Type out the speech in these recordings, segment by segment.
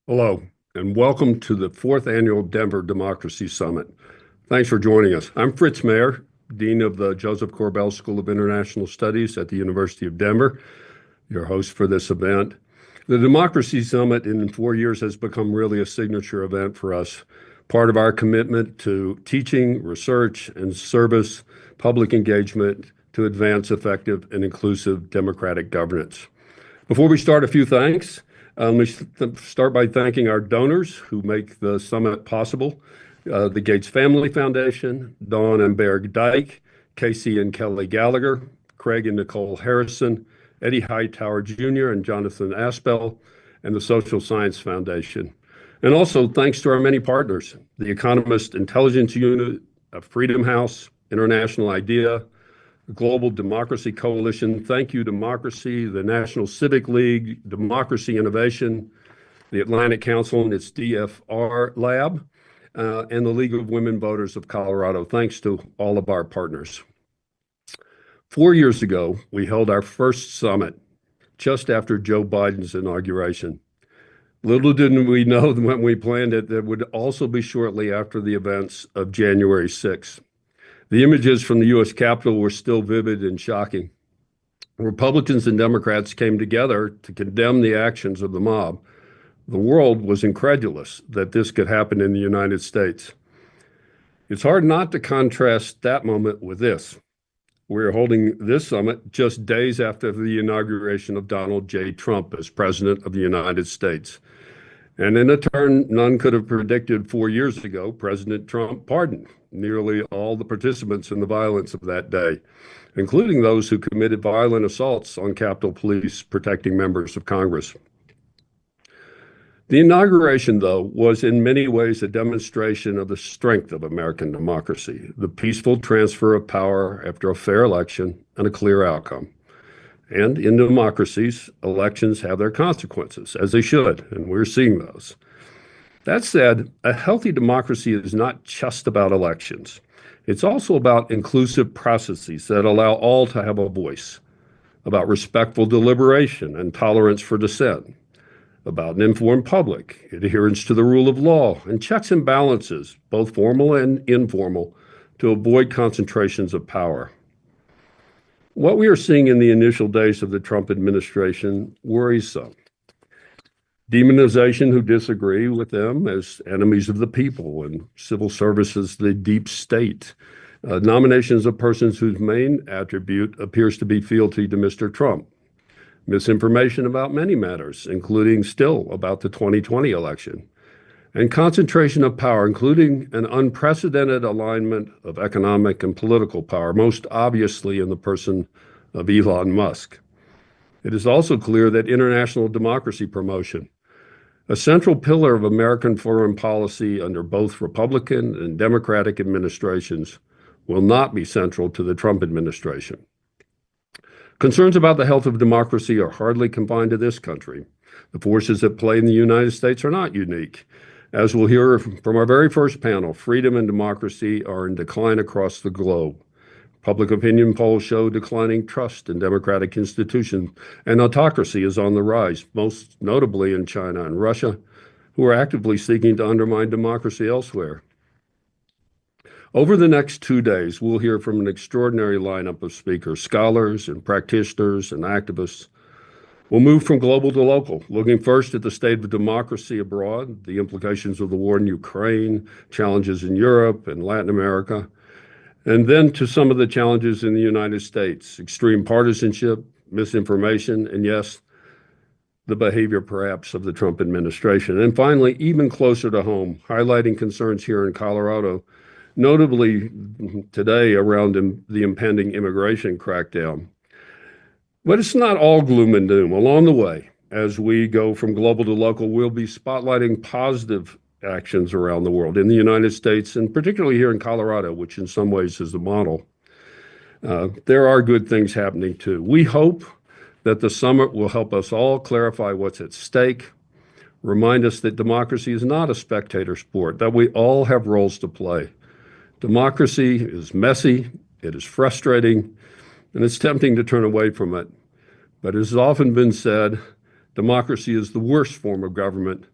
Hello, and welcome to the fourth annual Denver Democracy Summit. Thanks for joining us. I'm Fritz, Dean of the Joseph Korbel School of International Studies at the University of Denver, your host for this event. The Democracy Summit in 4 years has become really a signature event for us, part of our commitment to teaching, research, and service public engagement to advance effective and inclusive democratic governance. Before we start, a few thanks. Let me start by thanking our donors who make the summit possible. The Gates Family Foundation, Dawn and Berg Dyke, Casey and Kelly Gallagher, Craig and Nicole Harrison, Eddie Hightower Jr. and Jonathan Aspel, and the Social Science Foundation. And also thanks to our many partners, the Economist Intelligence Unit, Freedom House, International IDEA, the Global Democracy Coalition, Thank You Democracy, the National Civic League, Democracy Innovation, the Atlantic Council and its DFR Lab, and the League of Women Voters of Colorado. Thanks to all of our partners. 4 years ago, we held our first summit just after Joe Biden's inauguration. Little didn't we know when we planned it that it would also be shortly after the events of January 6th. The images from the U.S. Capitol were still vivid and shocking. Republicans and Democrats came together to condemn the actions of the mob. The world was incredulous that this could happen in the United States. It's hard not to contrast that moment with this. We're holding this summit just days after the inauguration of Donald J. Trump as President of the United States. And in a turn none could have predicted 4 years ago, President Trump pardoned nearly all the participants in the violence of that day, including those who committed violent assaults on Capitol Police protecting members of Congress. The inauguration, though, was in many ways a demonstration of the strength of American democracy, the peaceful transfer of power after a fair election and a clear outcome. And in democracies, elections have their consequences, as they should, and we're seeing those. That said, a healthy democracy is not just about elections. It's also about inclusive processes that allow all to have a voice, about respectful deliberation and tolerance for dissent, about an informed public, adherence to the rule of law, and checks and balances, both formal and informal, to avoid concentrations of power. What we are seeing in the initial days of the Trump administration worries some. Demonization who disagree with them as enemies of the people, and civil services, the deep state. Nominations of persons whose main attribute appears to be fealty to Mr. Trump. Misinformation about many matters, including still about the 2020 election. And concentration of power, including an unprecedented alignment of economic and political power, most obviously in the person of Elon Musk. It is also clear that international democracy promotion, a central pillar of American foreign policy under both Republican and Democratic administrations, will not be central to the Trump administration. Concerns about the health of democracy are hardly confined to this country. The forces at play in the United States are not unique. As we'll hear from our very first panel, freedom and democracy are in decline across the globe. Public opinion polls show declining trust in democratic institutions, and autocracy is on the rise, most notably in China and Russia, who are actively seeking to undermine democracy elsewhere. Over the next 2 days, we'll hear from an extraordinary lineup of speakers, scholars and practitioners and activists. We'll move from global to local, looking first at the state of democracy abroad, the implications of the war in Ukraine, challenges in Europe and Latin America, and then to some of the challenges in the United States, extreme partisanship, misinformation, and yes, the behavior perhaps of the Trump administration. And finally, even closer to home, highlighting concerns here in Colorado, notably today around the impending immigration crackdown. But it's not all gloom and doom. Along the way, as we go from global to local, we'll be spotlighting positive actions around the world, in the United States, and particularly here in Colorado, which in some ways is the model. There are good things happening too. We hope that the summit will help us all clarify what's at stake, remind us that democracy is not a spectator sport, that we all have roles to play. Democracy is messy, it is frustrating, and it's tempting to turn away from it. But as has often been said, democracy is the worst form of government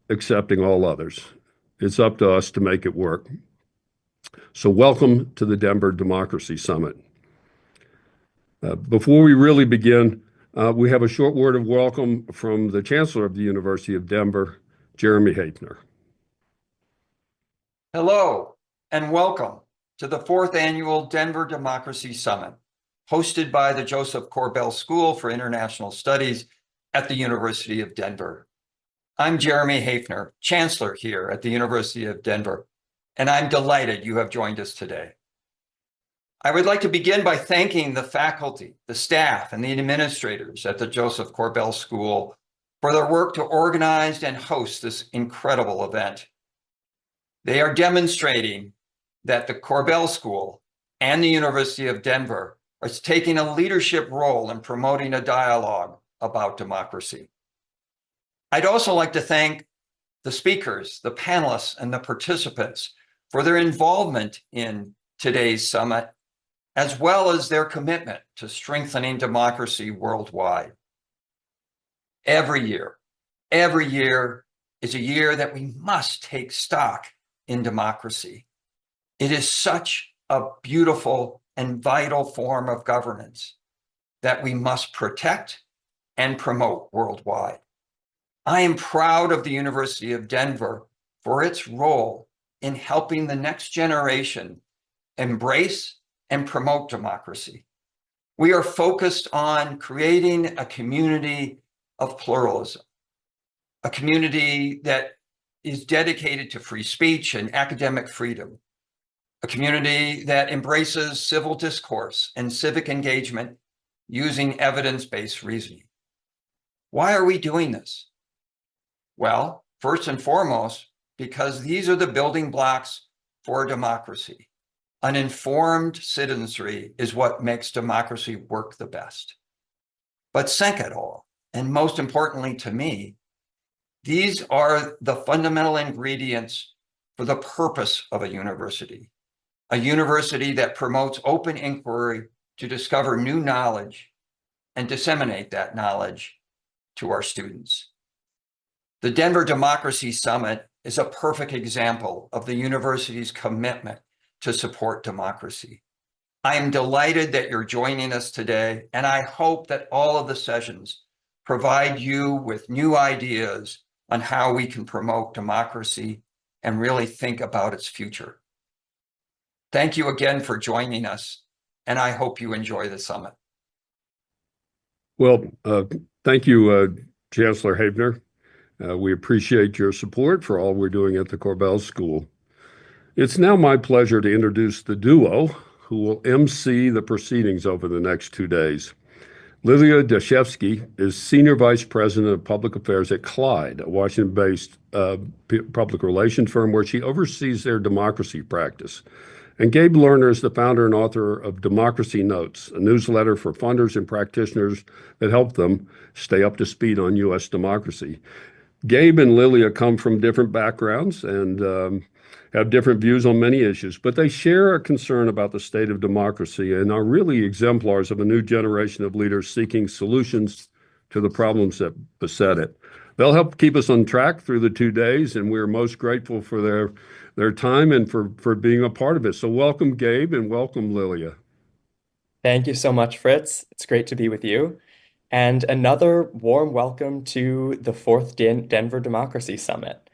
accepting all others. It's up to us to make it work. So welcome to the Denver Democracy Summit. Before we really begin, we have a short word of welcome from the Chancellor of the University of Denver, Jeremy Haefner. Hello, and welcome to the 4th Annual Denver Democracy Summit, hosted by the Joseph Korbel School for International Studies at the University of Denver. I'm Jeremy Haefner, Chancellor here at the University of Denver, and I'm delighted you have joined us today. I would like to begin by thanking the faculty, the staff, and the administrators at the Joseph Korbel School for their work to organize and host this incredible event. They are demonstrating that the Korbel School and the University of Denver are taking a leadership role in promoting a dialogue about democracy. I'd also like to thank the speakers, the panelists, and the participants for their involvement in today's summit, as well as their commitment to strengthening democracy worldwide. Every year is a year that we must take stock in democracy. It is such a beautiful and vital form of governance that we must protect and promote worldwide. I am proud of the University of Denver for its role in helping the next generation embrace and promote democracy. We are focused on creating a community of pluralism, a community that is dedicated to free speech and academic freedom, a community that embraces civil discourse and civic engagement using evidence-based reasoning. Why are we doing this? Well, first and foremost, because these are the building blocks for democracy. An informed citizenry is what makes democracy work the best. But second of all, and most importantly to me, these are the fundamental ingredients for the purpose of a university that promotes open inquiry to discover new knowledge and disseminate that knowledge to our students. The Denver Democracy Summit is a perfect example of the university's commitment to support democracy. I am delighted that you're joining us today, and I hope that all of the sessions provide you with new ideas on how we can promote democracy and really think about its future. Thank you again for joining us, and I hope you enjoy the summit. Well, thank you, Chancellor Haefner. We appreciate your support for all we're doing at the Korbel School. It's now my pleasure to introduce the duo who will MC the proceedings over the next 2 days. Lilia Dashevsky is Senior Vice President of Public Affairs at Clyde, a Washington-based public relations firm where she oversees their democracy practice. And Gabe Lerner is the founder and author of Democracy Notes, a newsletter for funders and practitioners that help them stay up to speed on U.S. democracy. Gabe and Lilia come from different backgrounds and have different views on many issues, but they share a concern about the state of democracy and are really exemplars of a new generation of leaders seeking solutions to the problems that beset it. They'll help keep us on track through the 2 days, and we're most grateful for their time and for being a part of it. So welcome, Gabe, and welcome, Lilia. Thank you so much, Fritz. It's great to be with you. And another warm welcome to the 4th Denver Democracy Summit.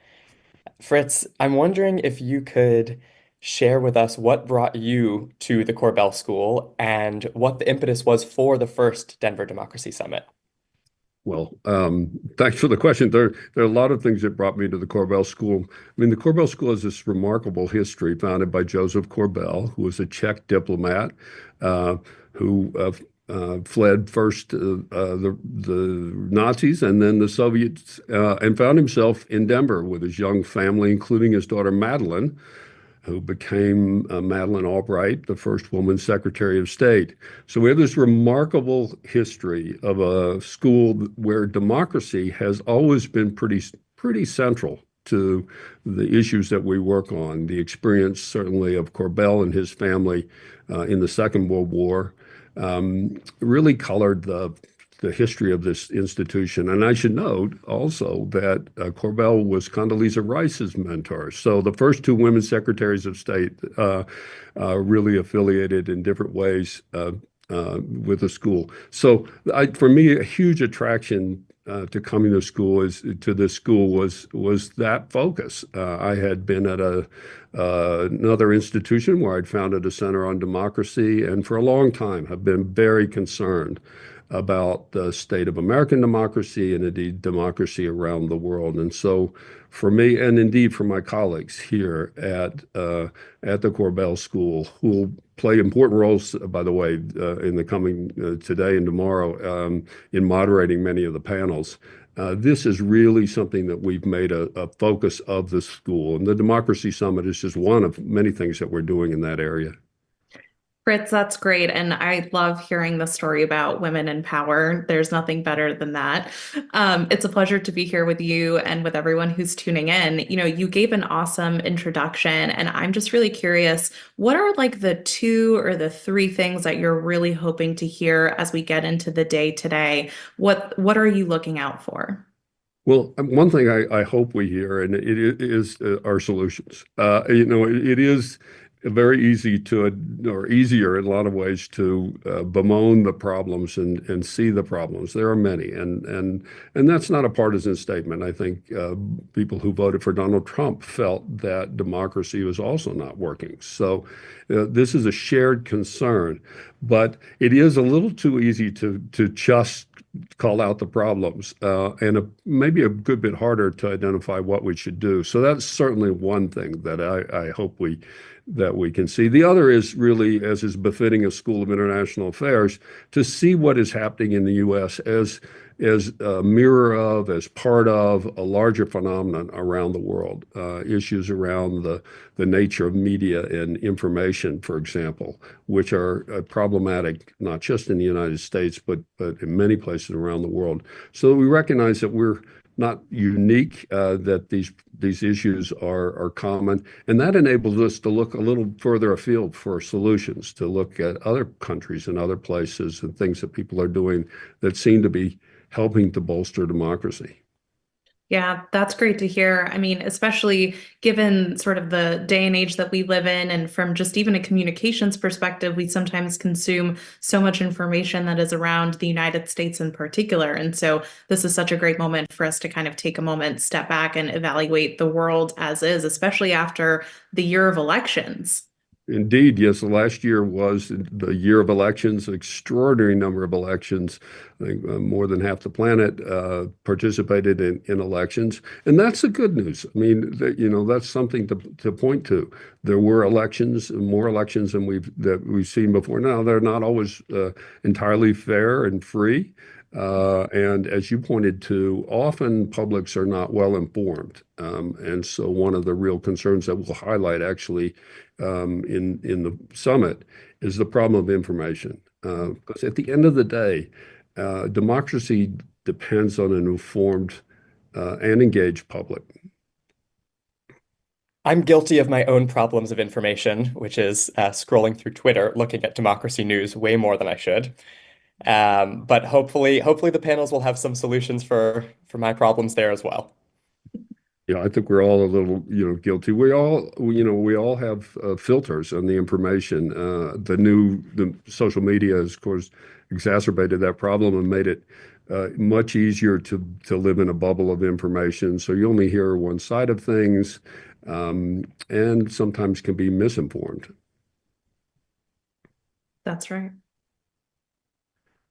Fritz, I'm wondering if you could share with us what brought you to the Korbel School and what the impetus was for the first Denver Democracy Summit. Well, thanks for the question. There are a lot of things that brought me to the Korbel School. I mean, the Korbel School has this remarkable history founded by Joseph Korbel, who was a Czech diplomat who fled first the Nazis and then the Soviets and found himself in Denver with his young family, including his daughter Madeline, who became Madeleine Albright, the first woman Secretary of State. So we have this remarkable history of a school where democracy has always been pretty central to the issues that we work on. The experience certainly of Korbel and his family in the Second World War really colored the the history of this institution. And I should note also that Korbel was Condoleezza Rice's mentor. So the first two women secretaries of state really affiliated in different ways with the school. So for me, a huge attraction to coming to this school was that focus. I had been at another institution where I'd founded a center on democracy, and for a long time have been very concerned about the state of American democracy and indeed democracy around the world. And so for me, and indeed for my colleagues here at the Korbel School, who will play important roles, by the way, in the coming today and tomorrow in moderating many of the panels. This is really something that we've made a focus of the school. And the Democracy Summit is just one of many things that we're doing in that area. Fritz, that's great. And I love hearing the story about women in power. There's nothing better than that. It's a pleasure to be here with you and with everyone who's tuning in. You gave an awesome introduction, and I'm just really curious, what are like the two or the three things that you're really hoping to hear as we get into the day today? What are you looking out for? Well, one thing I hope we hear, and it is our solutions. It is very easy or easier in a lot of ways to bemoan the problems and see the problems. There are many, and that's not a partisan statement. I think people who voted for Donald Trump felt that democracy was also not working. So this is a shared concern, but it is a little too easy to just call out the problems and maybe a good bit harder to identify what we should do. So that's certainly one thing that I hope that we can see. The other is really, as is befitting a School of International Affairs, to see what is happening in the U.S. as a mirror of, as part of a larger phenomenon around the world. Issues around the nature of media and information, for example, which are problematic not just in the United States, but in many places around the world. So we recognize that we're not unique, that these issues are common, and that enables us to look a little further afield for solutions, to look at other countries and other places and things that people are doing that seem to be helping to bolster democracy. Yeah, that's great to hear. I mean, especially given sort of the day and age that we live in, and from just even a communications perspective, we sometimes consume so much information that is around the United States in particular. And so this is such a great moment for us to kind of take a moment, step back, and evaluate the world as is, especially after the year of elections. Indeed, yes. The last year was the year of elections, an extraordinary number of elections. I think more than half the planet participated in elections, and that's the good news. I mean, that's something to point to. There were elections, more elections than we've seen before. Now, they're not always entirely fair and free. And as you pointed to, often publics are not well informed. And so one of the real concerns that we'll highlight actually in the summit is the problem of information. Because at the end of the day, democracy depends on an informed and engaged public. I'm guilty of my own problems of information, which is scrolling through Twitter, looking at democracy news way more than I should. But hopefully the panels will have some solutions for my problems there as well. Yeah, I think we're all a little, guilty. We all have filters on the information. The social media has, of course, exacerbated that problem and made it much easier to live in a bubble of information. So you only hear one side of things, and sometimes can be misinformed. That's right.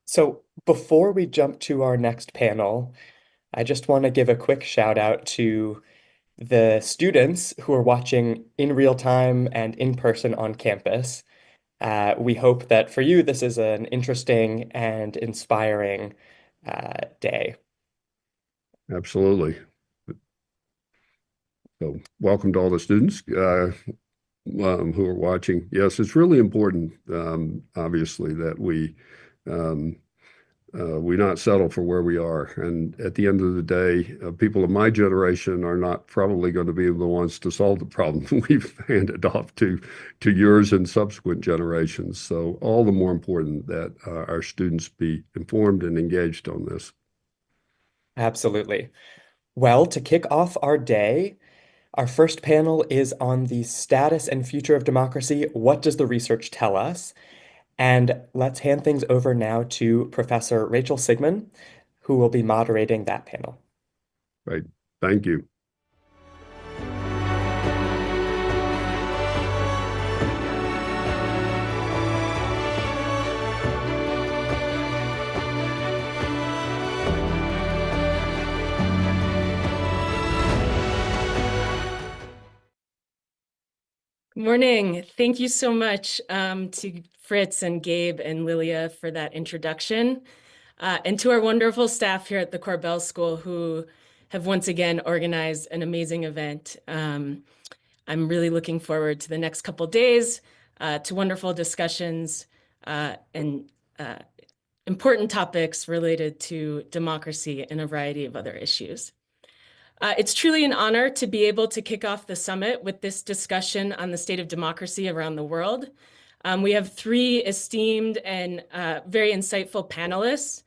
So before we jump to our next panel, I just want to give a quick shout out to the students who are watching in real time and in person on campus. We hope that for you, this is an interesting and inspiring day. Absolutely. So welcome to all the students who are watching. Yes, it's really important, obviously, that we We not settle for where we are. And at the end of the day, people of my generation are not probably going to be the ones to solve the problem we've handed off to yours and subsequent generations. So all the more important that our students be informed and engaged on this. Absolutely. Well, to kick off our day, our first panel is on the status and future of democracy. What does the research tell us? And let's hand things over now to Professor Rachel Sigmund, who will be moderating that panel. Right. Thank you. Good morning. Thank you so much to Fritz and Gabe and Lilia for that introduction, and to our wonderful staff here at the Korbel School who have once again organized an amazing event. I'm really looking forward to the next couple days, to wonderful discussions and important topics related to democracy and a variety of other issues. It's truly an honor to be able to kick off the summit with this discussion on the state of democracy around the world. We have three esteemed and very insightful panelists.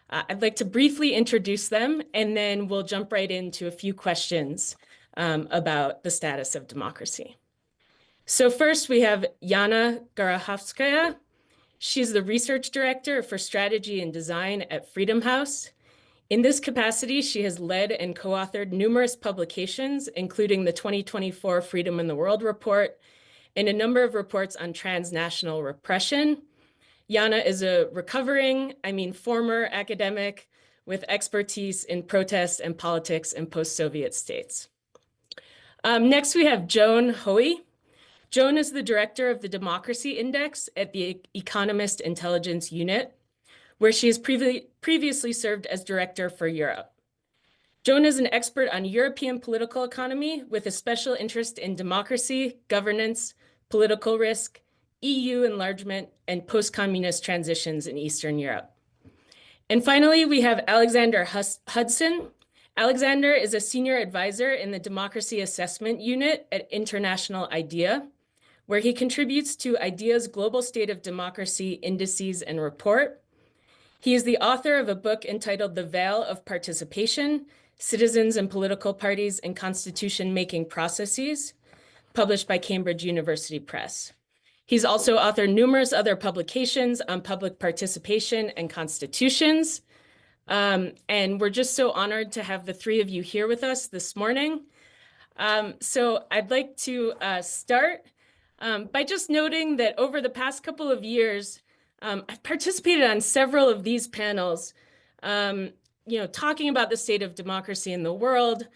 I'd like to briefly introduce them, and then we'll jump right into a few questions about the status of democracy. So first, we have Yana Garahovskaya. She's the research director for strategy and design at Freedom House. In this capacity, she has led and co-authored numerous publications, including the 2024 Freedom in the World Report and a number of reports on transnational repression. Yana is a former academic with expertise in protest and politics in post-Soviet states. Next, we have Joan Hoey. Joan is the director of the Democracy Index at the Economist Intelligence Unit, where she has previously served as director for Europe. Joan is an expert on European political economy with a special interest in democracy, governance, political risk, EU enlargement, and post-communist transitions in Eastern Europe. And finally, we have Alexander Hudson. Alexander is a senior advisor in the Democracy Assessment Unit at International IDEA, where he contributes to IDEA's Global State of Democracy Indices and Report. He is the author of a book entitled The Veil of Participation, Citizens and Political Parties and Constitution-Making Processes, published by Cambridge University Press. He's also authored numerous other publications on public participation and constitutions. And we're just so honored to have the three of you here with us this morning. So I'd like to start by just noting that over the past couple of years, I've participated on several of these panels, talking about the state of democracy in the world.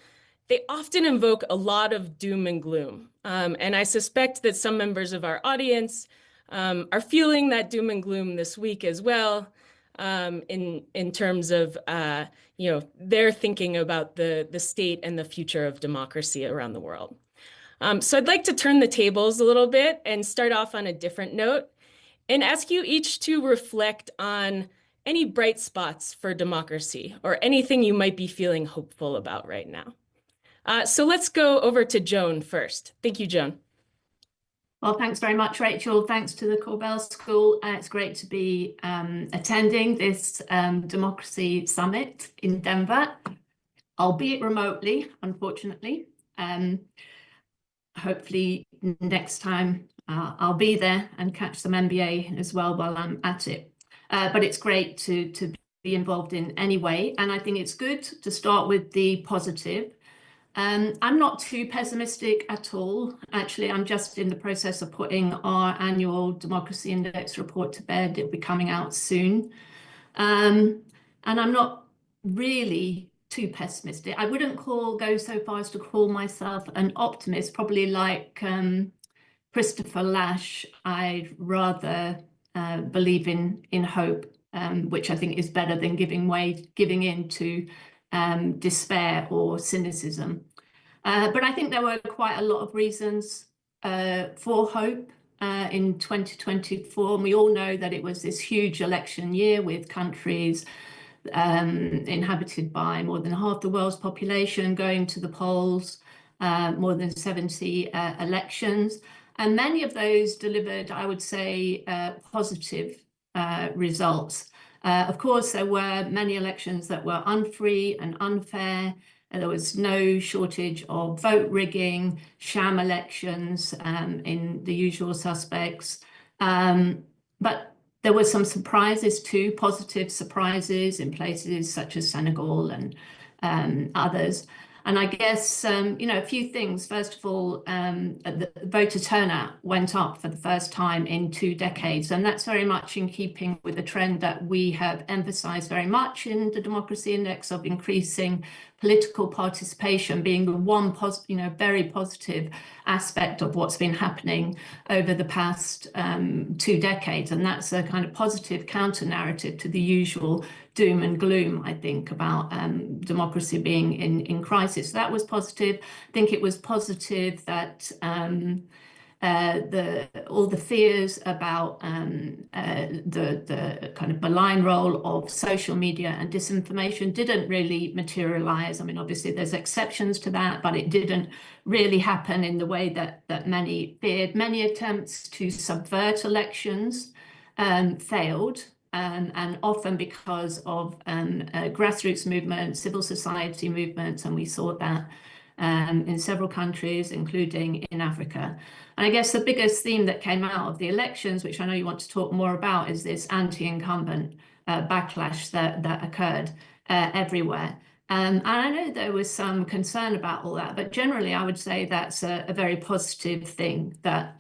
They often invoke a lot of doom and gloom. And I suspect that some members of our audience are feeling that doom and gloom this week as well, in terms of their thinking about the state and the future of democracy around the world. So I'd like to turn the tables a little bit and start off on a different note and ask you each to reflect on any bright spots for democracy or anything you might be feeling hopeful about right now. So let's go over to Joan first. Thank you, Joan. Well, thanks very much, Rachel. Thanks to the Korbel School. It's great to be attending this Democracy Summit in Denver, albeit remotely, unfortunately. Hopefully next time I'll be there and catch some MBA as well while I'm at it. But it's great to be involved in any way. And I think it's good to start with the positive. I'm not too pessimistic at all. Actually, I'm just in the process of putting our annual Democracy Index report to bed. It'll be coming out soon. And I'm not really too pessimistic. I wouldn't go so far as to call myself an optimist, probably like Christopher Lasch. I'd rather believe in hope, which I think is better than giving in to despair or cynicism. But I think there were quite a lot of reasons for hope. in 2024. And we all know that it was this huge election year with countries inhabited by more than half the world's population going to the polls, more than 70 elections. And many of those delivered, I would say, positive results. Of course, there were many elections that were unfree and unfair. There was no shortage of vote rigging, sham elections, in the usual suspects. But there were some surprises too, positive surprises in places such as Senegal and others. And I guess, a few things. First of all, the voter turnout went up for the first time in 2 decades. And that's very much in keeping with the trend that we have emphasized very much in the Democracy Index of increasing political participation being the one very positive aspect of what's been happening over the past 2 decades. And that's a kind of positive counter narrative to the usual doom and gloom, I think, about democracy being in crisis. That was positive. I think it was positive that all the fears about the kind of malign role of social media and disinformation didn't really materialize. I mean, obviously there's exceptions to that, but it didn't really happen in the way that many feared. Many attempts to subvert elections failed. And often because of grassroots movements, civil society movements, and we saw that in several countries, including in Africa. And I guess the biggest theme that came out of the elections, which I know you want to talk more about, is this anti-incumbent backlash that occurred everywhere. And I know there was some concern about all that, but generally I would say that's a very positive thing, that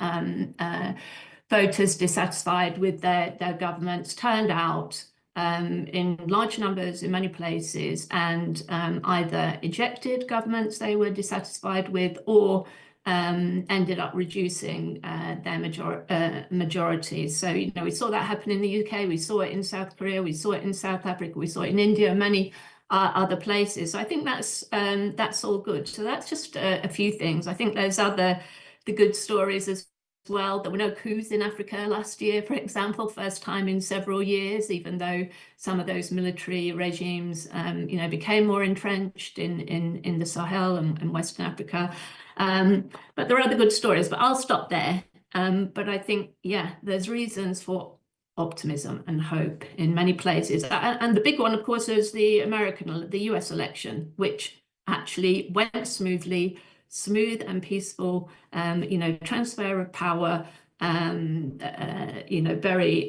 voters dissatisfied with their governments turned out in large numbers in many places and either ejected governments they were dissatisfied with or ended up reducing their majorities. So, we saw that happen in the UK, we saw it in South Korea, we saw it in South Africa, we saw it in India, many other places. So I think that's all good. So that's just a few things. I think there's the good stories as well. There were no coups in Africa last year, for example, first time in several years, even though some of those military regimes, became more entrenched in the Sahel and Western Africa. But there are other good stories, but I'll stop there. But I think, there's reasons for optimism and hope in many places. And the big one, of course, is the US election, which actually went smoothly, smooth and peaceful, transfer of power, very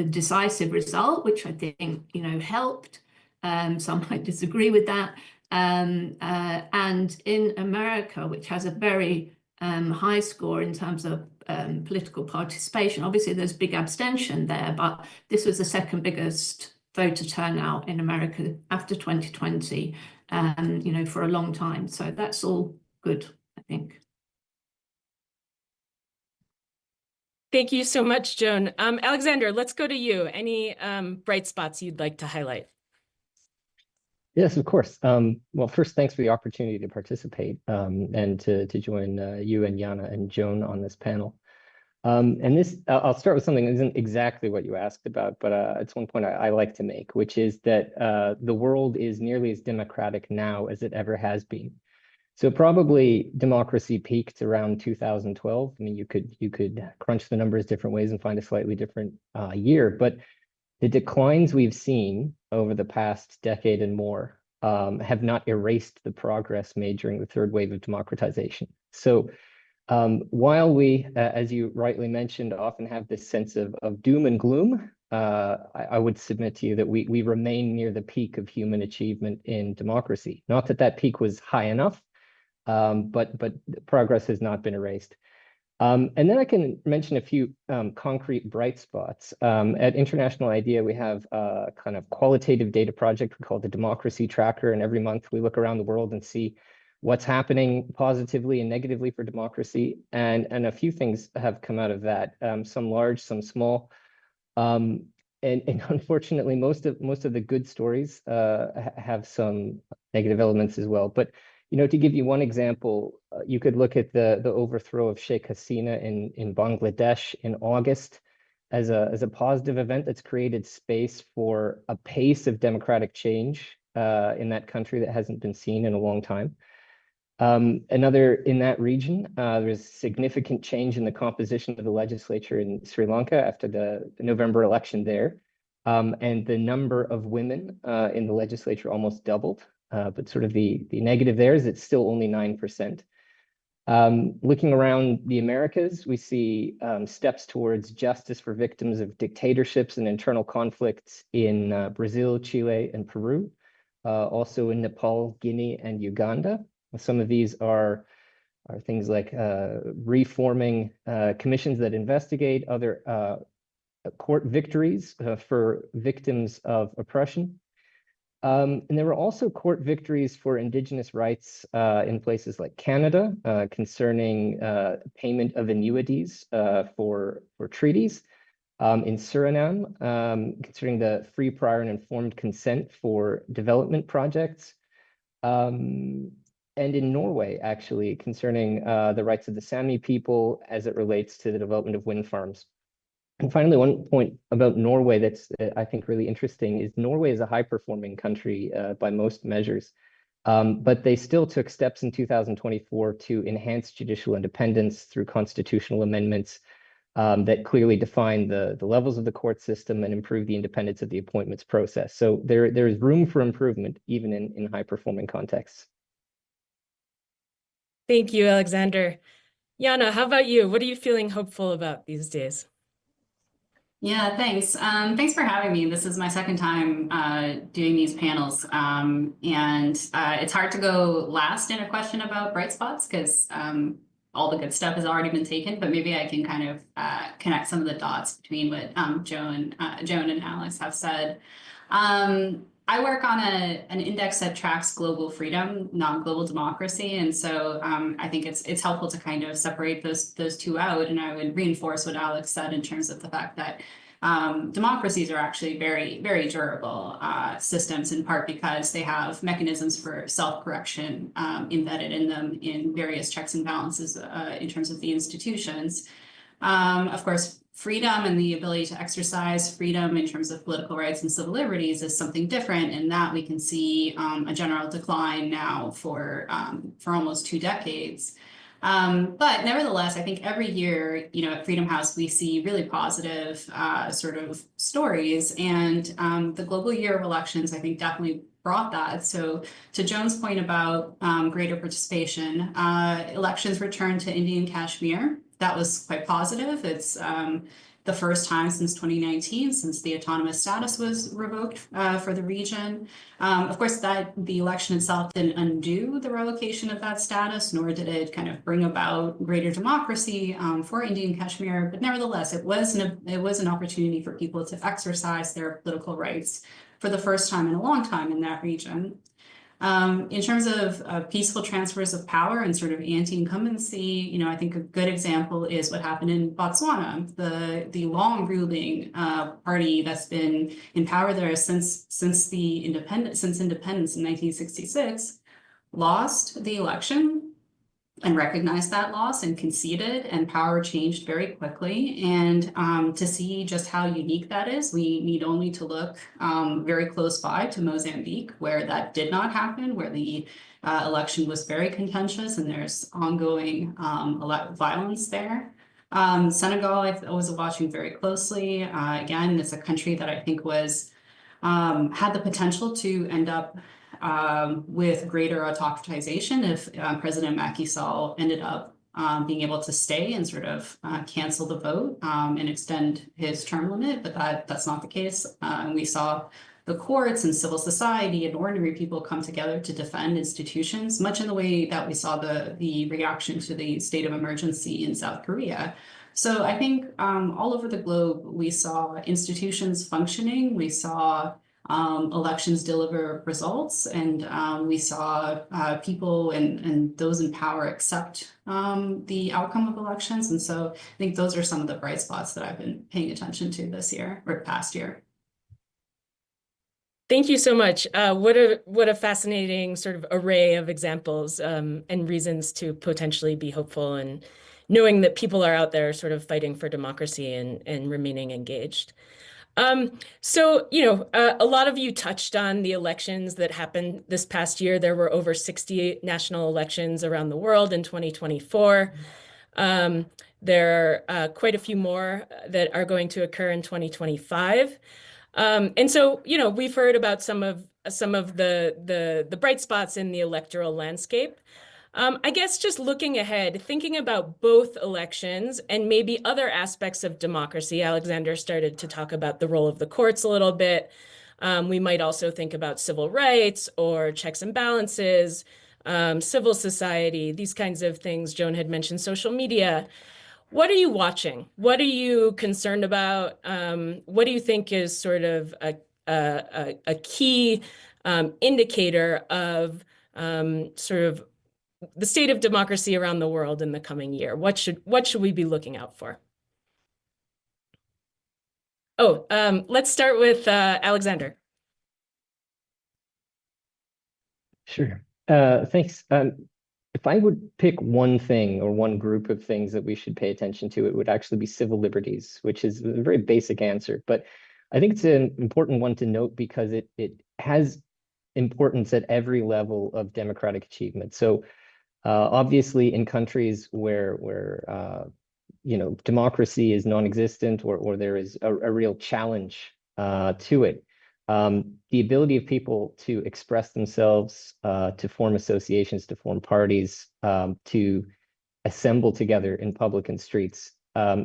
decisive result, which I think, helped. Some might disagree with that. And in America, which has a very high score in terms of political participation, obviously there's big abstention there, but this was the second biggest voter turnout in America after 2020. For a long time. So that's all good, I think. Thank you so much, Joan. Alexander, let's go to you. Any bright spots you'd like to highlight? Yes, of course. Well, first, thanks for the opportunity to participate and to join you and Jana and Joan on this panel. And this, I'll start with something that isn't exactly what you asked about, but it's one point I like to make, which is that the world is nearly as democratic now as it ever has been. So probably democracy peaked around 2012. I mean, you could crunch the numbers different ways and find a slightly different year, but the declines we've seen over the past decade and more have not erased the progress made during the third wave of democratization. So while we, as you rightly mentioned, often have this sense of doom and gloom, I would submit to you that we remain near the peak of human achievement in democracy. Not that that peak was high enough, but progress has not been erased. And then I can mention a few concrete bright spots. At International IDEA, we have a kind of qualitative data project we call the Democracy Tracker, and every month we look around the world and see what's happening positively and negatively for democracy, and a few things have come out of that. Some large, some small, and unfortunately, most of the good stories have some negative elements as well. But To give you one example, you could look at the overthrow of Sheikh Hasina in Bangladesh in August as a positive event that's created space for a pace of democratic change in that country that hasn't been seen in a long time. Another in that region, there's significant change in the composition of the legislature in Sri Lanka after the November election there. And the number of women in the legislature almost doubled. But sort of the negative there is it's still only 9%. Looking around the Americas, we see steps towards justice for victims of dictatorships and internal conflicts in Brazil, Chile, and Peru. Also in Nepal, Guinea, and Uganda. Some of these are things like reforming commissions that investigate other court victories for victims of oppression. And there were also court victories for Indigenous rights in places like Canada concerning payment of annuities for treaties. In Suriname, concerning the free, prior, and informed consent for development projects. And in Norway, actually, concerning the rights of the Sami people as it relates to the development of wind farms. And finally, one point about Norway that's, I think, really interesting is Norway is a high-performing country by most measures, but they still took steps in 2024 to enhance judicial independence through constitutional amendments that clearly define the levels of the court system and improve the independence of the appointments process. So there is room for improvement, even in high-performing contexts. Thank you, Alexander. Jana, how about you? What are you feeling hopeful about these days? Yeah, thanks. Thanks for having me. This is my second time doing these panels. And it's hard to go last in a question about bright spots because all the good stuff has already been taken, but maybe I can kind of connect some of the dots between what Joan and Alex have said. I work on an index that tracks global freedom, not global democracy. And so I think it's helpful to kind of separate those two out. And I would reinforce what Alex said in terms of the fact that democracies are actually very, very durable systems, in part because they have mechanisms for self-correction embedded in them in various checks and balances in terms of the institutions. Of course, freedom and the ability to exercise freedom in terms of political rights and civil liberties is something different, in that we can see a general decline now for almost 2 decades. But nevertheless, I think every year, at Freedom House, we see really positive sort of stories, and the global year of elections, I think, definitely brought that. So to Joan's point about greater participation, elections returned to Indian Kashmir. That was quite positive. It's the first time since 2019, since the autonomous status was revoked for the region. Of course, the election itself didn't undo the revocation of that status, nor did it kind of bring about greater democracy for Indian Kashmir. But nevertheless, it was an opportunity for people to exercise their political rights for the first time in a long time in that region. In terms of peaceful transfers of power and sort of anti-incumbency, I think a good example is what happened in Botswana. The long ruling party that's been in power there since independence in 1966 lost the election and recognized that loss and conceded, and power changed very quickly. And to see just how unique that is, we need only to look very close by to Mozambique, where that did not happen, where the election was very contentious and there's ongoing violence there. Senegal, I was watching very closely. Again, it's a country that I think had the potential to end up with greater autocratization if President Macky Sall ended up being able to stay and sort of cancel the vote and extend his term limit, but that's not the case. We saw the courts and civil society and ordinary people come together to defend institutions, much in the way that we saw the reaction to the state of emergency in South Korea. So I think all over the globe, we saw institutions functioning, we saw elections deliver results, and we saw people and those in power accept the outcome of elections. And so I think those are some of the bright spots that I've been paying attention to this year or past year. Thank you so much. What a fascinating sort of array of examples and reasons to potentially be hopeful, and knowing that people are out there sort of fighting for democracy and remaining engaged. So, a lot of you touched on the elections that happened this past year. There were over 60 national elections around the world in 2024. There are quite a few more that are going to occur in 2025. And so, we've heard about some of the bright spots in the electoral landscape. I guess just looking ahead, thinking about both elections and maybe other aspects of democracy. Alexander started to talk about the role of the courts a little bit. We might also think about civil rights or checks and balances, civil society, these kinds of things. Joan had mentioned social media. What are you watching? What are you concerned about? What do you think is sort of a key indicator of sort of the state of democracy around the world in the coming year? What should we be looking out for? Oh, let's start with Alexander. Sure. Thanks. If I would pick one thing or one group of things that we should pay attention to, it would actually be civil liberties, which is a very basic answer. But I think it's an important one to note because it has importance at every level of democratic achievement. So obviously in countries where democracy is non-existent or there is a real challenge to it, the ability of people to express themselves, to form associations, to form parties, to assemble together in public and streets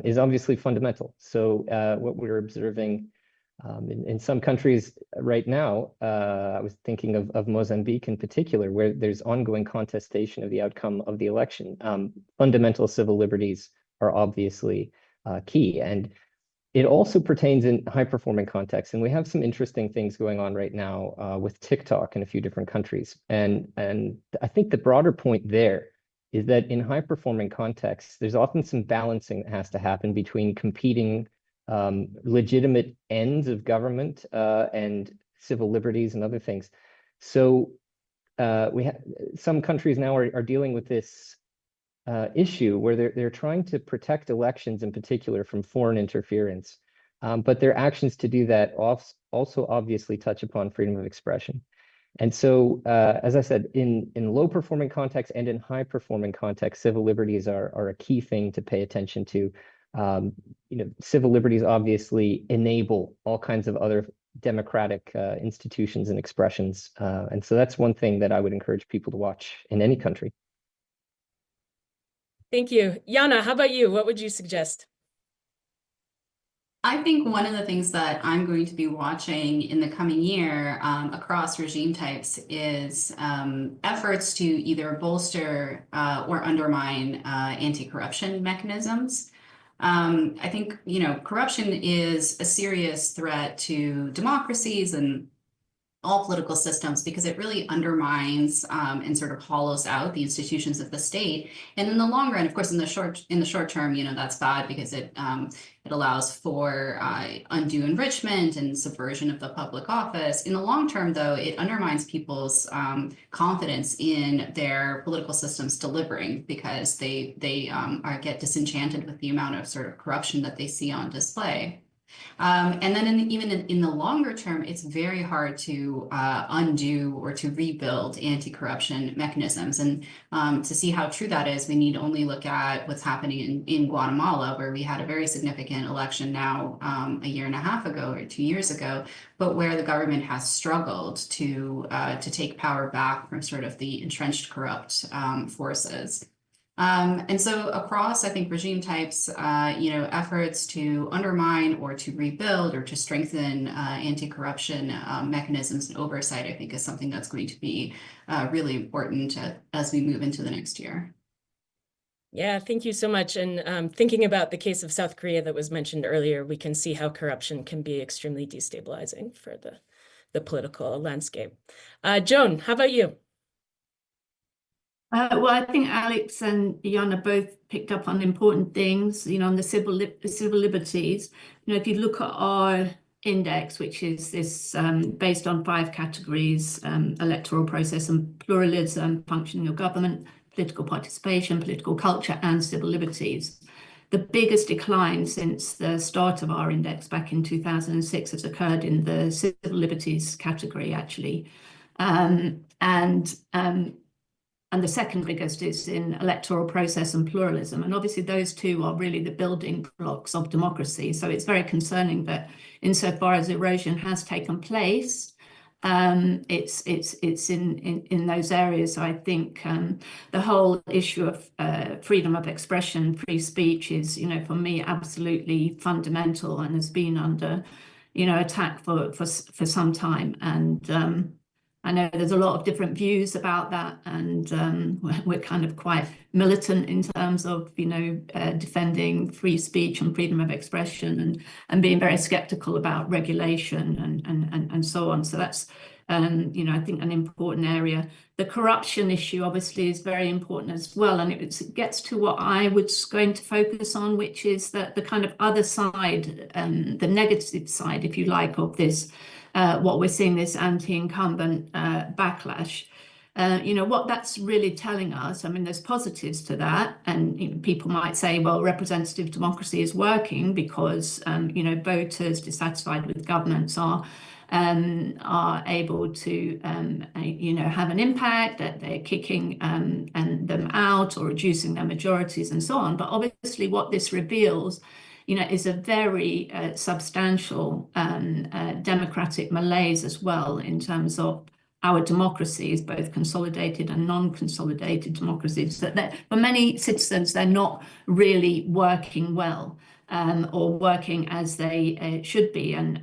is obviously fundamental. So what we're observing in some countries right now, I was thinking of Mozambique in particular, where there's ongoing contestation of the outcome of the election. Fundamental civil liberties are obviously key. And it also pertains in high-performing contexts, and we have some interesting things going on right now with TikTok in a few different countries. And I think the broader point there is that in high-performing contexts, there's often some balancing that has to happen between competing legitimate ends of government and civil liberties and other things. So we have some countries now are dealing with this issue where they're trying to protect elections in particular from foreign interference, but their actions to do that also obviously touch upon freedom of expression. And so, as I said, in low-performing contexts and in high-performing contexts, civil liberties are a key thing to pay attention to. Civil liberties obviously enable all kinds of other democratic institutions and expressions. And so that's one thing that I would encourage people to watch in any country. Thank you. Jana, how about you? What would you suggest? I think one of the things that I'm going to be watching in the coming year across regime types is efforts to either bolster or undermine anti-corruption mechanisms. I think, corruption is a serious threat to democracies and all political systems because it really undermines and sort of hollows out the institutions of the state. And in the long run, of course, in the short term, that's bad because it allows for undue enrichment and subversion of the public office. In the long term, though, it undermines people's confidence in their political systems delivering because they get disenchanted with the amount of sort of corruption that they see on display. And then even in the longer term, it's very hard to undo or to rebuild anti-corruption mechanisms. And to see how true that is, we need only look at what's happening in Guatemala, where we had a very significant election now a year and a half ago or 2 years ago, but where the government has struggled to take power back from sort of the entrenched corrupt forces. And so across, I think, regime types, efforts to undermine or to rebuild or to strengthen anti-corruption mechanisms and oversight, I think, is something that's going to be really important as we move into the next year. Yeah, thank you so much. And thinking about the case of South Korea that was mentioned earlier, we can see how corruption can be extremely destabilizing for the political landscape. Joan, how about you? Well, I think Alex and Jana both picked up on important things, on the civil liberties. If you look at our index, which is this based on 5 categories: electoral process and pluralism, functioning of government, political participation, political culture, and civil liberties. The biggest decline since the start of our index back in 2006 has occurred in the civil liberties category, actually. And the second biggest is in electoral process and pluralism. And obviously those two are really the building blocks of democracy. So it's very concerning that insofar as erosion has taken place, it's in those areas. So I think the whole issue of freedom of expression, free speech is, for me, absolutely fundamental and has been under, attack for some time. And I know there's a lot of different views about that, and we're kind of quite militant in terms of, defending free speech and freedom of expression, and being very skeptical about regulation and so on. So that's, I think, an important area. The corruption issue obviously is very important as well, and it gets to what I was going to focus on, which is that the kind of other side, the negative side, if you like, of this. What we're seeing, this anti-incumbent backlash. What that's really telling us, I mean, there's positives to that. And people might say, well, representative democracy is working because, voters dissatisfied with governments are able to, have an impact, that they're kicking them out or reducing their majorities and so on. But obviously what this reveals is a very substantial democratic malaise as well, in terms of our democracies, both consolidated and non-consolidated democracies, that for many citizens, they're not really working well or working as they should be. And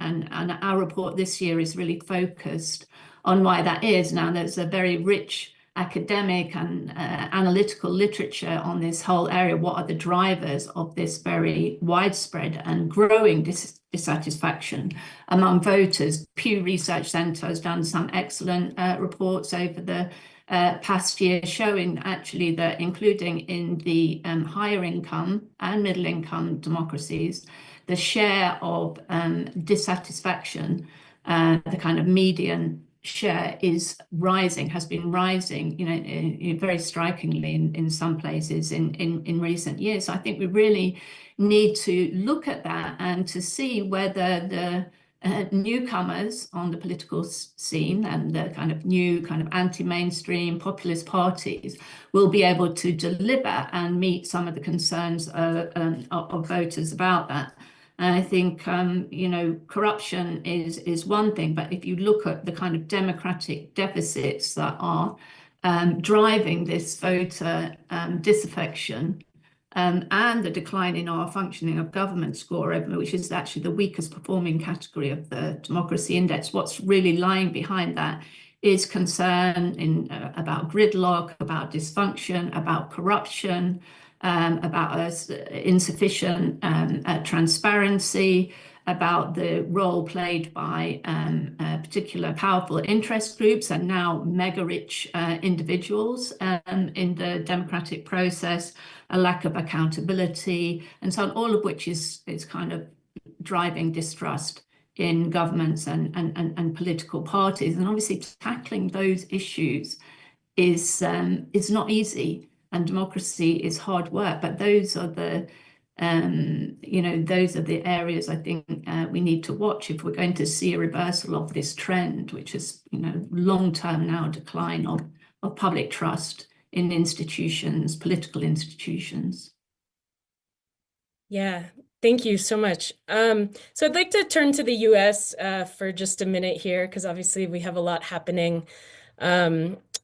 our report this year is really focused on why that is. Now, there's a very rich academic and analytical literature on this whole area. What are the drivers of this very widespread and growing dissatisfaction among voters? Pew Research Center has done some excellent reports over the past year, showing actually that, including in the higher income and middle income democracies, the share of dissatisfaction, the kind of median share, is rising, has been rising, very strikingly in some places in recent years. So I think we really need to look at that and to see whether the newcomers on the political scene and the kind of new kind of anti-mainstream populist parties will be able to deliver and meet some of the concerns of voters about that. And I think, corruption is one thing, but if you look at the kind of democratic deficits that are driving this voter disaffection, and the decline in our functioning of government score, which is actually the weakest performing category of the democracy index, what's really lying behind that is concern about gridlock, about dysfunction, about corruption, about insufficient transparency, about the role played by particular powerful interest groups and now mega-rich individuals in the democratic process, a lack of accountability, and so on, all of which is kind of driving distrust in governments and political parties. And obviously tackling those issues is not easy, and democracy is hard work, but those are the areas I think we need to watch if we're going to see a reversal of this trend, which is long-term now decline of public trust in institutions, political institutions. Yeah, thank you so much. So I'd like to turn to the US for just a minute here, because obviously we have a lot happening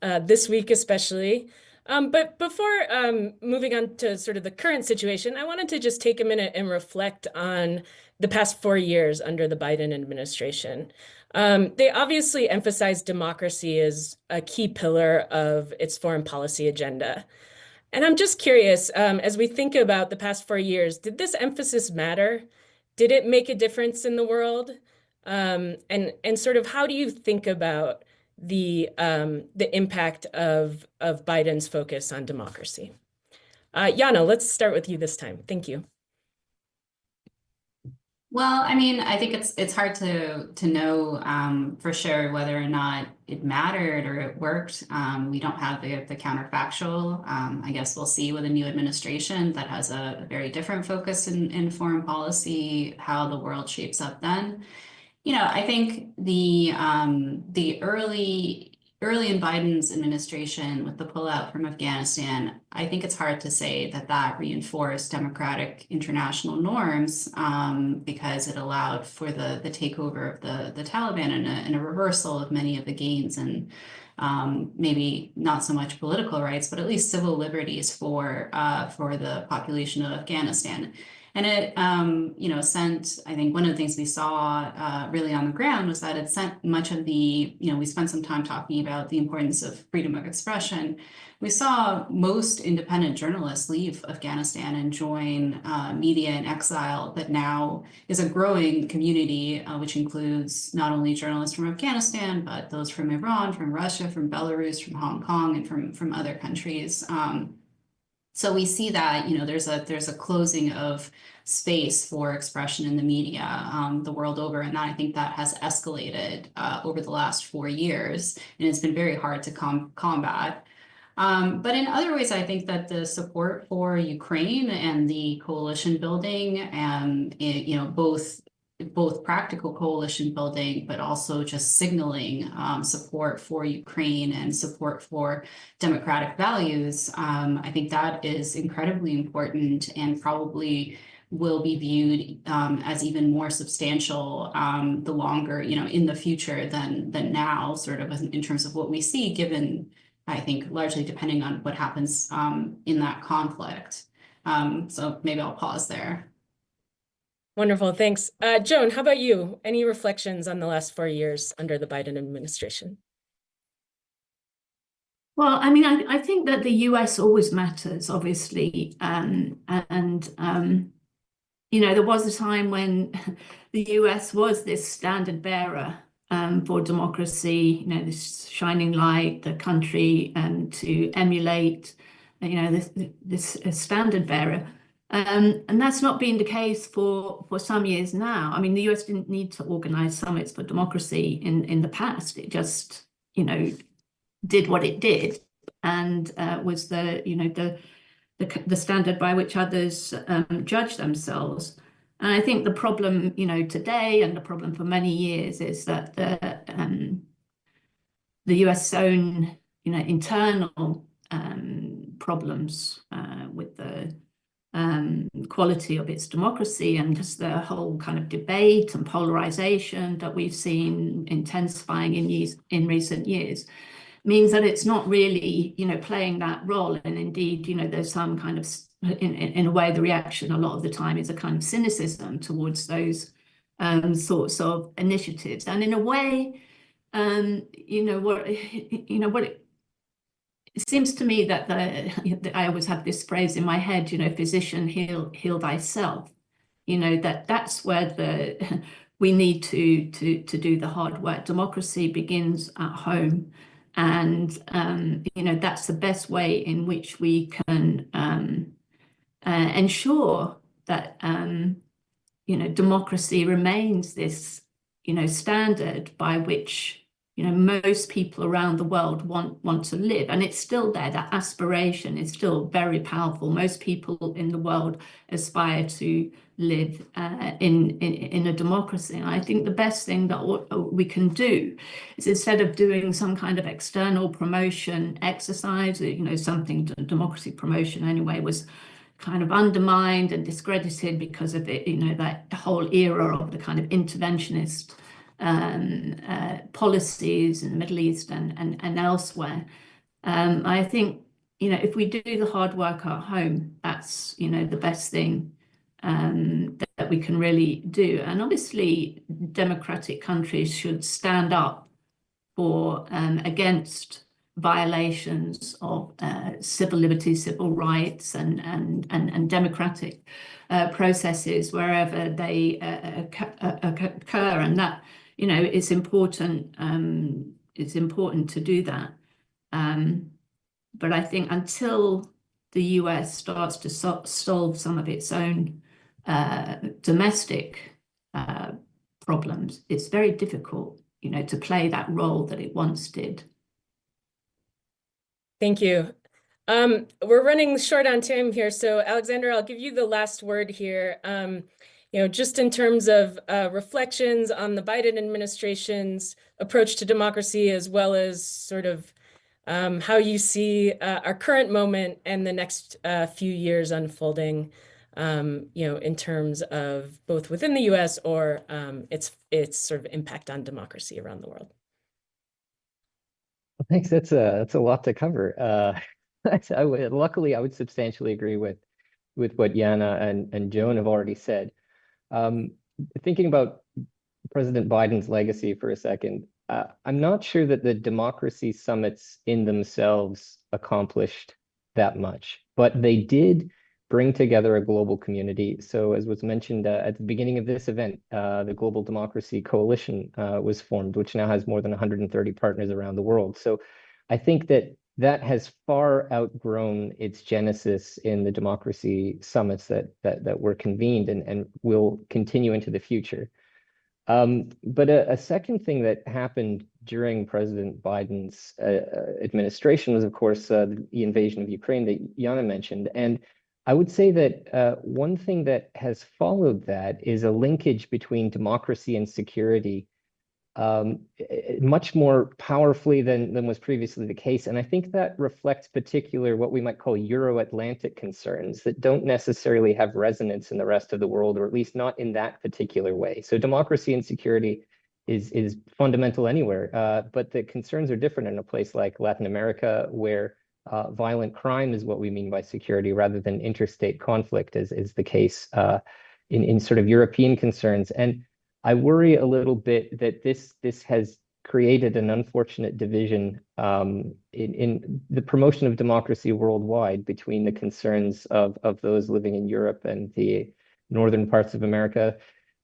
this week especially. But before moving on to sort of the current situation, I wanted to just take a minute and reflect on the past 4 years under the Biden administration. They obviously emphasized democracy as a key pillar of its foreign policy agenda. And I'm just curious, as we think about the past 4 years, did this emphasis matter? Did it make a difference in the world? And sort of how do you think about the impact of Biden's focus on democracy? Jana, let's start with you this time. Thank you. Well, I mean, I think it's hard to know for sure whether or not it mattered or it worked. We don't have the counterfactual. I guess we'll see with a new administration that has a very different focus in foreign policy, how the world shapes up then. I think the early in Biden's administration with the pullout from Afghanistan, I think it's hard to say that reinforced democratic international norms because it allowed for the takeover of the Taliban and a reversal of many of the gains and maybe not so much political rights, but at least civil liberties for the population of Afghanistan. And it, sent, I think one of the things we saw really on the ground was that it sent much of we spent some time talking about the importance of freedom of expression. We saw most independent journalists leave Afghanistan and join media in exile that now is a growing community, which includes not only journalists from Afghanistan, but those from Iran, from Russia, from Belarus, from Hong Kong, and from other countries. So we see that, there's a closing of space for expression in the media the world over, and I think that has escalated over the last 4 years, and it's been very hard to combat. But in other ways, I think that the support for Ukraine and the coalition building, and both practical coalition building, but also just signaling support for Ukraine and support for democratic values. I think that is incredibly important and probably will be viewed as even more substantial the longer, in the future than now, sort of in terms of what we see, given, I think, largely depending on what happens in that conflict. So maybe I'll pause there. Wonderful, thanks. Joan, how about you? Any reflections on the last 4 years under the Biden administration? Well, I mean, I think that the US always matters, obviously. There was a time when the US was this standard bearer for democracy, this shining light, the country, and to emulate, this standard bearer. And that's not been the case for some years now. I mean, the US didn't need to organize summits for democracy in the past. It just, did what it did, and was the standard by which others judge themselves. And I think the problem, today, and the problem for many years, is that the US own, internal problems with the quality of its democracy, and just the whole kind of debate and polarization that we've seen intensifying in recent years, means that it's not really, playing that role. And indeed, there's some kind of, in a way, the reaction a lot of the time is a kind of cynicism towards those sorts of initiatives. And in a way, it seems to me that I always have this phrase in my head, physician, heal thyself. That's where we need to do the hard work. Democracy begins at home, and that's the best way in which we can ensure that democracy remains this standard by which most people around the world want to live. And it's still there. That aspiration is still very powerful. Most people in the world aspire to live in a democracy. And I think the best thing that we can do is, instead of doing some kind of external promotion exercise, something democracy promotion anyway was kind of undermined and discredited because of it, that whole era of the kind of interventionist policies in the Middle East and elsewhere. I think, if we do the hard work at home, that's, the best thing that we can really do. And obviously, democratic countries should stand up for against violations of civil liberties, civil rights, and democratic processes wherever they occur, and that it's important. It's important to do that. But I think until the US starts to solve some of its own domestic problems. It's very difficult, to play that role that it once did. Thank you. We're running short on time here, so Alexander, I'll give you the last word here. Just in terms of reflections on the Biden administration's approach to democracy, as well as sort of how you see our current moment and the next few years unfolding, in terms of both within the U.S. or its sort of impact on democracy around the world. Well, thanks. That's a lot to cover. Luckily, I would substantially agree with what Jana and Joan have already said. Thinking about President Biden's legacy for a second, I'm not sure that the democracy summits in themselves accomplished that much, but they did bring together a global community. So as was mentioned at the beginning of this event, the Global Democracy Coalition was formed, which now has more than 130 partners around the world. So I think that has far outgrown its genesis in the democracy summits that were convened and will continue into the future. But a second thing that happened during President Biden's administration was, of course, the invasion of Ukraine that Jana mentioned. And I would say that one thing that has followed that is a linkage between democracy and security much more powerfully than was previously the case. And I think that reflects particular what we might call Euro-Atlantic concerns that don't necessarily have resonance in the rest of the world, or at least not in that particular way. So democracy and security is fundamental anywhere, but the concerns are different in a place like Latin America, where violent crime is what we mean by security rather than interstate conflict, as is the case in sort of European concerns. And I worry a little bit that this has created an unfortunate division in the promotion of democracy worldwide between the concerns of those living in Europe and the northern parts of America,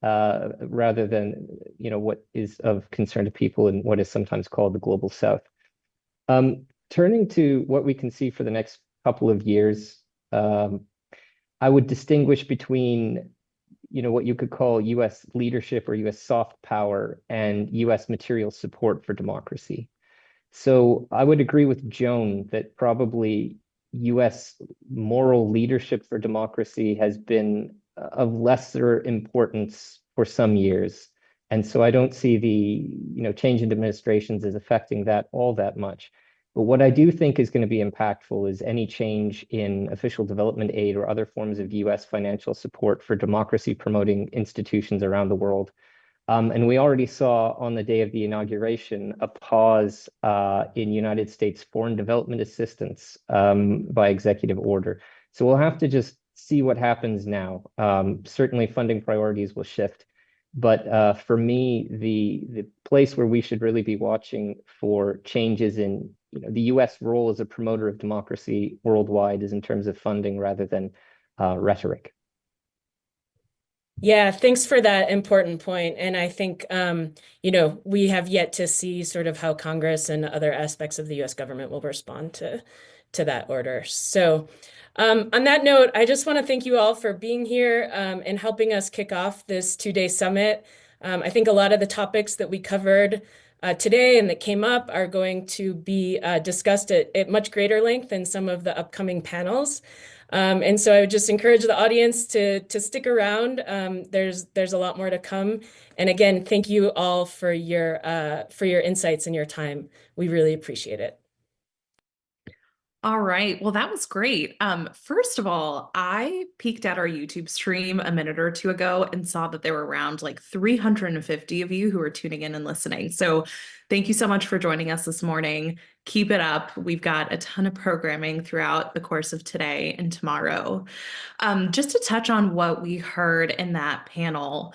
rather than what is of concern to people in what is sometimes called the global South. Turning to what we can see for the next couple of years, I would distinguish between what you could call U.S. leadership or U.S. soft power and U.S. material support for democracy. So I would agree with Joan that probably U.S. moral leadership for democracy has been of lesser importance for some years. And so I don't see the change in administrations as affecting that all that much. But what I do think is going to be impactful is any change in official development aid or other forms of U.S. financial support for democracy promoting institutions around the world. And we already saw on the day of the inauguration a pause in United States foreign development assistance by executive order. So we'll have to just see what happens now. Certainly funding priorities will shift. But for me, the place where we should really be watching for changes in the U.S. role as a promoter of democracy worldwide is in terms of funding rather than rhetoric. Yeah, thanks for that important point. And I think, we have yet to see sort of how Congress and other aspects of the U.S. government will respond to that order. So on that note, I just want to thank you all for being here and helping us kick off this two-day summit. I think a lot of the topics that we covered today and that came up are going to be discussed at much greater length in some of the upcoming panels. And so I would just encourage the audience to stick around. There's a lot more to come. And again, thank you all for your insights and your time. We really appreciate it. All right. Well, that was great. First of all, I peeked at our YouTube stream a minute or two ago and saw that there were around like 350 of you who are tuning in and listening. So thank you so much for joining us this morning. Keep it up. We've got a ton of programming throughout the course of today and tomorrow. Just to touch on what we heard in that panel,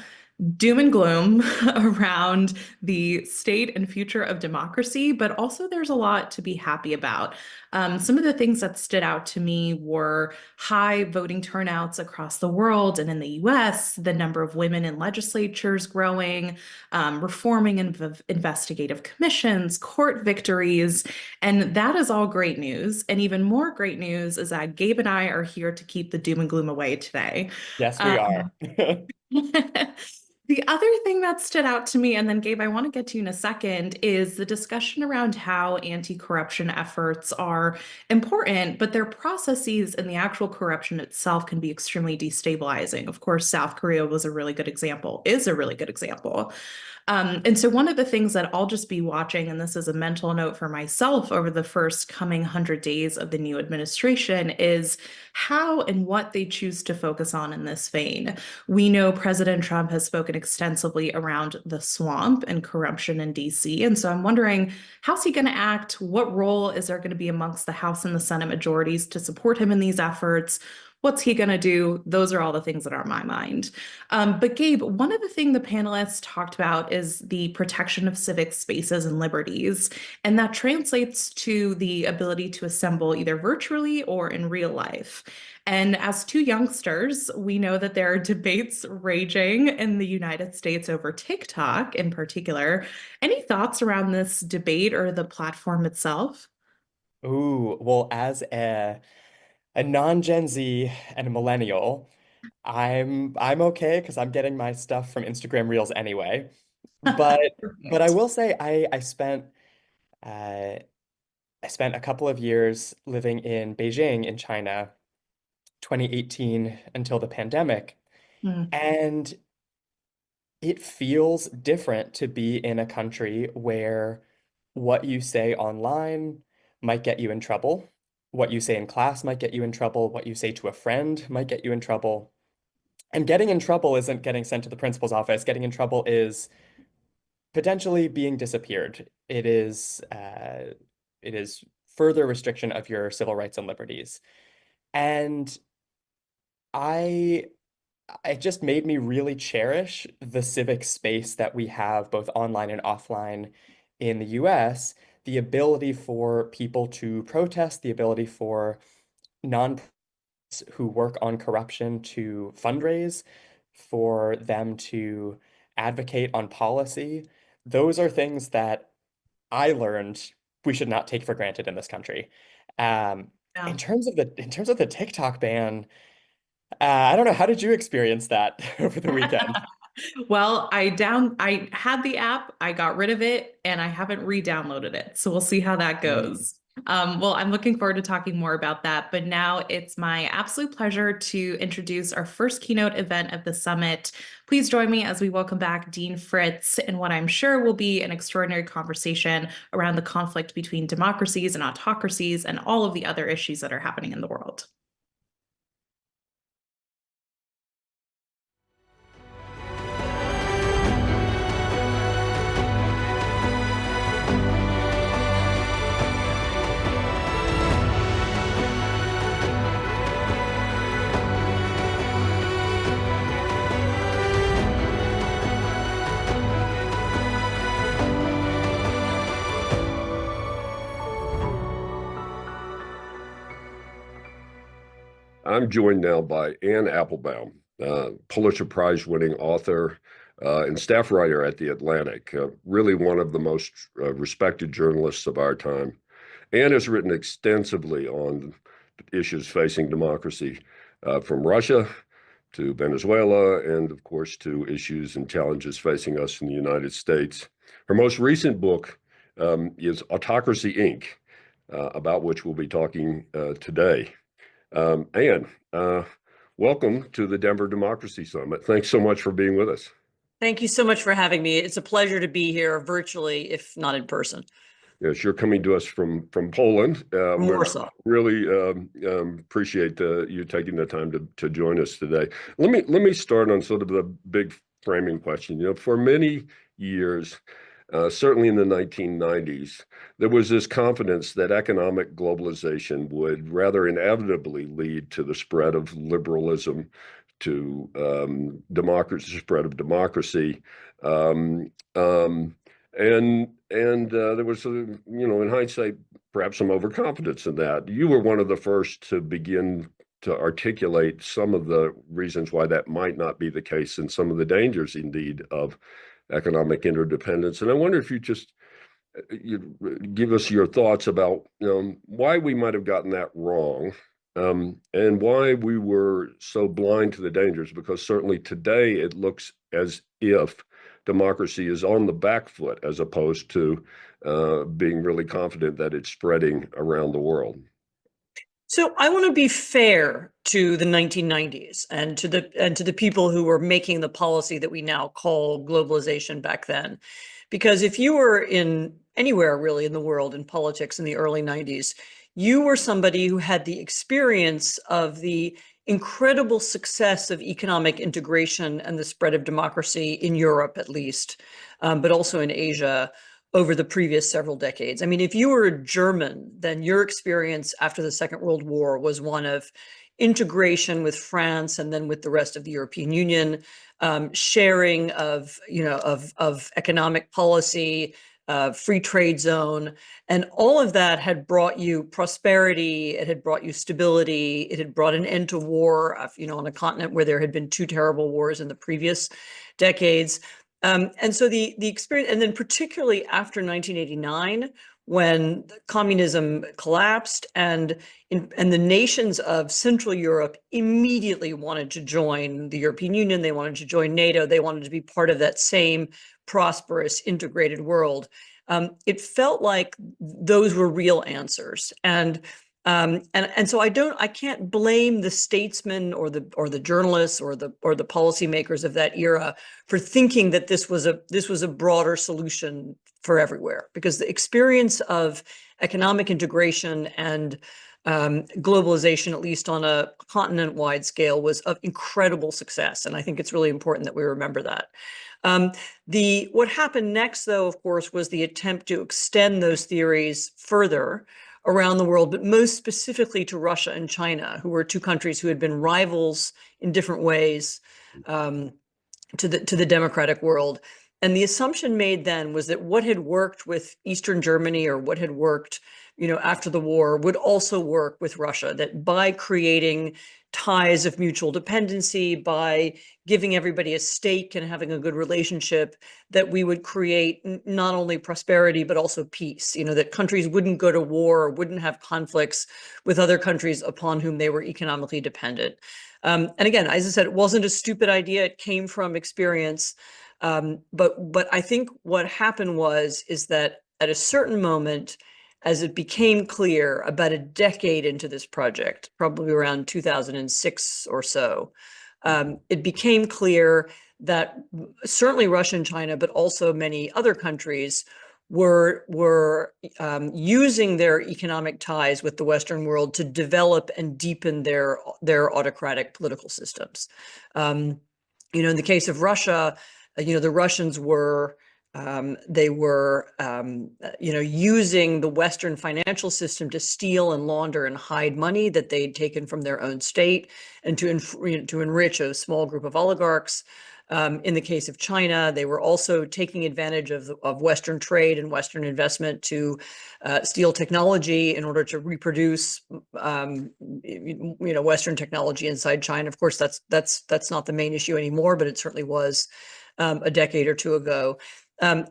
doom and gloom around the state and future of democracy, but also there's a lot to be happy about. Some of the things that stood out to me were high voting turnouts across the world and in the US, the number of women in legislatures growing, reforming investigative commissions, court victories, and that is all great news. And even more great news is that Gabe and I are here to keep the doom and gloom away today. Yes, we are. The other thing that stood out to me, and then Gabe, I want to get to you in a second, is the discussion around how anti-corruption efforts are important, but their processes and the actual corruption itself can be extremely destabilizing. Of course, South Korea was a really good example, is a really good example. And so one of the things that I'll just be watching, and this is a mental note for myself over the first coming 100 days of the new administration, is how and what they choose to focus on in this vein. We know President Trump has spoken extensively around the swamp and corruption in DC. And so I'm wondering, how's he going to act? What role is there going to be amongst the House and the Senate majorities to support him in these efforts? What's he going to do? Those are all the things that are on my mind. But Gabe, one of the things the panelists talked about is the protection of civic spaces and liberties. And that translates to the ability to assemble either virtually or in real life. And as two youngsters, we know that there are debates raging in the United States over TikTok in particular. Any thoughts around this debate or the platform itself? Ooh, well, as a non-Gen Z and a millennial, I'm okay because I'm getting my stuff from Instagram Reels anyway. But I will say uh, I spent a couple of years living in Beijing in China, 2018 until the pandemic, Mm, and it feels different to be in a country where what you say online might get you in trouble. What you say in class might get you in trouble. What you say to a friend might get you in trouble. And getting in trouble isn't getting sent to the principal's office. Getting in trouble is potentially being disappeared. It is further restriction of your civil rights and liberties. And I it just made me really cherish the civic space that we have both online and offline in the US, the ability for people to protest, the ability for non who work on corruption to fundraise, for them to advocate on policy. Those are things that I learned we should not take for granted in this country. Um, yeah. in terms of the TikTok ban, I don't know. How did you experience that over the weekend? Well, I had the app, I got rid of it, and I haven't re-downloaded it. So we'll see how that Mm. goes. Well, I'm looking forward to talking more about that. But now it's my absolute pleasure to introduce our first keynote event of the summit. Please join me as we welcome back Dean Fritz in what I'm sure will be an extraordinary conversation around the conflict between democracies and autocracies and all of the other issues that are happening in the world. I'm joined now by Anne Applebaum, Pulitzer Prize winning author and staff writer at The Atlantic, really one of the most respected journalists of our time. Anne has written extensively on issues facing democracy, from Russia to Venezuela, and of course to issues and challenges facing us in the United States. Her most recent book is Autocracy, Inc., about which we'll be talking today. Anne, welcome to the Denver Democracy Summit. Thanks so much for being with us. Thank you so much for having me. It's a pleasure to be here virtually, if not in person. Yes, you're coming to us from Poland. More so. Really appreciate you taking the time to join us today. Let me start on sort of the big framing question. You know, for many years, certainly in the 1990s, there was this confidence that economic globalization would rather inevitably lead to the spread of liberalism, to democracy, spread of democracy, um, um, and there was, in hindsight, perhaps some overconfidence in that. You were one of the first to begin to articulate some of the reasons why that might not be the case, and some of the dangers, indeed, of economic interdependence. And I wonder if you give us your thoughts about why we might have gotten that wrong, and why we were so blind to the dangers, because certainly today it looks as if democracy is on the back foot as opposed to being really confident that it's spreading around the world. So I want to be fair to the 1990s and to the people who were making the policy that we now call globalization back then. Because if you were in anywhere really in the world in politics in the early 90s, you were somebody who had the experience of the incredible success of economic integration and the spread of democracy in Europe, at least, but also in Asia over the previous several decades. I mean, if you were a German, then your experience after the Second World War was one of integration with France and then with the rest of the European Union, sharing of, of economic policy, free trade zone, and all of that had brought you prosperity. It had brought you stability. It had brought an end to war, on a continent where there had been 2 terrible wars in the previous decades. And so the experience, and then particularly after 1989, when communism collapsed and the nations of Central Europe immediately wanted to join the European Union, they wanted to join NATO, they wanted to be part of that same prosperous, integrated world. It felt like those were real answers. And so I can't blame the statesmen or the journalists or the policymakers of that era for thinking that this was a broader solution for everywhere, because the experience of economic integration and globalization, at least on a continent-wide scale, was of incredible success, and I think it's really important that we remember that. What happened next, though, of course, was the attempt to extend those theories further around the world, but most specifically to Russia and China, who were 2 countries who had been rivals in different ways to the democratic world. And the assumption made then was that what had worked with Eastern Germany or what had worked, after the war would also work with Russia, that by creating ties of mutual dependency, by giving everybody a stake and having a good relationship, that we would create not only prosperity, but also peace, that countries wouldn't go to war or wouldn't have conflicts with other countries upon whom they were economically dependent. And again, as I said, it wasn't a stupid idea. It came from experience. But I think what happened is that at a certain moment, as it became clear about a decade into this project, probably around 2006 or so, it became clear that certainly Russia and China, but also many other countries were using their economic ties with the Western world to develop and deepen their autocratic political systems. In the case of Russia, the Russians were using the Western financial system to steal and launder and hide money that they'd taken from their own state and to enrich a small group of oligarchs. In the case of China, they were also taking advantage of Western trade and Western investment to steal technology in order to reproduce, Western technology inside China. Of course, that's not the main issue anymore, but it certainly was a decade or 2 ago. And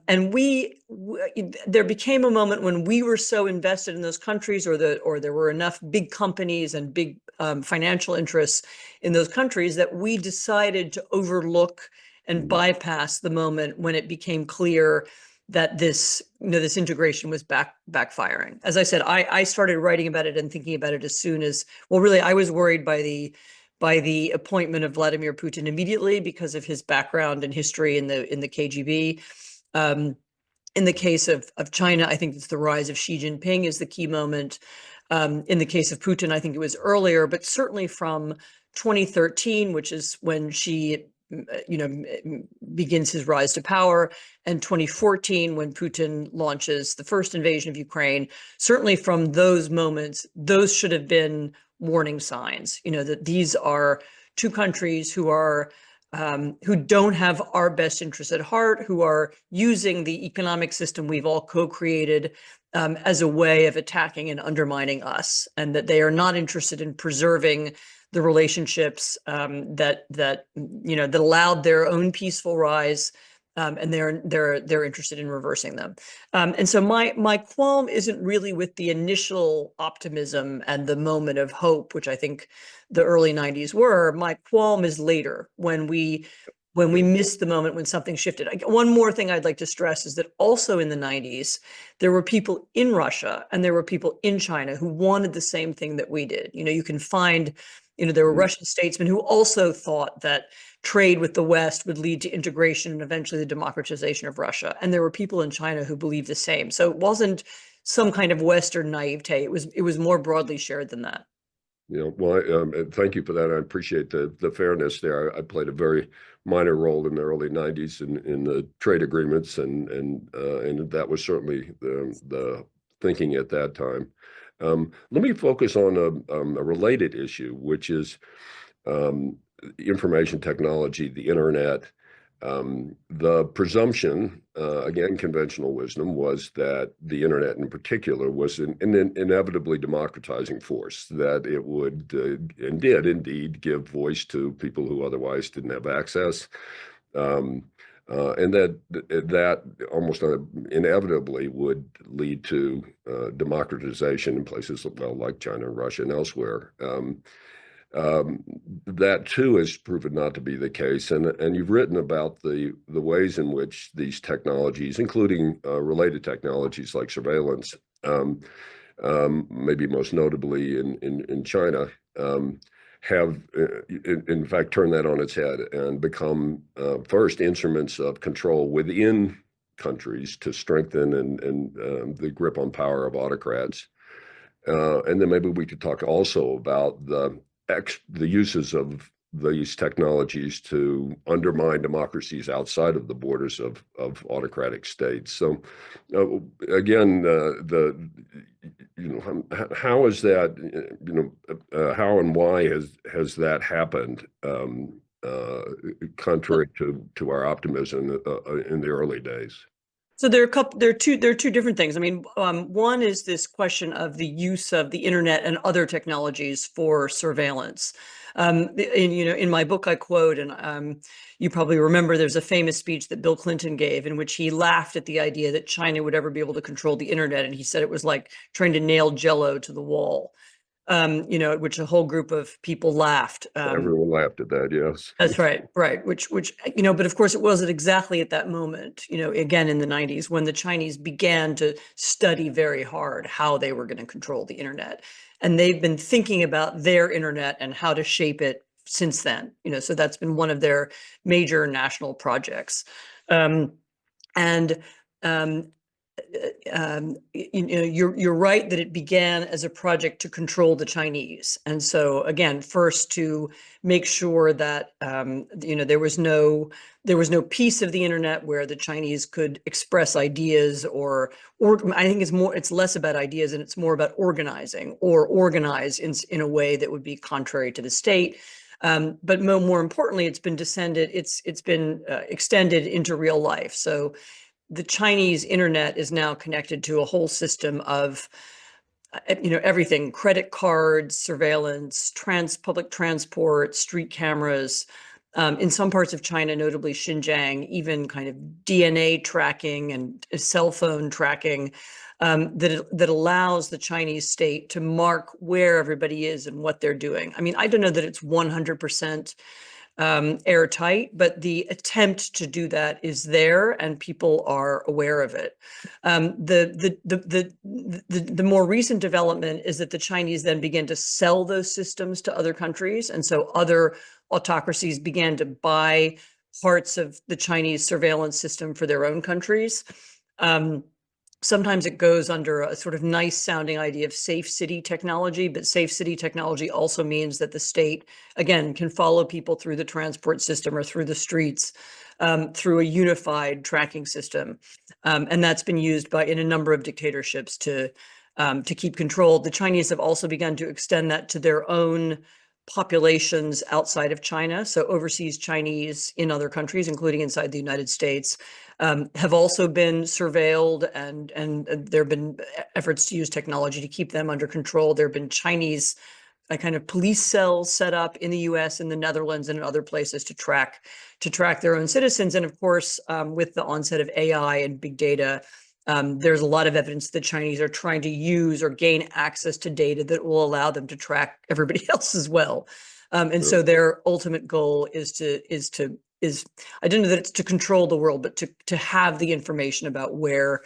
there became a moment when we were so invested in those countries, or there were enough big companies and big financial interests in those countries, that we decided to overlook and bypass the moment when it became clear that this integration was backfiring. As I said, I started writing about it and thinking about it as soon as, well, really, I was worried by the appointment of Vladimir Putin immediately because of his background and history in the KGB. In the case of China, I think it's the rise of Xi Jinping is the key moment. In the case of Putin, I think it was earlier, but certainly from 2013, which is when Xi, begins his rise to power, and 2014, when Putin launches the first invasion of Ukraine. Certainly from those moments, those should have been warning signs, that these are 2 countries who don't have our best interests at heart, who are using the economic system we've all co-created as a way of attacking and undermining us, and that they are not interested in preserving the relationships that allowed their own peaceful rise and they're interested in reversing them. And so my qualm isn't really with the initial optimism and the moment of hope, which I think the early 90s were. My qualm is later when we missed the moment when something shifted. One more thing I'd like to stress is that also in the 90s, there were people in Russia and there were people in China who wanted the same thing that we did. You can find, there were Russian statesmen who also thought that trade with the West would lead to integration and eventually the democratization of Russia. And there were people in China who believed the same. So it wasn't some kind of Western naivete. It was more broadly shared than that. Well, thank you for that. I appreciate the fairness there. I played a very minor role in the early 90s in the trade agreements, and that was certainly the thinking at that time. Let me focus on a related issue, which is information technology, the internet. The presumption, again, conventional wisdom, was that the internet in particular was an inevitably democratizing force, that it would and did indeed give voice to people who otherwise didn't have access. And that almost inevitably would lead to democratization in places like China and Russia and elsewhere. That too has proven not to be the case, and you've written about the ways in which these technologies, including related technologies like surveillance, maybe most notably in China, have in fact turned that on its head and become first instruments of control within countries to strengthen and the grip on power of autocrats. And then maybe we could talk also about the uses of these technologies to undermine democracies outside of the borders of autocratic states. So, again, how is that? How and why has that happened? Contrary to our optimism in the early days. So there are two different things. I mean, one is this question of the use of the internet and other technologies for surveillance. In my book, I quote, and you probably remember, there's a famous speech that Bill Clinton gave in which he laughed at the idea that China would ever be able to control the internet, and he said it was like trying to nail Jello to the wall. At which a whole group of people laughed. Everyone laughed at that, yes. That's right. Which, but of course it wasn't exactly at that moment, again, in the 90s, when the Chinese began to study very hard how they were going to control the internet. And they've been thinking about their internet and how to shape it since then, so that's been one of their major national projects. You're right that it began as a project to control the Chinese. And so again, first to make sure that, there was no piece of the internet where the Chinese could express ideas or I think it's less about ideas and it's more about organizing or organize in a way that would be contrary to the state. But more importantly, it's been extended into real life. So the Chinese internet is now connected to a whole system of, everything: credit cards, surveillance, public transport, street cameras. In some parts of China, notably Xinjiang, even kind of DNA tracking and cell phone tracking that allows the Chinese state to mark where everybody is and what they're doing. I mean, I don't know that it's 100% airtight, but the attempt to do that is there, and people are aware of it. The more recent development is that the Chinese then began to sell those systems to other countries, and so other autocracies began to buy parts of the Chinese surveillance system for their own countries. Sometimes it goes under a sort of nice sounding idea of safe city technology, but safe city technology also means that the state, again, can follow people through the transport system or through the streets through a unified tracking system. And that's been used in a number of dictatorships to keep control. The Chinese have also begun to extend that to their own populations outside of China. So overseas Chinese in other countries, including inside the United States, have also been surveilled, and there have been efforts to use technology to keep them under control. There have been Chinese a kind of police cells set up in the US, in the Netherlands, and in other places to track their own citizens. And of course, with the onset of AI and big data, there's a lot of evidence that Chinese are trying to use or gain access to data that will allow them to track everybody else as well. And so their ultimate goal is I don't know that it's to control the world, but to have the information about where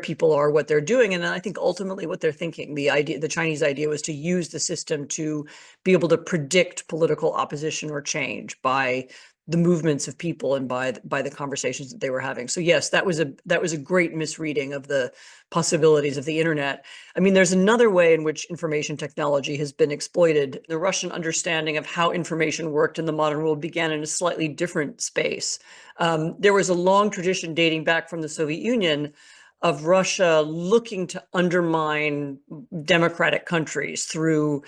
people are, what they're doing. And I think ultimately what they're thinking, the Chinese idea was to use the system to be able to predict political opposition or change by the movements of people and by the conversations that they were having. So yes, that was a great misreading of the possibilities of the internet. I mean, there's another way in which information technology has been exploited. The Russian understanding of how information worked in the modern world began in a slightly different space. There was a long tradition dating back from the Soviet Union of Russia looking to undermine democratic countries through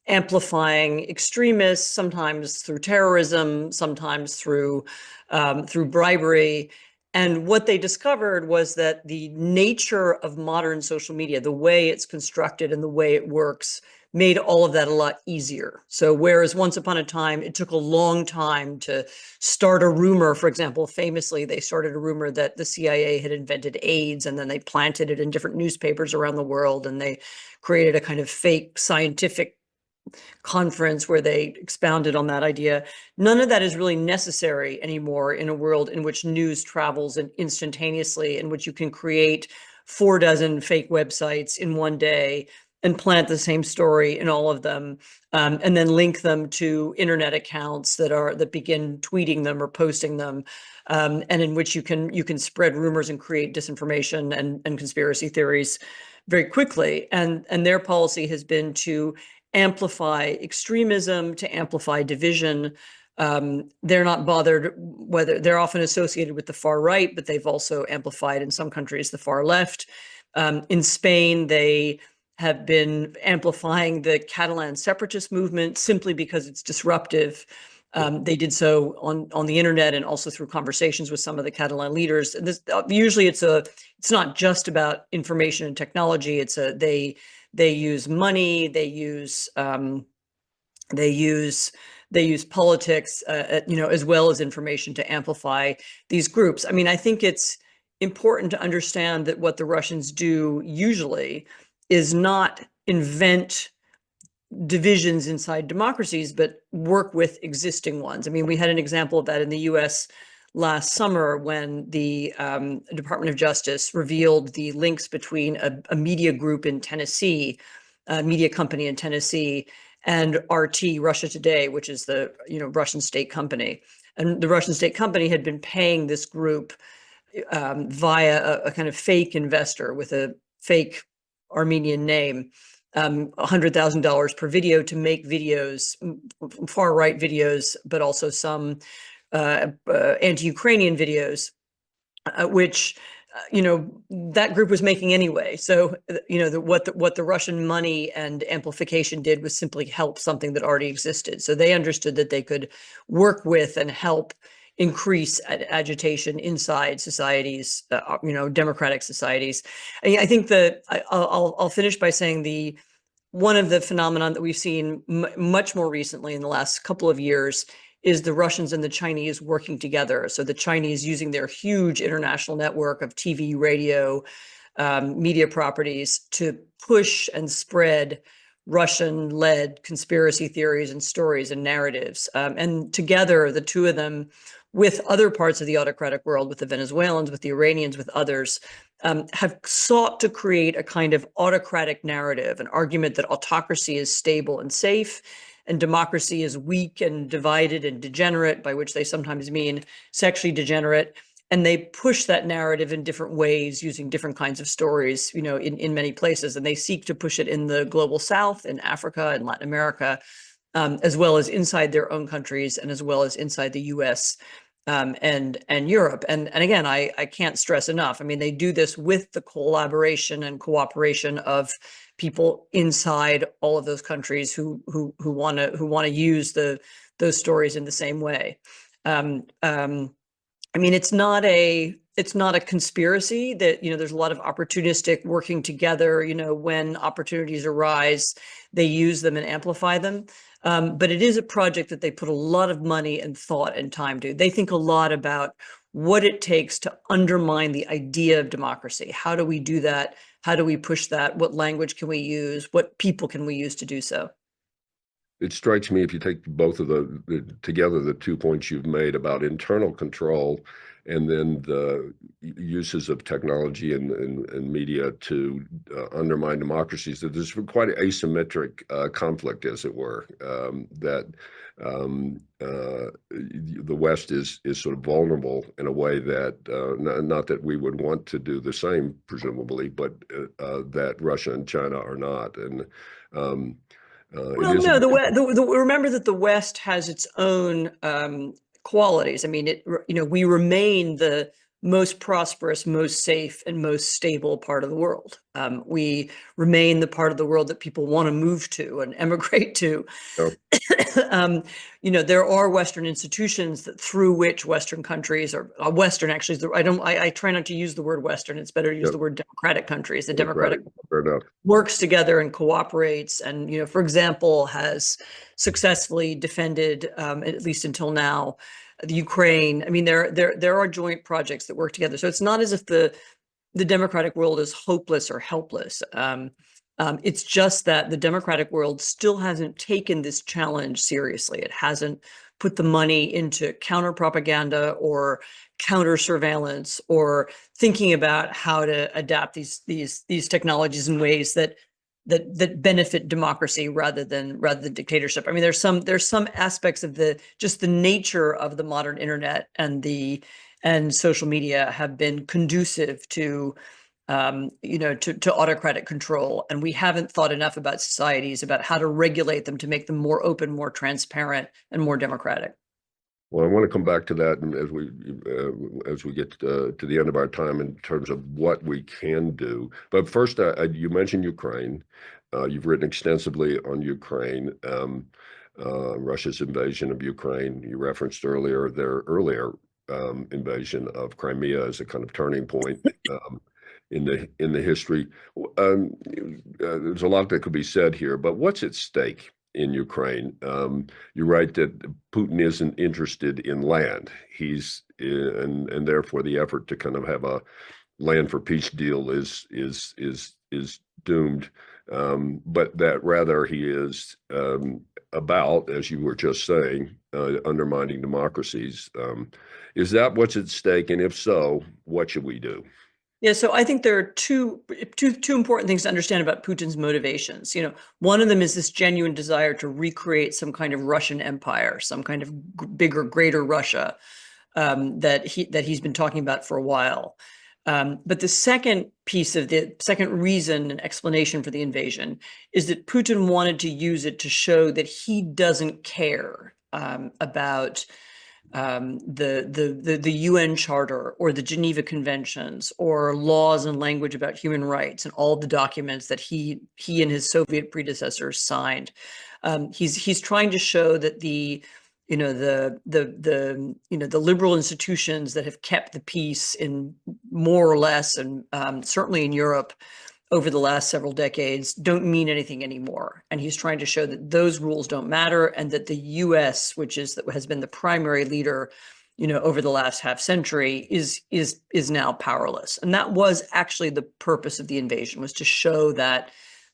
amplifying extremists, sometimes through terrorism, sometimes through bribery. And what they discovered was that the nature of modern social media, the way it's constructed and the way it works, made all of that a lot easier. So whereas once upon a time, it took a long time to start a rumor, for example, famously, they started a rumor that the CIA had invented AIDS, and then they planted it in different newspapers around the world, and they created a kind of fake scientific conference where they expounded on that idea. None of that is really necessary anymore in a world in which news travels instantaneously, in which you can create 4 fake websites in one day and plant the same story in all of them, and then link them to internet accounts that begin tweeting them or posting them, and in which you can spread rumors and create disinformation and conspiracy theories very quickly. And their policy has been to amplify extremism, to amplify division. They're not bothered whether they're often associated with the far right, but they've also amplified in some countries the far left. In Spain, they have been amplifying the Catalan separatist movement simply because it's disruptive. They did so on the internet and also through conversations with some of the Catalan leaders. And usually it's not just about information and technology. They use money, they use politics, as well as information to amplify these groups. I mean, I think it's important to understand that what the Russians do usually is not invent divisions inside democracies, but work with existing ones. I mean, we had an example of that in the US last summer when the Department of Justice revealed the links between a media group in Tennessee, a media company in Tennessee, and RT, Russia Today, which is the Russian state company. And the Russian state company had been paying this group via a kind of fake investor with a fake Armenian name, $100,000 per video to make videos, far right videos, but also some anti-Ukrainian videos, which that group was making anyway. So what the Russian money and amplification did was simply help something that already existed. So they understood that they could work with and help increase agitation inside societies, democratic societies. I think that I'll finish by saying one of the phenomenon that we've seen much more recently in the last couple of years is the Russians and the Chinese working together. So the Chinese using their huge international network of TV, radio, media properties to push and spread Russian-led conspiracy theories and stories and narratives. And together, the two of them, with other parts of the autocratic world, with the Venezuelans, with the Iranians, with others, have sought to create a kind of autocratic narrative, an argument that autocracy is stable and safe, and democracy is weak and divided and degenerate, by which they sometimes mean sexually degenerate. And they push that narrative in different ways using different kinds of stories, in many places. And they seek to push it in the global South, in Africa and Latin America, as well as inside their own countries and as well as inside the US and Europe. And again, I can't stress enough. I mean, they do this with the collaboration and cooperation of people inside all of those countries who want to use those stories in the same way. I mean, it's not a it's not a conspiracy that, there's a lot of opportunistic working together, when opportunities arise, they use them and amplify them. But it is a project that they put a lot of money and thought and time to. They think a lot about what it takes to undermine the idea of democracy. How do we do that? How do we push that? What language can we use? What people can we use to do so? It strikes me, if you take both of together, the 2 points you've made about internal control and then the uses of technology and media to undermine democracies, that there's quite an asymmetric conflict, as it were, that the West is sort of vulnerable in a way that, not that we would want to do the same, presumably, but that Russia and China are not. And well, no, remember that the West has its own qualities. I mean, we remain the most prosperous, most safe, and most stable part of the world. We remain the part of the world that people want to move to and emigrate to. There are Western institutions through which Western countries, or Western actually, I try not to use the word Western. It's better to use the word democratic countries. The democratic works together and cooperates, and for example, has successfully defended, at least until now, the Ukraine. I mean, there are joint projects that work together. So it's not as if the democratic world is hopeless or helpless. It's just that the democratic world still hasn't taken this challenge seriously. It hasn't put the money into counter propaganda or counter surveillance or thinking about how to adapt these technologies in ways that benefit democracy rather than dictatorship. I mean, there's some aspects of just the nature of the modern internet and social media have been conducive to autocratic control. And we haven't thought enough about societies, about how to regulate them to make them more open, more transparent, and more democratic. Well, I want to come back to that as we get to the end of our time in terms of what we can do. But first, you mentioned Ukraine. You've written extensively on Ukraine, Russia's invasion of Ukraine. You referenced earlier their earlier invasion of Crimea as a kind of turning point in the history. There's a lot that could be said here, but what's at stake in Ukraine? You write that Putin isn't interested in land. And therefore the effort to kind of have a land for peace deal is doomed. But that rather he is about, as you were just saying, undermining democracies. Is that what's at stake? And if so, what should we do? Yeah, so I think there are two important things to understand about Putin's motivations. One of them is this genuine desire to recreate some kind of Russian empire, some kind of bigger, greater Russia that he's been talking about for a while. But the second reason and explanation for the invasion is that Putin wanted to use it to show that he doesn't care about the UN Charter or the Geneva Conventions or laws and language about human rights and all the documents that he and his Soviet predecessors signed. He's trying to show that the liberal institutions that have kept the peace in more or less, and certainly in Europe over the last several decades, don't mean anything anymore. And he's trying to show that those rules don't matter and that the US, which has been the primary leader, over the last half century, is now powerless. And that was actually the purpose of the invasion, was to show that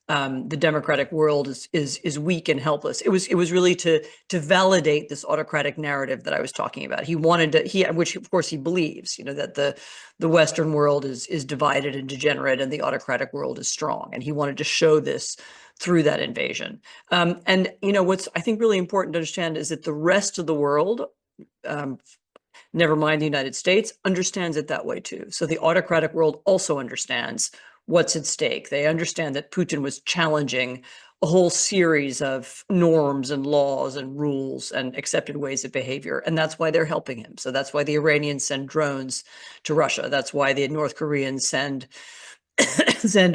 the democratic world is weak and helpless. It was really to validate this autocratic narrative that I was talking about. He wanted to, which of course he believes, that the Western world is divided and degenerate and the autocratic world is strong. And he wanted to show this through that invasion. And what's I think really important to understand is that the rest of the world, never mind the United States, understands it that way too. So the autocratic world also understands what's at stake. They understand that Putin was challenging a whole series of norms and laws and rules and accepted ways of behavior. And that's why they're helping him. So that's why the Iranians send drones to Russia. That's why the North Koreans send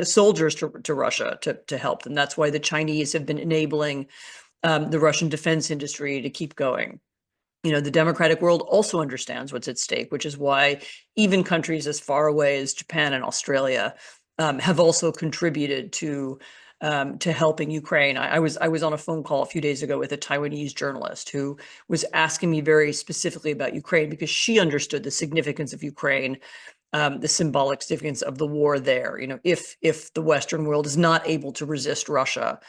soldiers to Russia to help them. That's why the Chinese have been enabling the Russian defense industry to keep going. the democratic world also understands what's at stake, which is why even countries as far away as Japan and Australia have also contributed to helping Ukraine. I was on a phone call a few days ago with a Taiwanese journalist who was asking me very specifically about Ukraine because she understood the significance of Ukraine, the symbolic significance of the war there. If the Western world is not able to resist Russia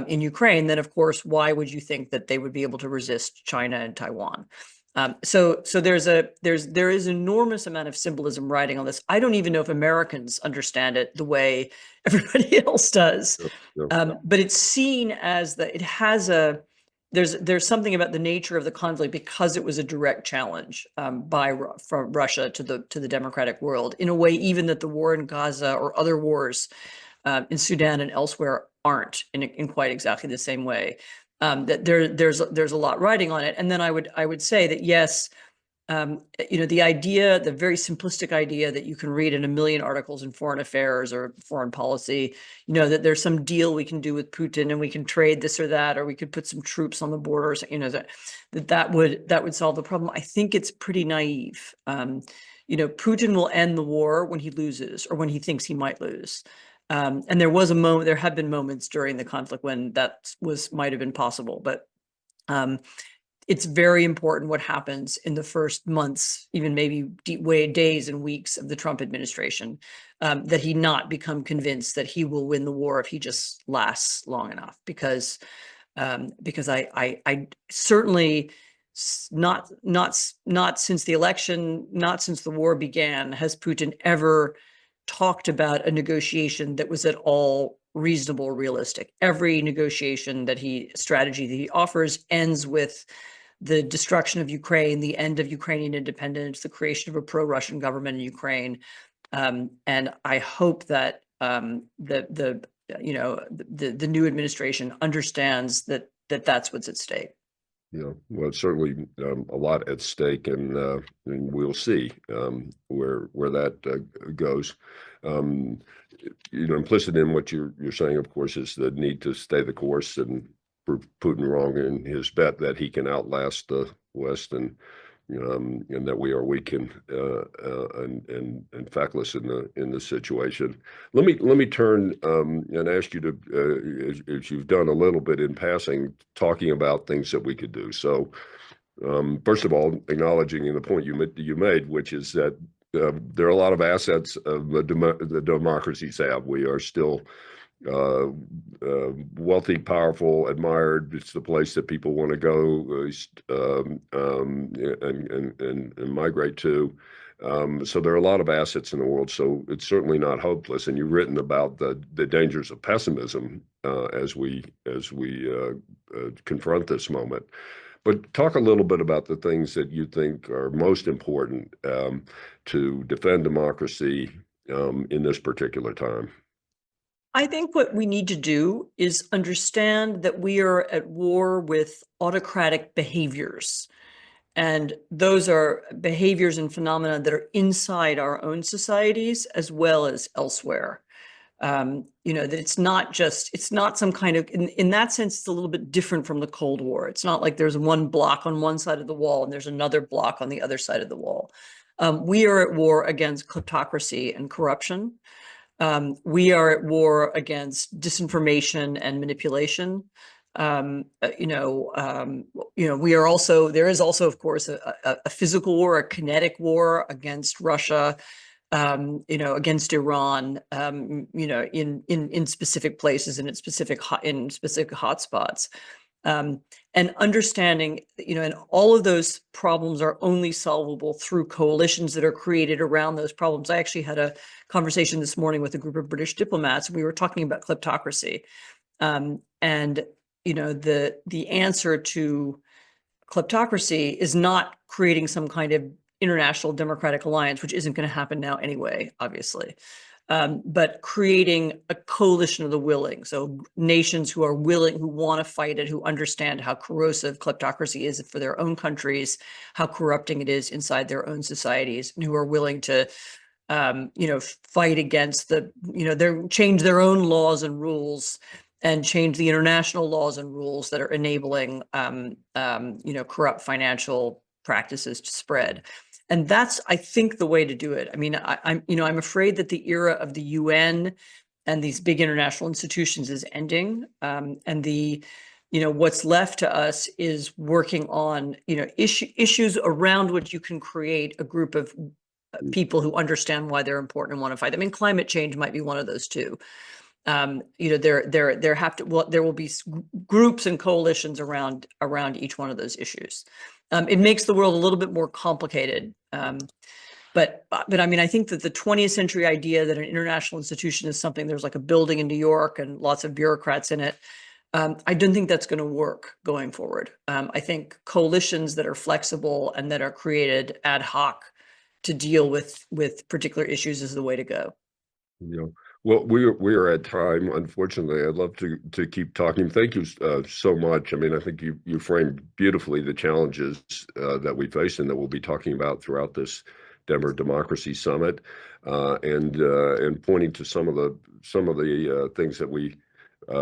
in Ukraine, then of course, why would you think that they would be able to resist China and Taiwan? So there is enormous amount of symbolism riding on this. I don't even know if Americans understand it the way everybody else does, but it's seen as there's something about the nature of the conflict because it was a direct challenge from Russia to the democratic world in a way even that the war in Gaza or other wars in Sudan and elsewhere aren't in quite exactly the same way. That there's a lot riding on it. And then I would say that yes, the very simplistic idea that you can read in a million articles in Foreign Affairs or Foreign Policy, that there's some deal we can do with Putin and we can trade this or that, or we could put some troops on the borders, that would solve the problem. I think it's pretty naive. Putin will end the war when he loses or when he thinks he might lose. And there have been moments during the conflict when that might have been possible, but it's very important what happens in the first months, even maybe days and weeks of the Trump administration, that he not become convinced that he will win the war if he just lasts long enough. Because I certainly not since the election, not since the war began, has Putin ever talked about a negotiation that was at all reasonable or realistic. Every negotiation strategy that he offers ends with the destruction of Ukraine, the end of Ukrainian independence, the creation of a pro-Russian government in Ukraine. And I hope that the new administration understands that that's what's at stake. Yeah, well, it's certainly a lot at stake, and we'll see where that goes. Implicit in what you're saying, of course, is the need to stay the course and prove Putin wrong in his bet that he can outlast the West, and that we are weak and factless in the situation. Let me turn and ask you to, as you've done a little bit in passing, talking about things that we could do. So, first of all, acknowledging the point you made, which is that there are a lot of assets the democracies have. We are still wealthy, powerful, admired. It's the place that people want to go and migrate to. So there are a lot of assets in the world. So it's certainly not hopeless. And you've written about the dangers of pessimism as we confront this moment. But talk a little bit about the things that you think are most important to defend democracy in this particular time. I think what we need to do is understand that we are at war with autocratic behaviors. And those are behaviors and phenomena that are inside our own societies as well as elsewhere. That it's not some kind of, in that sense, it's a little bit different from the Cold War. It's not like there's one block on one side of the wall and there's another block on the other side of the wall. We are at war against kleptocracy and corruption. We are at war against disinformation and manipulation. We are also, there is also, of course, a physical war, a kinetic war against Russia, against Iran, in specific places and in specific hotspots. And understanding, and all of those problems are only solvable through coalitions that are created around those problems. I actually had a conversation this morning with a group of British diplomats. We were talking about kleptocracy, and the answer to kleptocracy is not creating some kind of international democratic alliance, which isn't going to happen now anyway, obviously. But creating a coalition of the willing. So nations who are willing, who want to fight it, who understand how corrosive kleptocracy is for their own countries, how corrupting it is inside their own societies, and who are willing to, fight against change their own laws and rules and change the international laws and rules that are enabling, corrupt financial practices to spread. And that's, I think, the way to do it. I mean, I'm afraid that the era of the UN and these big international institutions is ending, and what's left to us is working on, issues around which you can create a group of people who understand why they're important and want to fight. I mean, climate change might be one of those too. There will be groups and coalitions around each one of those issues. It makes the world a little bit more complicated. But I mean, I think that the 20th century idea that an international institution is something, there's like a building in New York and lots of bureaucrats in it. I don't think that's going to work going forward. I think coalitions that are flexible and that are created ad hoc to deal with particular issues is the way to go. Yeah. Well, we are at time, unfortunately. I'd love to keep talking. Thank you so much. I mean, I think you framed beautifully the challenges that we face and that we'll be talking about throughout this Denver Democracy Summit, and pointing to some of the things that we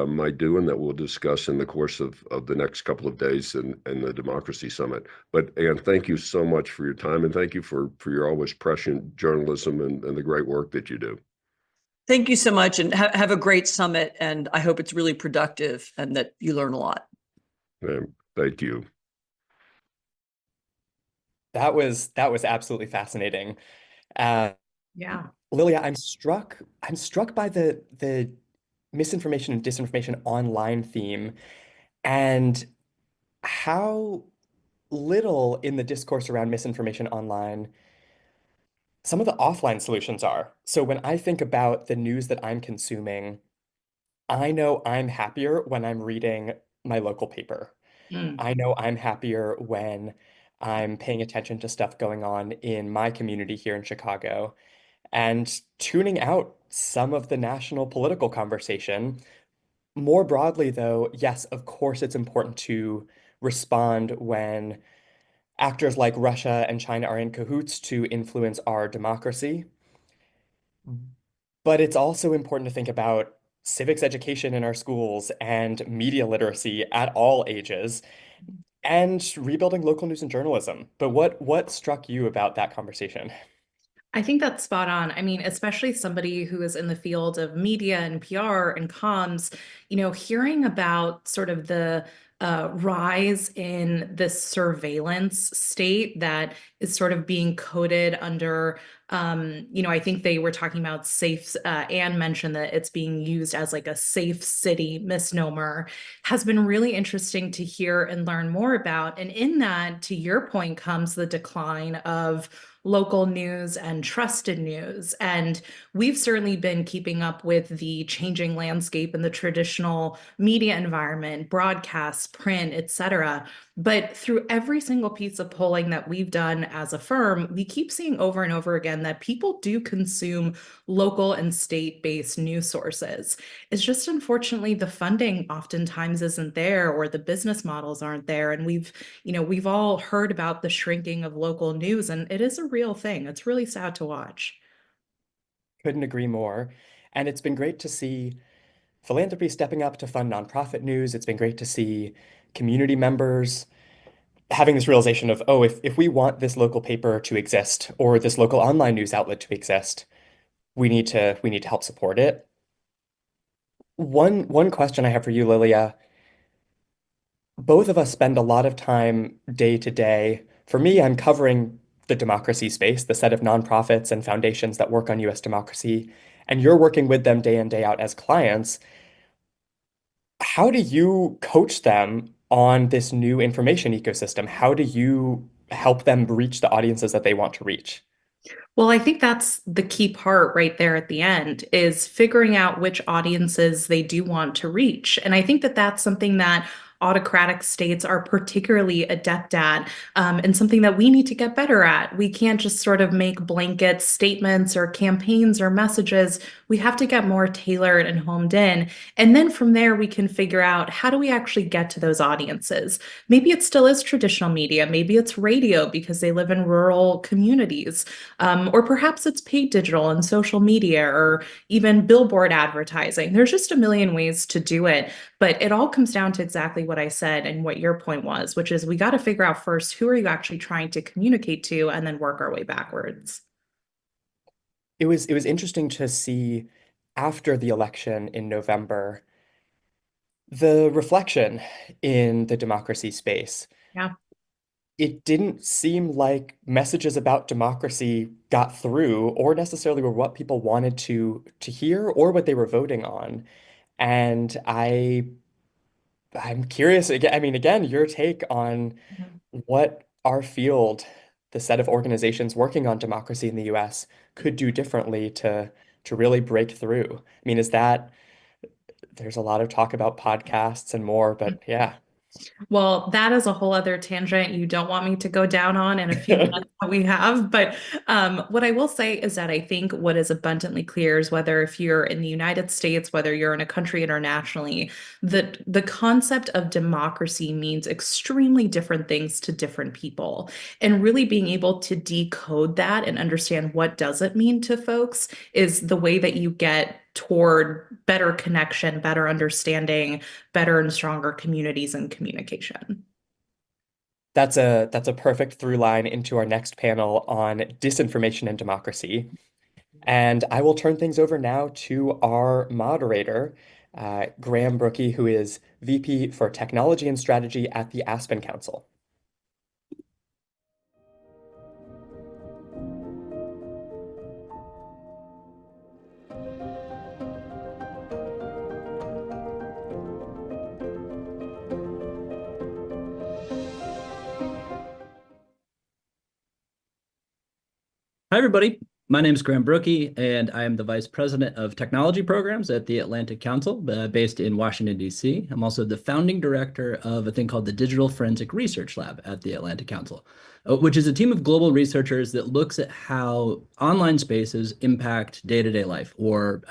might do and that we'll discuss in the course of the next couple of days in the Democracy Summit. But Anne, thank you so much for your time, and thank you for your always prescient journalism and the great work that you do. Thank you so much, and have a great summit. And I hope it's really productive and that you learn a lot. Thank you. That was absolutely fascinating. Yeah. Lilia, I'm struck by the misinformation and disinformation online theme, and how little in the discourse around misinformation online some of the offline solutions are. So when I think about the news that I'm consuming, I know I'm happier when I'm reading my local paper. I know I'm happier when I'm paying attention to stuff going on in my community here in Chicago and tuning out some of the national political conversation. More broadly, though, yes, of course, it's important to respond when actors like Russia and China are in cahoots to influence our democracy. But it's also important to think about civics education in our schools and media literacy at all ages and rebuilding local news and journalism. But what struck you about that conversation? I think that's spot on. I mean, especially somebody who is in the field of media and PR and comms, hearing about sort of the rise in this surveillance state that is sort of being coded under, I think they were talking about safe, Anne mentioned that it's being used as like a safe city misnomer, has been really interesting to hear and learn more about. And in that, to your point, comes the decline of local news and trusted news. And we've certainly been keeping up with the changing landscape in the traditional media environment, broadcast, print, et cetera. But through every single piece of polling that we've done as a firm, we keep seeing over and over again that people do consume local and state-based news sources. It's just unfortunately the funding oftentimes isn't there or the business models aren't there. And we've all heard about the shrinking of local news, and it is a real thing. It's really sad to watch. Couldn't agree more. And it's been great to see philanthropy stepping up to fund nonprofit news. It's been great to see community members having this realization of, oh, if we want this local paper to exist or this local online news outlet to exist, we need to help support it. One question I have for you, Lilia. Both of us spend a lot of time day to day. For me, I'm covering the democracy space, the set of nonprofits and foundations that work on US democracy, and you're working with them day in, day out as clients. How do you coach them on this new information ecosystem? How do you help them reach the audiences that they want to reach? Well, I think that's the key part right there at the end is figuring out which audiences they do want to reach. And I think that that's something that autocratic states are particularly adept at, and something that we need to get better at. We can't just sort of make blanket statements or campaigns or messages. We have to get more tailored and homed in. And then from there, we can figure out, how do we actually get to those audiences? Maybe it still is traditional media. Maybe it's radio because they live in rural communities. Or perhaps it's paid digital and social media, or even billboard advertising. There's just a million ways to do it. But it all comes down to exactly what I said and what your point was, which is we got to figure out first, who are you actually trying to communicate to, and then work our way backwards. It was interesting to see after the election in November, the reflection in the democracy space. Yeah. It didn't seem like messages about democracy got through or necessarily were what people wanted to hear or what they were voting on. And I'm curious again, I mean, again, your take on what our field, the set of organizations working on democracy in the US, could do differently to really break through. I mean, there's a lot of talk about podcasts and more, but yeah. Well, that is a whole other tangent you don't want me to go down on in a few minutes that we have. But what I will say is that I think what is abundantly clear is, whether if you're in the United States, whether you're in a country internationally, that the concept of democracy means extremely different things to different people. And really being able to decode that and understand what does it mean to folks is the way that you get toward better connection, better understanding, better and stronger communities and communication. That's a perfect through line into our next panel on disinformation and democracy. And I will turn things over now to our moderator, Graham Brookie, who is VP for Technology and Strategy at the Aspen Council. Hi, everybody. My name is Graham Brookie, and I am the Vice President of Technology Programs at the Atlantic Council, based in Washington, D.C. I'm also the founding director of a thing called the Digital Forensic Research Lab at the Atlantic Council, which is a team of global researchers that looks at how online spaces impact day-to-day life, or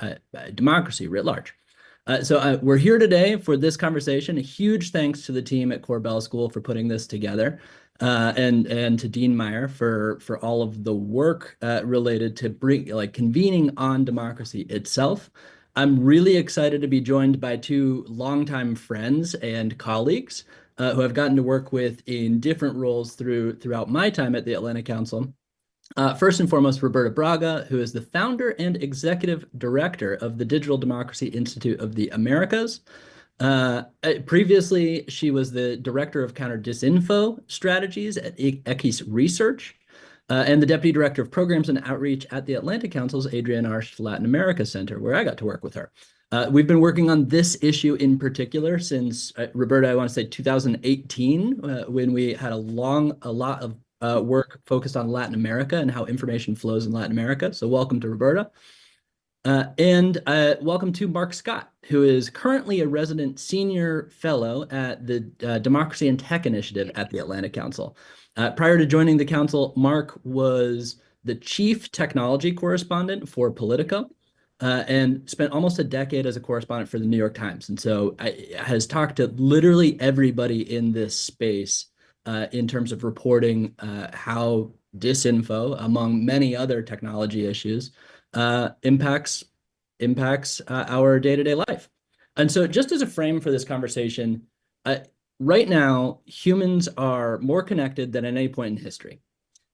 democracy writ large. So we're here today for this conversation. A huge thanks to the team at Korbel School for putting this together. And to Dean Meyer for all of the work related to convening on democracy itself. I'm really excited to be joined by two longtime friends and colleagues who I've gotten to work with in different roles throughout my time at the Atlantic Council. First and foremost, Roberta Braga, who is the founder and executive director of the Digital Democracy Institute of the Americas. Previously, she was the director of counter-disinfo strategies at Equis Research, and the deputy director of programs and outreach at the Atlantic Council's Adrienne Arsht Latin America Center, where I got to work with her. We've been working on this issue in particular since, Roberta, I want to say 2018, when we had a lot of work focused on Latin America and how information flows in Latin America. So welcome to Roberta. And welcome to Mark Scott, who is currently a resident senior fellow at the Democracy and Tech Initiative at the Atlantic Council. Prior to joining the council, Mark was the chief technology correspondent for Politico, and spent almost a decade as a correspondent for the New York Times. And so has talked to literally everybody in this space in terms of reporting how disinfo, among many other technology issues, impacts our day-to-day life. And so just as a frame for this conversation, right now, humans are more connected than at any point in history.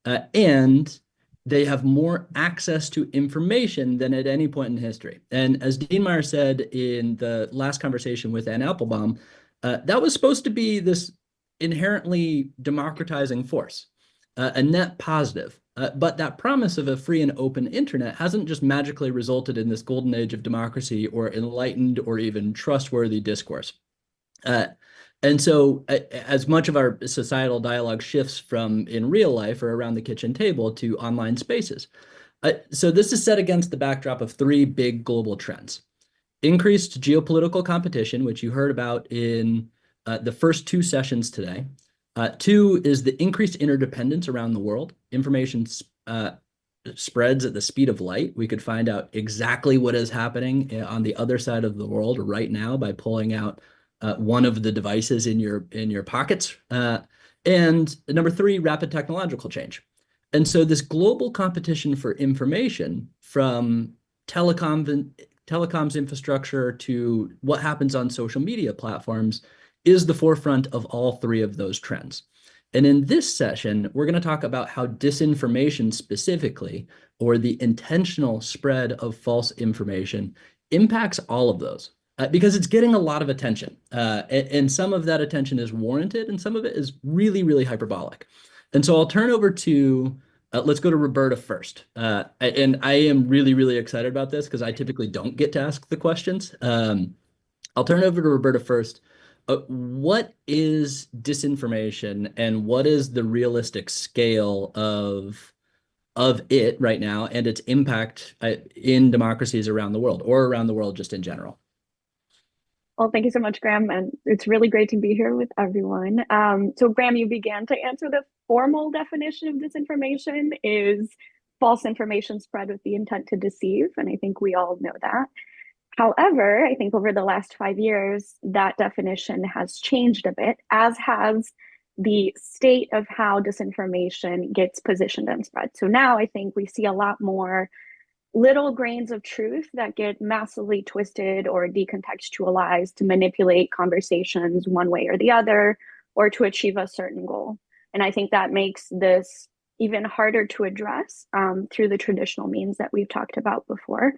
And they have more access to information than at any point in history. And as Dean Meyer said in the last conversation with Ann Applebaum, that was supposed to be this inherently democratizing force, a net positive. But that promise of a free and open internet hasn't just magically resulted in this golden age of democracy or enlightened or even trustworthy discourse. And so as much of our societal dialogue shifts from in real life or around the kitchen table to online spaces. So this is set against the backdrop of three big global trends. Increased geopolitical competition, which you heard about in the first two sessions today. Two is the increased interdependence around the world. Information spreads at the speed of light. We could find out exactly what is happening on the other side of the world right now by pulling out one of the devices in your pockets. And number three, rapid technological change. And so this global competition for information, from telecoms infrastructure to what happens on social media platforms, is the forefront of all three of those trends. And in this session, we're going to talk about how disinformation specifically, or the intentional spread of false information, impacts all of those. Because it's getting a lot of attention. And some of that attention is warranted, and some of it is really, really hyperbolic. And so I'll turn over to, let's go to Roberta first. And I am really, really excited about this because I typically don't get to ask the questions. I'll turn over to Roberta first. What is disinformation, and what is the realistic scale of it right now and its impact in democracies around the world, or around the world just in general? Well, thank you so much, Graham, and it's really great to be here with everyone. So Graham, you began to answer. The formal definition of disinformation is false information spread with the intent to deceive, and I think we all know that. However, I think over the last 5 years, that definition has changed a bit, as has the state of how disinformation gets positioned and spread. So now I think we see a lot more little grains of truth that get massively twisted or decontextualized to manipulate conversations one way or the other, or to achieve a certain goal. And I think that makes this even harder to address through the traditional means that we've talked about before.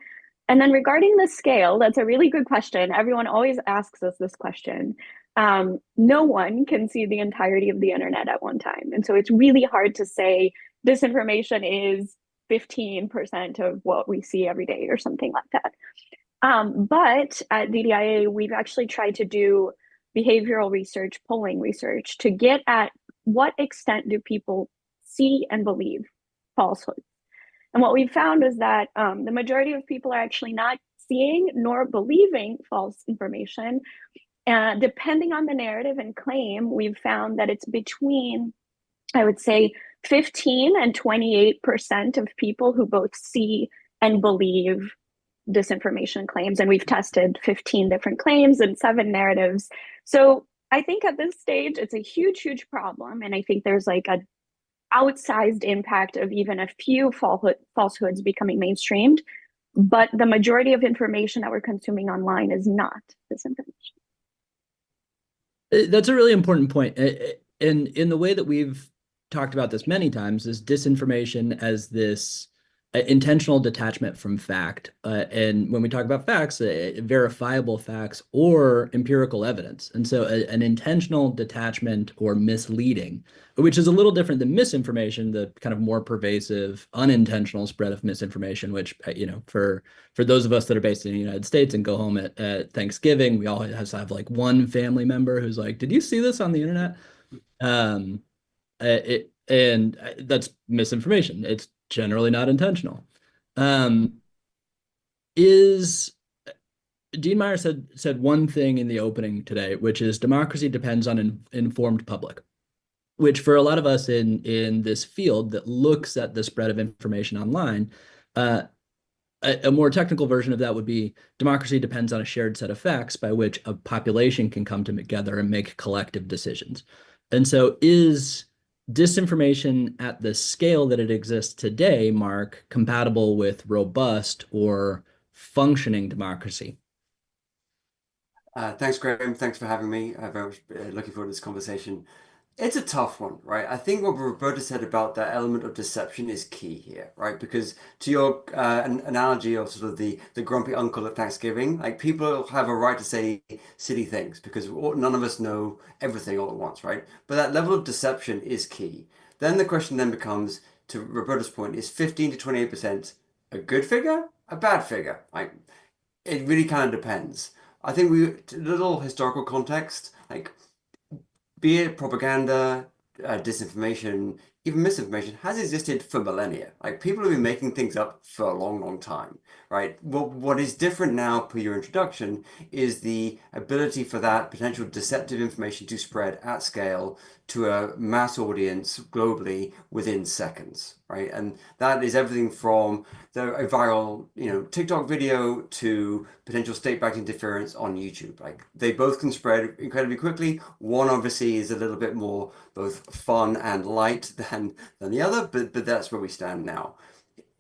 And then regarding the scale, that's a really good question. Everyone always asks us this question. No one can see the entirety of the internet at one time. And so it's really hard to say disinformation is 15% of what we see every day or something like that. But at DDIA, we've actually tried to do behavioral research, polling research, to get at what extent do people see and believe falsehoods. And what we've found is that the majority of people are actually not seeing nor believing false information. And depending on the narrative and claim, we've found that it's between, I would say, 15 and 28% of people who both see and believe disinformation claims. And we've tested 15 different claims and 7 narratives. So I think at this stage, it's a huge, huge problem. And I think there's like a outsized impact of even a few falsehoods becoming mainstreamed. But the majority of information that we're consuming online is not disinformation. That's a really important point. And in the way that we've talked about this many times, is disinformation as this intentional detachment from fact. And when we talk about facts, verifiable facts or empirical evidence. And so an intentional detachment or misleading, which is a little different than misinformation, the kind of more pervasive, unintentional spread of misinformation, which, for those of us that are based in the United States and go home at Thanksgiving, we all have like one family member who's like, did you see this on the internet? And that's misinformation. It's generally not intentional. Dean Meyer said one thing in the opening today, which is democracy depends on an informed public, which for a lot of us in this field that looks at the spread of information online, a more technical version of that would be democracy depends on a shared set of facts by which a population can come together and make collective decisions. And so is disinformation at the scale that it exists today, Mark, compatible with robust or functioning democracy? Thanks, Graham. Thanks for having me. I'm very much looking forward to this conversation. It's a tough one, right? I think what Roberta said about that element of deception is key here, right? Because to your analogy of sort of the grumpy uncle at Thanksgiving, like people have a right to say silly things because none of us know everything all at once, right? But that level of deception is key. Then the question then becomes, to Roberta's point, is 15 to 28% a good figure, a bad figure? Like, it really kind of depends. I think a little historical context, like, be it propaganda, disinformation, even misinformation, has existed for millennia. Like, people have been making things up for a long, long time, right? Well, what is different now, per your introduction, is the ability for that potential deceptive information to spread at scale to a mass audience globally within seconds, right? And that is everything from a viral, TikTok video to potential state-backed interference on YouTube. Like, they both can spread incredibly quickly. One obviously is a little bit more both fun and light than the other, but that's where we stand now.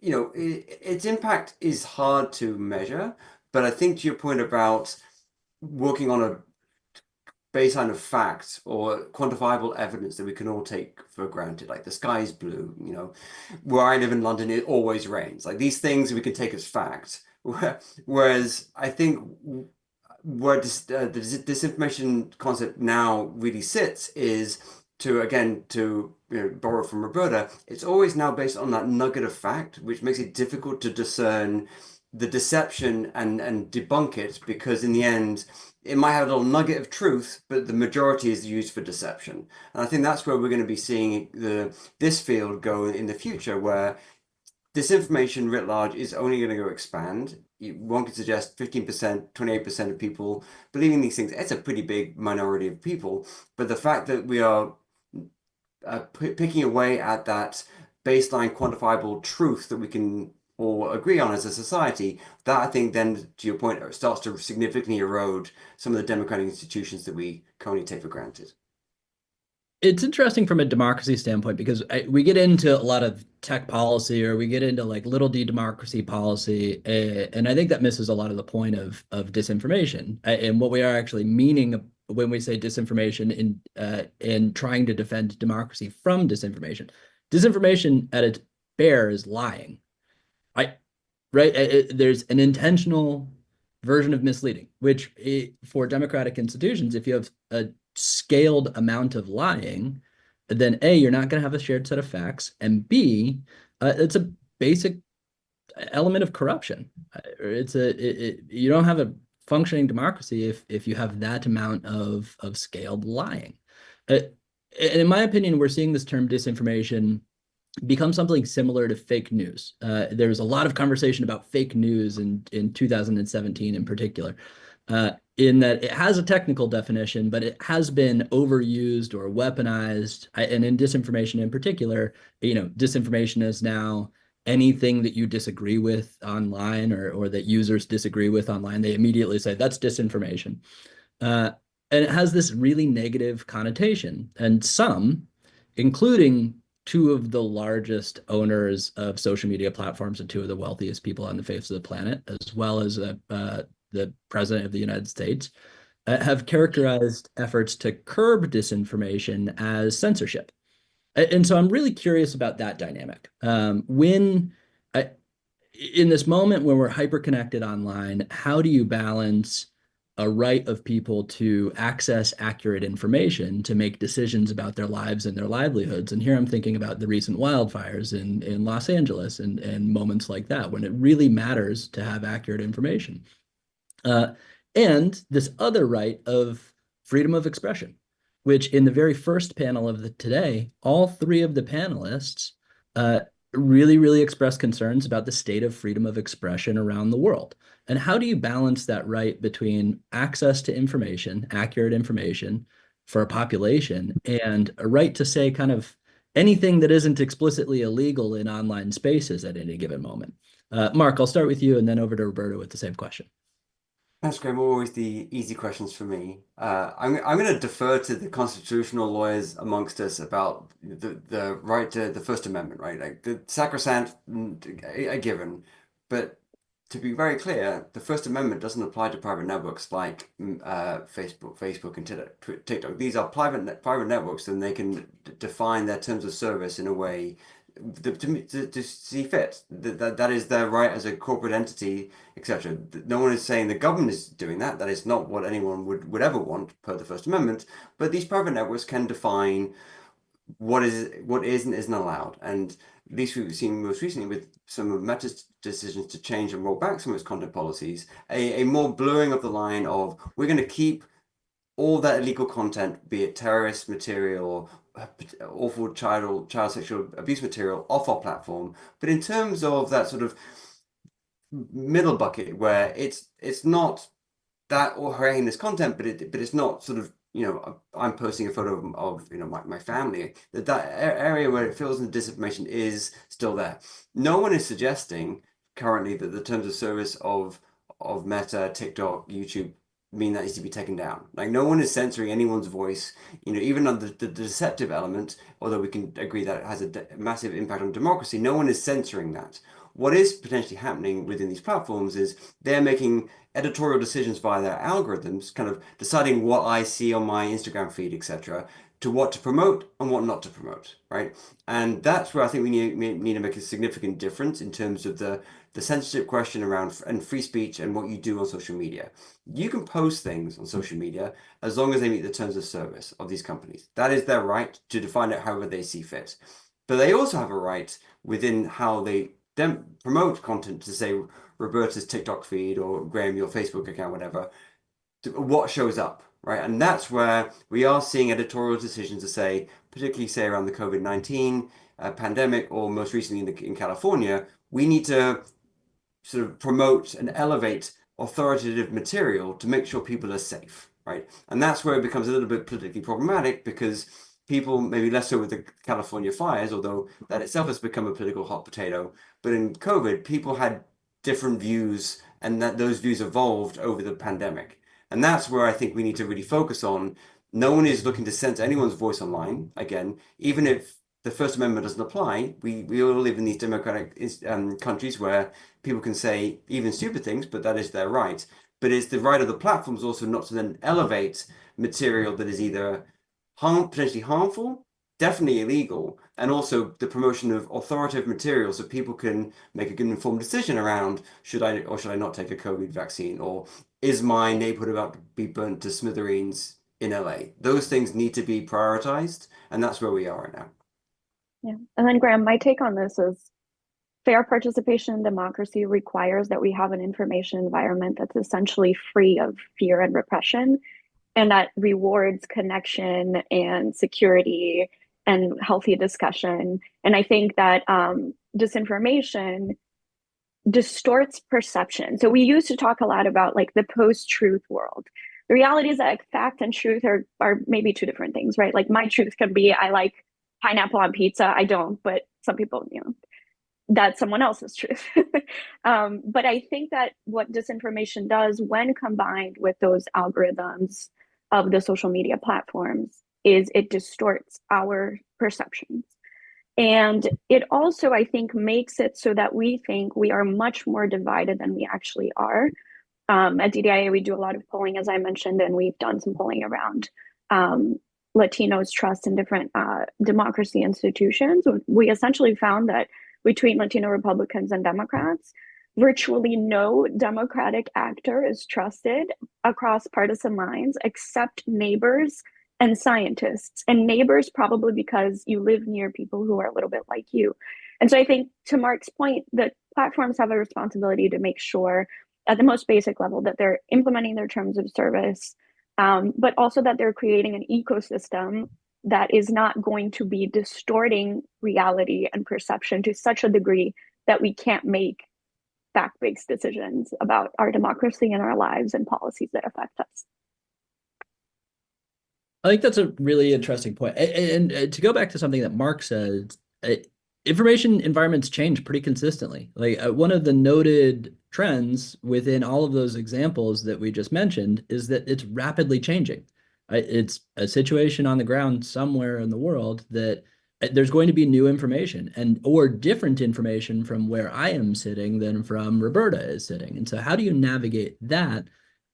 Its impact is hard to measure, but I think to your point about working on a baseline of facts or quantifiable evidence that we can all take for granted, like the sky is blue, where I live in London, it always rains. Like, these things we can take as fact. Whereas I think where the disinformation concept now really sits is to borrow from Roberta, it's always now based on that nugget of fact, which makes it difficult to discern the deception and debunk it, because in the end, it might have a little nugget of truth, but the majority is used for deception. And I think that's where we're going to be seeing this field go in the future, where disinformation writ large is only going to go expand. One could suggest 15%, 28% of people believing these things. It's a pretty big minority of people. But the fact that we are picking away at that baseline quantifiable truth that we can all agree on as a society, that I think then, to your point, starts to significantly erode some of the democratic institutions that we currently take for granted. It's interesting from a democracy standpoint because we get into a lot of tech policy, or we get into like little d democracy policy, and I think that misses a lot of the point of disinformation and what we are actually meaning when we say disinformation in trying to defend democracy from disinformation. Disinformation at its bare is lying, right? There's an intentional version of misleading, which for democratic institutions, if you have a scaled amount of lying, then A, you're not going to have a shared set of facts, and B, it's a basic element of corruption. You don't have a functioning democracy if you have that amount of scaled lying. And in my opinion, we're seeing this term disinformation become something similar to fake news. There was a lot of conversation about fake news in 2017 in particular, in that it has a technical definition, but it has been overused or weaponized. And in disinformation in particular, disinformation is now anything that you disagree with online or that users disagree with online. They immediately say that's disinformation. And it has this really negative connotation. And some, including two of the largest owners of social media platforms and two of the wealthiest people on the face of the planet, as well as the president of the United States, have characterized efforts to curb disinformation as censorship. And so I'm really curious about that dynamic. In this moment when we're hyper-connected online, how do you balance a right of people to access accurate information to make decisions about their lives and their livelihoods? And here I'm thinking about the recent wildfires in Los Angeles and moments like that, when it really matters to have accurate information. And this other right of freedom of expression, which in the very first panel of today, all three of the panelists really expressed concerns about the state of freedom of expression around the world. And how do you balance that right between access to information, accurate information for a population, and a right to say kind of anything that isn't explicitly illegal in online spaces at any given moment? Mark, I'll start with you and then over to Roberta with the same question. That's great. Always the easy questions for me. I'm going to defer to the constitutional lawyers amongst us about the right to the First Amendment, right? Like, the sacrosanct, a given, but to be very clear, the First Amendment doesn't apply to private networks like Facebook and TikTok. These are private networks, and they can define their terms of service in a way to see fit. That is their right as a corporate entity, etc. No one is saying the government is doing that. That is not what anyone would ever want per the First Amendment. But these private networks can define what is and isn't allowed. And at least we've seen most recently with some of Meta's decisions to change and roll back some of its content policies, a more blurring of the line of, we're going to keep all that illegal content, be it terrorist material, awful child sexual abuse material off our platform. But in terms of that sort of middle bucket where it's not that or horrendous content, but it's not sort of, I'm posting a photo of my family, that area where it feels the disinformation is still there. No one is suggesting currently that the terms of service of Meta, TikTok, YouTube mean that needs to be taken down. Like, no one is censoring anyone's voice, even on the deceptive element, although we can agree that it has a massive impact on democracy. No one is censoring that. What is potentially happening within these platforms is they're making editorial decisions via their algorithms, kind of deciding what I see on my Instagram feed, etc., to what to promote and what not to promote, right? And that's where I think we need to make a significant difference in terms of the censorship question around and free speech and what you do on social media. You can post things on social media as long as they meet the terms of service of these companies. That is their right to define it however they see fit. But they also have a right within how they promote content to say Roberta's TikTok feed or Graham, your Facebook account, whatever, what shows up, right? And that's where we are seeing editorial decisions to say, particularly say around the COVID-19 pandemic, or most recently in California, we need to sort of promote and elevate authoritative material to make sure people are safe, right? And that's where it becomes a little bit politically problematic, because people, maybe less so with the California fires, although that itself has become a political hot potato, but in COVID, people had different views, and that those views evolved over the pandemic. And that's where I think we need to really focus on. No one is looking to censor anyone's voice online. Again, even if the First Amendment doesn't apply, we all live in these democratic countries where people can say even stupid things, but that is their right. But it's the right of the platforms also not to then elevate material that is either potentially harmful, definitely illegal, and also the promotion of authoritative material so people can make a good informed decision around should I or should I not take a COVID vaccine, or is my neighborhood about to be burnt to smithereens in LA? Those things need to be prioritized, and that's where we are right now. Yeah. And then Graham, my take on this is fair participation in democracy requires that we have an information environment that's essentially free of fear and repression, and that rewards connection and security and healthy discussion. And I think that disinformation distorts perception. So we used to talk a lot about like the post-truth world. The reality is that fact and truth are maybe two different things, right? Like my truth can be I like pineapple on pizza. I don't, but some people, that's someone else's truth. But I think that what disinformation does when combined with those algorithms of the social media platforms is it distorts our perceptions. And it also, I think, makes it so that we think we are much more divided than we actually are. At DDIA, we do a lot of polling, as I mentioned, and we've done some polling around Latinos' trust in different democracy institutions. We essentially found that between Latino Republicans and Democrats, virtually no Democratic actor is trusted across partisan lines except neighbors and scientists. And neighbors probably because you live near people who are a little bit like you. And so I think, to Mark's point, that platforms have a responsibility to make sure at the most basic level that they're implementing their terms of service, but also that they're creating an ecosystem that is not going to be distorting reality and perception to such a degree that we can't make fact-based decisions about our democracy and our lives and policies that affect us. I think that's a really interesting point. And to go back to something that Mark said, information environments change pretty consistently. Like one of the noted trends within all of those examples that we just mentioned is that it's rapidly changing. It's a situation on the ground somewhere in the world that there's going to be new information or different information from where I am sitting than from Roberta is sitting. And so how do you navigate that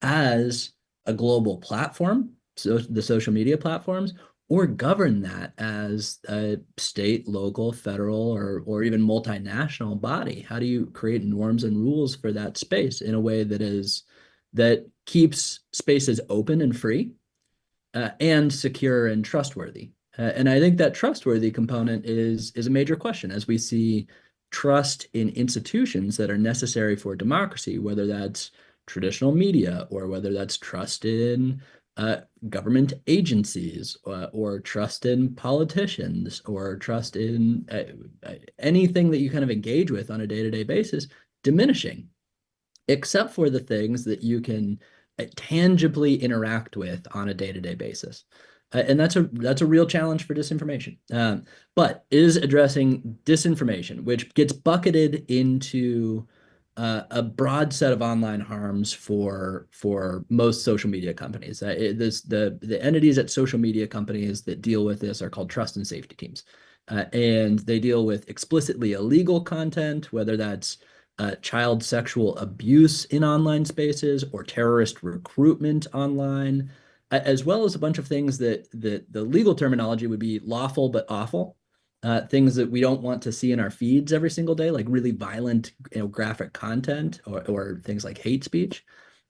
as a global platform, so the social media platforms, or govern that as a state, local, federal, or even multinational body? How do you create norms and rules for that space in a way that keeps spaces open and free and secure and trustworthy? And I think that trustworthy component is a major question as we see trust in institutions that are necessary for democracy, whether that's traditional media or whether that's trust in government agencies, or trust in politicians, or trust in anything that you kind of engage with on a day-to-day basis diminishing, except for the things that you can tangibly interact with on a day-to-day basis. And that's a real challenge for disinformation. But is addressing disinformation, which gets bucketed into a broad set of online harms for most social media companies. The entities at social media companies that deal with this are called trust and safety teams. And they deal with explicitly illegal content, whether that's child sexual abuse in online spaces or terrorist recruitment online, as well as a bunch of things that the legal terminology would be lawful but awful. Things that we don't want to see in our feeds every single day, like really violent, graphic content, or things like hate speech.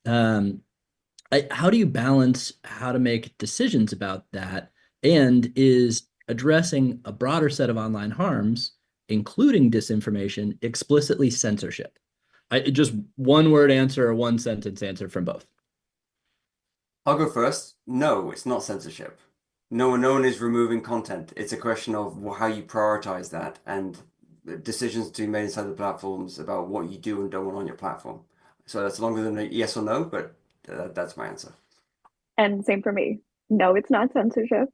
How do you balance how to make decisions about that? And is addressing a broader set of online harms, including disinformation, explicitly censorship? Just one word answer or one sentence answer from both. I'll go first. No, it's not censorship. No one is removing content. It's a question of how you prioritize that and decisions to be made inside the platforms about what you do and don't want on your platform. So that's longer than a yes or no, but that's my answer. And same for me. No, it's not censorship.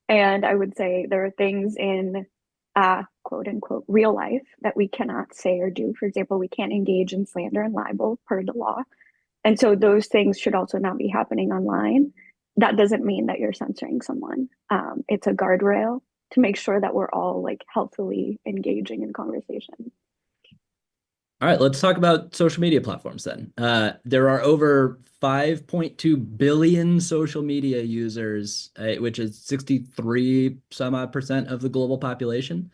And I would say there are things in quote unquote real life that we cannot say or do. For example, we can't engage in slander and libel per the law. And so those things should also not be happening online. That doesn't mean that you're censoring someone. It's a guardrail to make sure that we're all like healthily engaging in conversation. All right, let's talk about social media platforms then. There are over 5.2 billion social media users, which is 63 some odd percent of the global population.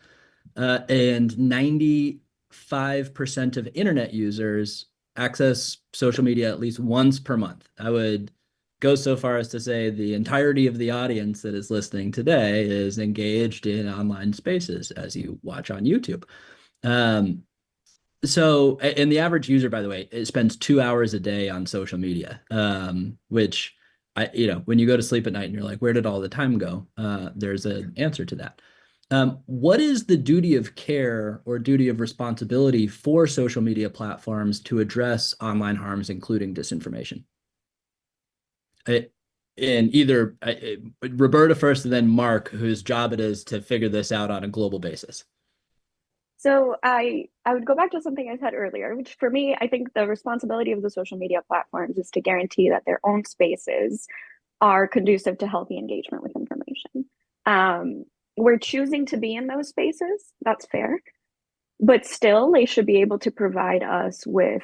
And 95% of internet users access social media at least once per month. I would go so far as to say the entirety of the audience that is listening today is engaged in online spaces as you watch on YouTube. And the average user, by the way, it spends 2 hours a day on social media, which when you go to sleep at night and you're like, where did all the time go? There's an answer to that. What is the duty of care or duty of responsibility for social media platforms to address online harms, including disinformation? And either Roberta first and then Mark, whose job it is to figure this out on a global basis. So I would go back to something I said earlier, which for me, I think the responsibility of the social media platforms is to guarantee that their own spaces are conducive to healthy engagement with information. We're choosing to be in those spaces, that's fair, but still they should be able to provide us with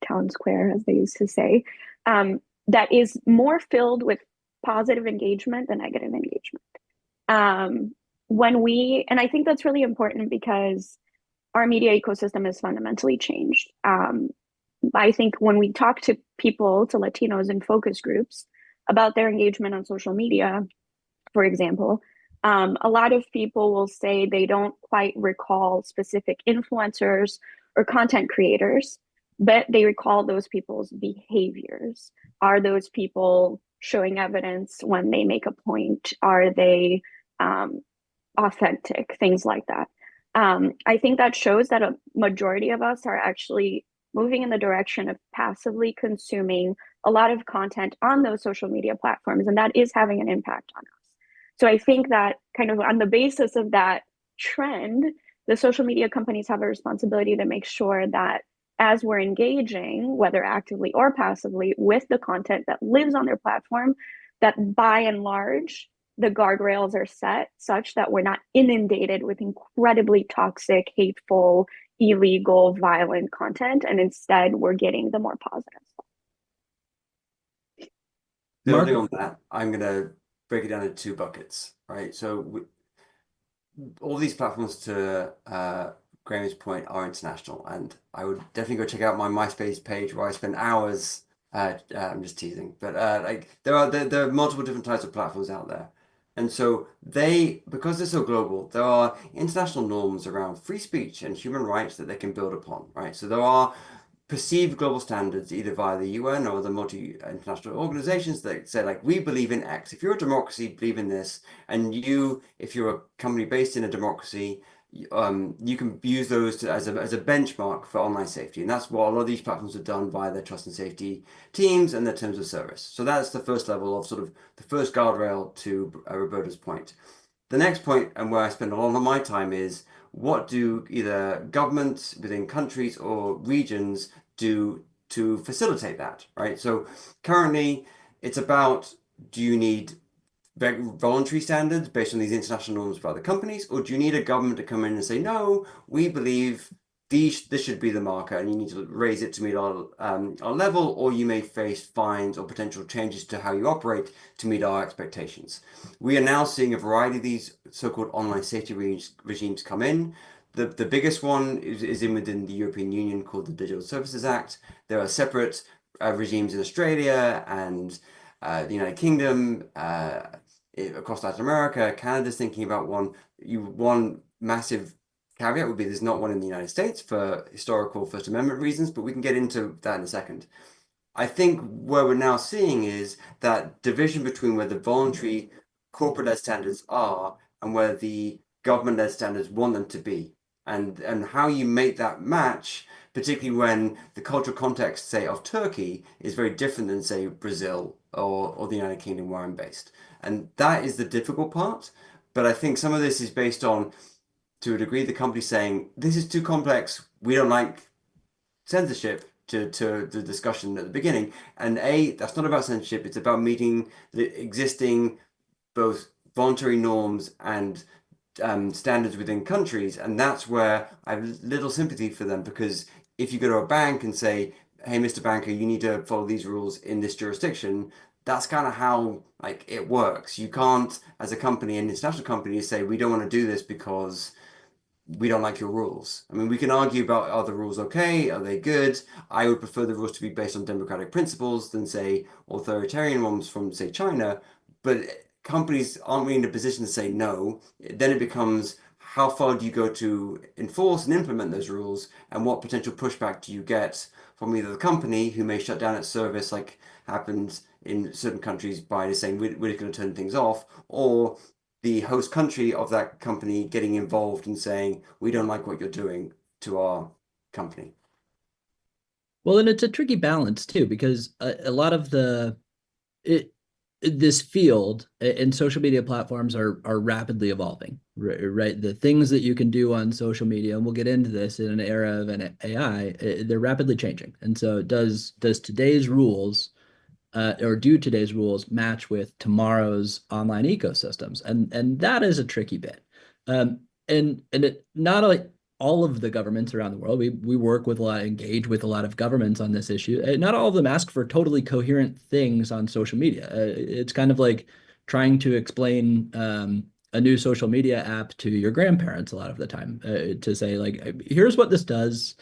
town square, as they used to say, that is more filled with positive engagement than negative engagement. And I think that's really important because our media ecosystem has fundamentally changed. I think when we talk to people, to Latinos in focus groups about their engagement on social media, for example, a lot of people will say they don't quite recall specific influencers or content creators, but they recall those people's behaviors. Are those people showing evidence when they make a point? Are they authentic? Things like that. I think that shows that a majority of us are actually moving in the direction of passively consuming a lot of content on those social media platforms, and that is having an impact on us. So I think that kind of on the basis of that trend, the social media companies have a responsibility to make sure that as we're engaging, whether actively or passively, with the content that lives on their platform, that by and large, the guardrails are set such that we're not inundated with incredibly toxic, hateful, illegal, violent content, and instead we're getting the more positive stuff. Building on that, I'm going to break it down into two buckets, right? So all these platforms, to Graham's point, are international, and I would definitely go check out my MySpace page where I spend hours. I'm just teasing, but there are multiple different types of platforms out there. And so because they're so global, there are international norms around free speech and human rights that they can build upon, right? So there are perceived global standards, either via the UN or the multi-international organizations that say, like, we believe in X. If you're a democracy, believe in this. And you, if you're a company based in a democracy, you can use those as a benchmark for online safety. And that's what a lot of these platforms have done via their trust and safety teams and their terms of service. So that's the first level of sort of the first guardrail to Roberta's point. The next point, and where I spend a lot of my time, is what do either governments within countries or regions do to facilitate that, right? So currently it's about, do you need voluntary standards based on these international norms by other companies, or do you need a government to come in and say, no, we believe this should be the marker and you need to raise it to meet our level, or you may face fines or potential changes to how you operate to meet our expectations. We are now seeing a variety of these so-called online safety regimes come in. The biggest one is within the European Union, called the Digital Services Act. There are separate regimes in Australia and the United Kingdom, across Latin America. Canada's thinking about one. One massive caveat would be there's not one in the United States for historical First Amendment reasons, but we can get into that in a second. I think where we're now seeing is that division between where the voluntary corporate-led standards are and where the government-led standards want them to be, and how you make that match, particularly when the cultural context, say, of Turkey is very different than, say, Brazil or the United Kingdom, where I'm based. And that is the difficult part. But I think some of this is based on, to a degree, the company saying, this is too complex, we don't like censorship, to the discussion at the beginning. And that's not about censorship, it's about meeting the existing both voluntary norms and standards within countries. And that's where I have little sympathy for them, because if you go to a bank and say, hey, Mr. Banker, you need to follow these rules in this jurisdiction, that's kind of how, like, it works. You can't, as a company, an international company, say, we don't want to do this because we don't like your rules. I mean, we can argue about, are the rules okay? Are they good? I would prefer the rules to be based on democratic principles than, say, authoritarian ones from, say, China. But companies aren't really in a position to say no. Then it becomes, how far do you go to enforce and implement those rules? And what potential pushback do you get from either the company, who may shut down its service, like happens in certain countries, by just saying, we're going to turn things off, or the host country of that company getting involved and saying, we don't like what you're doing to our company. Well, and it's a tricky balance too, because a lot of this field and social media platforms are rapidly evolving, right? The things that you can do on social media, and we'll get into this in an era of an AI, they're rapidly changing. And so does today's rules or do today's rules match with tomorrow's online ecosystems? And that is a tricky bit. And not like all of the governments around the world, we work with engage with a lot of governments on this issue. Not all of them ask for totally coherent things on social media. It's kind of like trying to explain a new social media app to your grandparents a lot of the time, to say, like, here's what this does.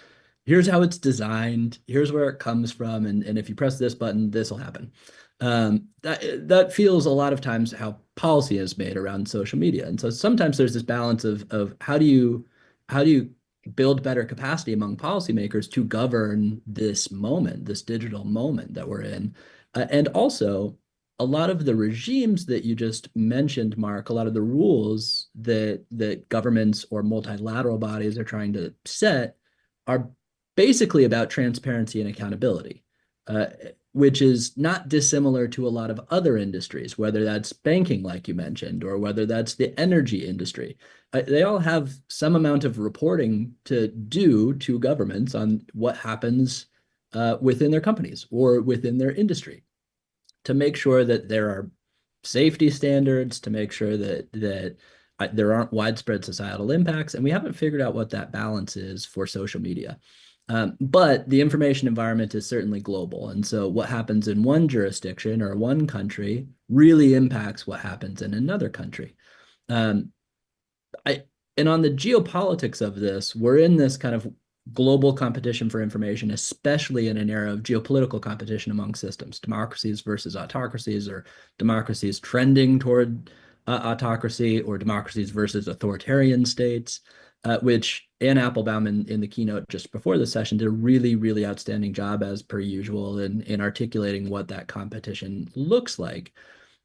Here's how it's designed, here's where it comes from, and if you press this button, this will happen. That feels a lot of times how policy is made around social media. And so sometimes there's this balance of how do you build better capacity among policymakers to govern this moment, this digital moment that we're in. And also, a lot of the regimes that you just mentioned, Mark, a lot of the rules that governments or multilateral bodies are trying to set are basically about transparency and accountability, which is not dissimilar to a lot of other industries, whether that's banking, like you mentioned, or whether that's the energy industry. They all have some amount of reporting to do to governments on what happens within their companies or within their industry, to make sure that there are safety standards, to make sure that there aren't widespread societal impacts. And we haven't figured out what that balance is for social media. But the information environment is certainly global. And so what happens in one jurisdiction or one country really impacts what happens in another country. And on the geopolitics of this, we're in this kind of global competition for information, especially in an era of geopolitical competition among systems, democracies versus autocracies, or democracies trending toward autocracy, or democracies versus authoritarian states. which Anne Applebaum in the keynote just before the session did a really, really outstanding job, as per usual, in articulating what that competition looks like.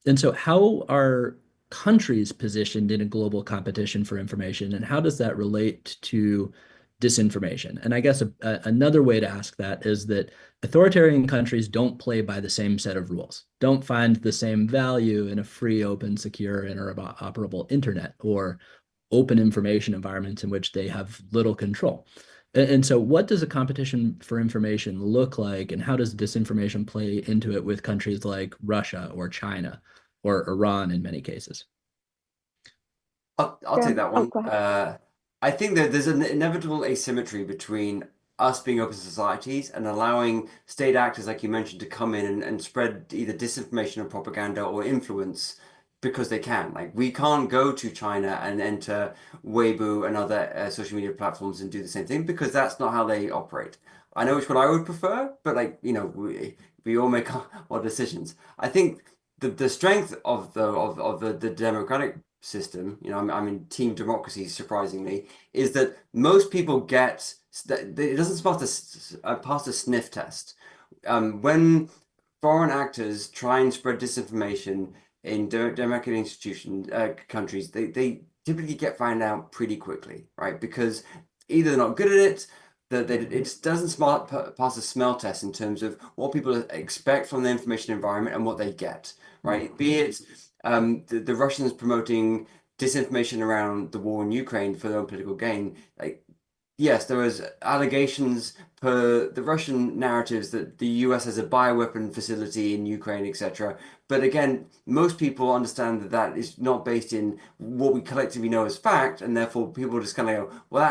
And so how are countries positioned in a global competition for information, and how does that relate to disinformation? And I guess another way to ask that is that authoritarian countries don't play by the same set of rules, don't find the same value in a free, open, secure, interoperable internet or open information environments in which they have little control. And so what does a competition for information look like, and how does disinformation play into it with countries like Russia or China or Iran in many cases? I'll take that one. Go ahead. I think that there's an inevitable asymmetry between us being open societies and allowing state actors, like you mentioned, to come in and spread either disinformation or propaganda or influence because they can. Like, we can't go to China and enter Weibo and other social media platforms and do the same thing, because that's not how they operate. I know which one I would prefer, but like, we all make our decisions. I think the strength of the democratic system, I'm in team democracy, surprisingly, is that most people get that it doesn't pass the sniff test. When foreign actors try and spread disinformation in democratic institutions, countries, they typically get found out pretty quickly, right? Because either they're not good at it, that it doesn't pass a smell test in terms of what people expect from the information environment and what they get, right? Be it the Russians promoting disinformation around the war in Ukraine for their own political gain. Like, yes, there was allegations per the Russian narratives that the US has a bioweapon facility in Ukraine, etc. But again, most people understand that that is not based in what we collectively know as fact, and therefore people just kind of go, well,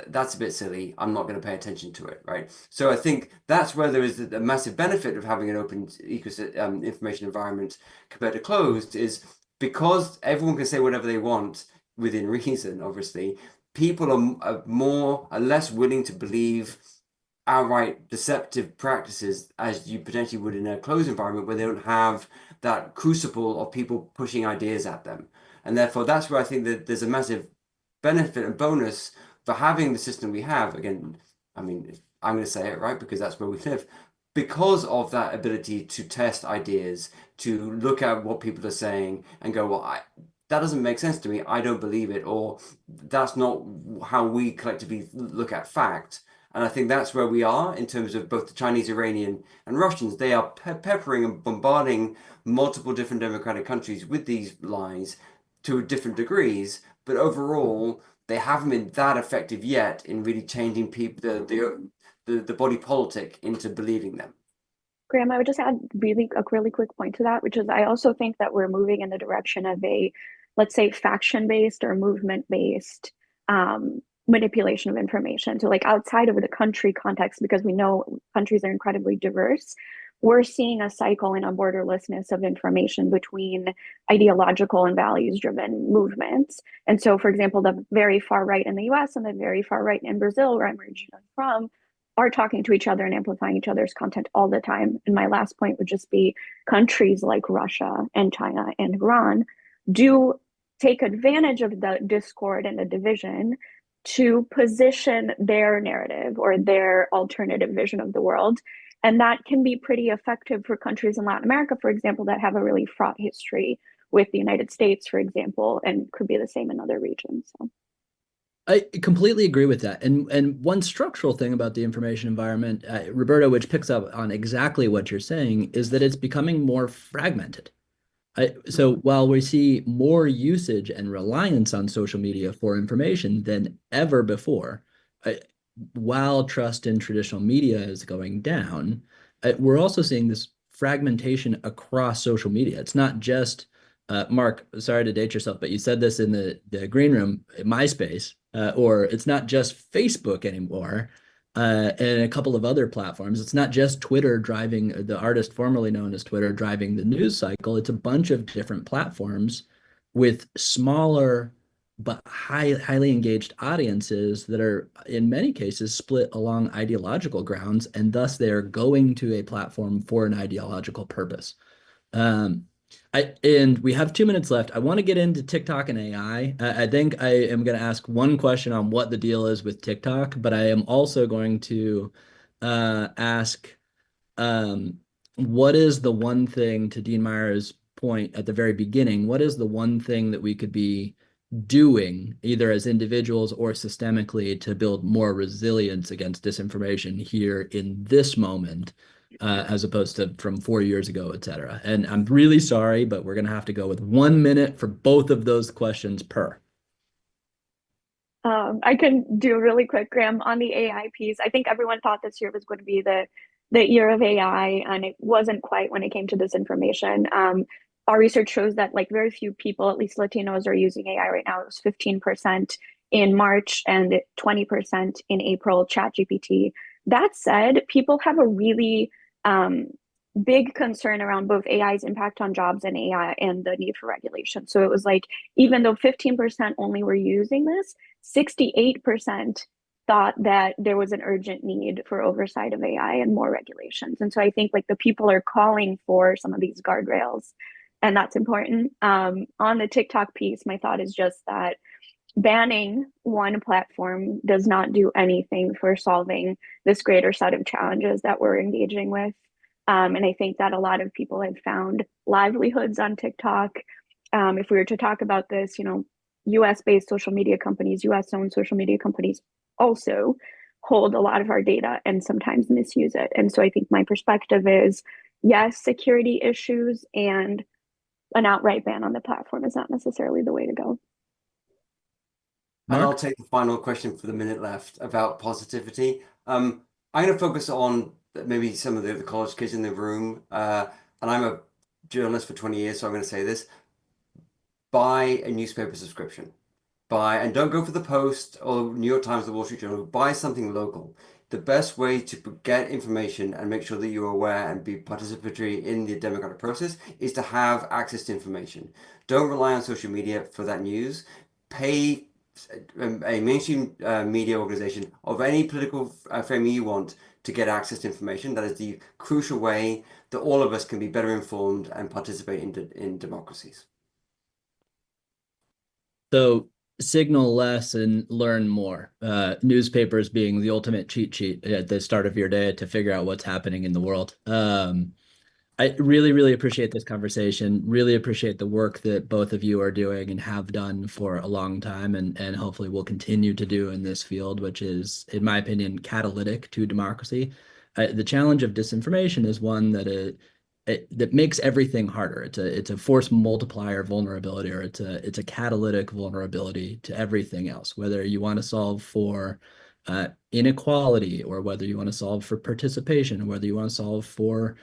that's a bit silly. I'm not going to pay attention to it, right? So I think that's where there is a massive benefit of having an open information environment compared to closed, is because everyone can say whatever they want within reason. Obviously, people are less willing to believe outright deceptive practices as you potentially would in a closed environment where they don't have that crucible of people pushing ideas at them. And therefore, that's where I think that there's a massive benefit and bonus for having the system we have. Again, I mean, I'm going to say it, right, because that's where we live. Because of that ability to test ideas, to look at what people are saying and go, well, that doesn't make sense to me. I don't believe it, or that's not how we collectively look at fact. And I think that's where we are in terms of both the Chinese, Iranian, and Russians. They are peppering and bombarding multiple different democratic countries with these lies to different degrees. But overall, they haven't been that effective yet in really changing people, the body politic into believing them. Graham, I would just add a really quick point to that, which is I also think that we're moving in the direction of a, let's say, faction-based or movement-based manipulation of information. So like outside of the country context, because we know countries are incredibly diverse, we're seeing a cycle and a borderlessness of information between ideological and values-driven movements. And so, for example, the very far right in the US and the very far right in Brazil, where I'm originally from, are talking to each other and amplifying each other's content all the time. And my last point would just be countries like Russia and China and Iran do take advantage of the discord and the division to position their narrative or their alternative vision of the world. And that can be pretty effective for countries in Latin America, for example, that have a really fraught history with the United States, for example, and could be the same in other regions. So. I completely agree with that. And one structural thing about the information environment, Roberto, which picks up on exactly what you're saying, is that it's becoming more fragmented. So while we see more usage and reliance on social media for information than ever before, while trust in traditional media is going down, we're also seeing this fragmentation across social media. It's not just Mark, sorry to date yourself, but you said this in the green room, MySpace, or it's not just Facebook anymore, and a couple of other platforms. It's not just Twitter driving, the artist formerly known as Twitter, driving the news cycle. It's a bunch of different platforms with smaller but highly engaged audiences that are, in many cases, split along ideological grounds, and thus they are going to a platform for an ideological purpose. And we have 2 minutes left. I want to get into TikTok and AI. I think I am going to ask one question on what the deal is with TikTok, but I am also going to ask what is the one thing, to Dean Meyer's point at the very beginning, what is the one thing that we could be doing either as individuals or systemically to build more resilience against disinformation here in this moment, as opposed to from 4 years ago, et cetera. And I'm really sorry, but we're going to have to go with 1 minute for both of those questions per. I can do really quick, Graham, on the AI piece. I think everyone thought this year was going to be the year of AI, and it wasn't quite when it came to disinformation. Our research shows that like very few people, at least Latinos, are using AI right now. It was 15% in March and 20% in April, ChatGPT. That said, people have a really big concern around both AI's impact on jobs and AI and the need for regulation. So it was like, even though 15% only were using this, 68% thought that there was an urgent need for oversight of AI and more regulations. And so I think like the people are calling for some of these guardrails, and that's important. On the TikTok piece, my thought is just that banning one platform does not do anything for solving this greater set of challenges that we're engaging with. And I think that a lot of people have found livelihoods on TikTok. If we were to talk about this, US-based social media companies, US-owned social media companies also hold a lot of our data and sometimes misuse it. And so I think my perspective is, yes, security issues and an outright ban on the platform is not necessarily the way to go. And I'll take the final question for the minute left about positivity. I'm going to focus on maybe some of the college kids in the room. And I'm a journalist for 20 years, so I'm going to say this. Buy a newspaper subscription. And don't go for the Post or New York Times or the Wall Street Journal. Buy something local. The best way to get information and make sure that you're aware and be participatory in the democratic process is to have access to information. Don't rely on social media for that news. Pay a mainstream media organization of any political framing you want to get access to information. That is the crucial way that all of us can be better informed and participate in democracies. So signal less and learn more. Newspapers being the ultimate cheat sheet at the start of your day to figure out what's happening in the world. I really, really appreciate this conversation. Really appreciate the work that both of you are doing and have done for a long time, and hopefully will continue to do in this field, which is, in my opinion, catalytic to democracy. The challenge of disinformation is one that that makes everything harder. It's a force multiplier vulnerability, or it's a catalytic vulnerability to everything else. Whether you want to solve for inequality, or whether you want to solve for participation, or whether you want to solve for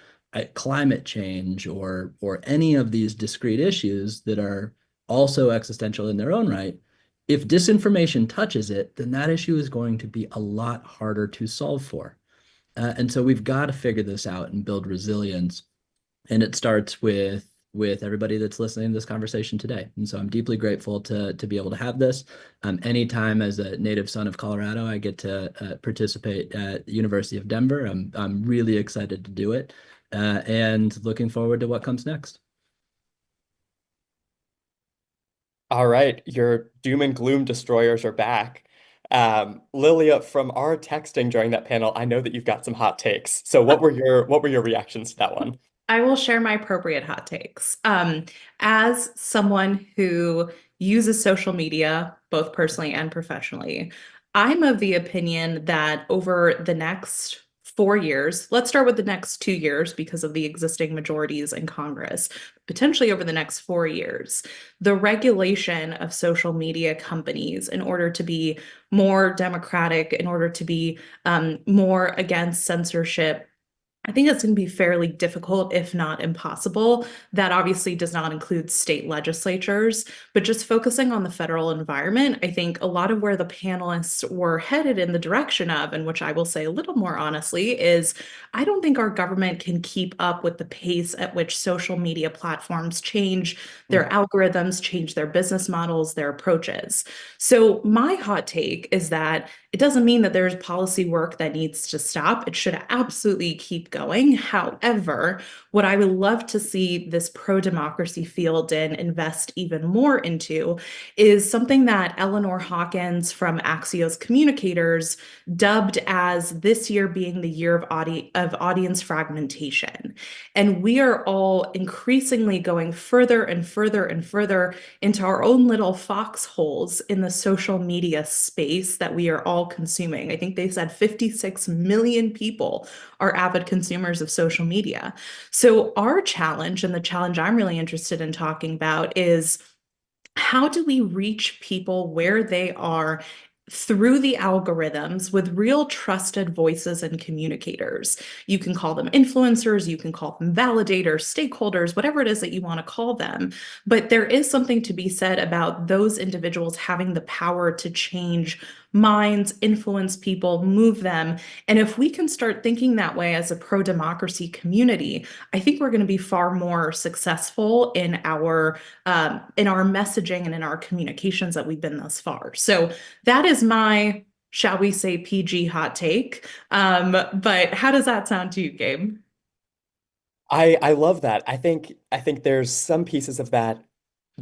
climate change, or any of these discrete issues that are also existential in their own right, if disinformation touches it, then that issue is going to be a lot harder to solve for. And so we've got to figure this out and build resilience. And it starts with everybody that's listening to this conversation today. And so I'm deeply grateful to be able to have this. Anytime as a native son of Colorado, I get to participate at the University of Denver. I'm really excited to do it, and looking forward to what comes next. All right, your doom and gloom destroyers are back. Lilia, from our texting during that panel, I know that you've got some hot takes. So what were your reactions to that one? I will share my appropriate hot takes. As someone who uses social media, both personally and professionally, I'm of the opinion that over the next 4 years, let's start with the next 2 years because of the existing majorities in Congress, potentially over the next 4 years, the regulation of social media companies in order to be more democratic, in order to be more against censorship, I think it's going to be fairly difficult, if not impossible. That obviously does not include state legislatures, but just focusing on the federal environment, I think a lot of where the panelists were headed in the direction of, and which I will say a little more honestly, is I don't think our government can keep up with the pace at which social media platforms change their algorithms, change their business models, their approaches. So my hot take is that it doesn't mean that there's policy work that needs to stop. It should absolutely keep going. However, what I would love to see this pro-democracy field in invest even more into is something that Eleanor Hawkins from Axios Communicators dubbed as this year being the year of audience fragmentation. And we are all increasingly going further and further and further into our own little foxholes in the social media space that we are all consuming. I think they said 56 million people are avid consumers of social media. So our challenge, and the challenge I'm really interested in talking about, is how do we reach people where they are through the algorithms with real trusted voices and communicators? You can call them influencers, you can call them validators, stakeholders, whatever it is that you want to call them. But there is something to be said about those individuals having the power to change minds, influence people, move them. And if we can start thinking that way as a pro-democracy community, I think we're going to be far more successful in our messaging and in our communications that we've been thus far. So that is my, shall we say, PG hot take. But how does that sound to you, Gabe? I love that. I think there's some pieces of that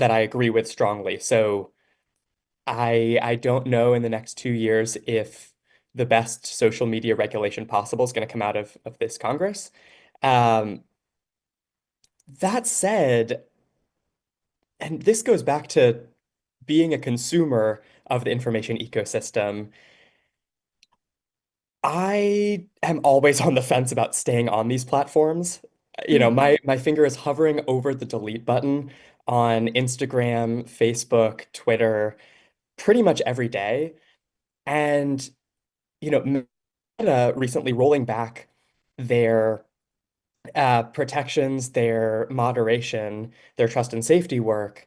I agree with strongly. So I don't know in the next 2 years if the best social media regulation possible is going to come out of this Congress. That said, and this goes back to being a consumer of the information ecosystem, I am always on the fence about staying on these platforms. You know, my finger is hovering over the delete button on Instagram, Facebook, Twitter, pretty much every day. And, you know, Meta recently rolling back their protections, their moderation, their trust and safety work.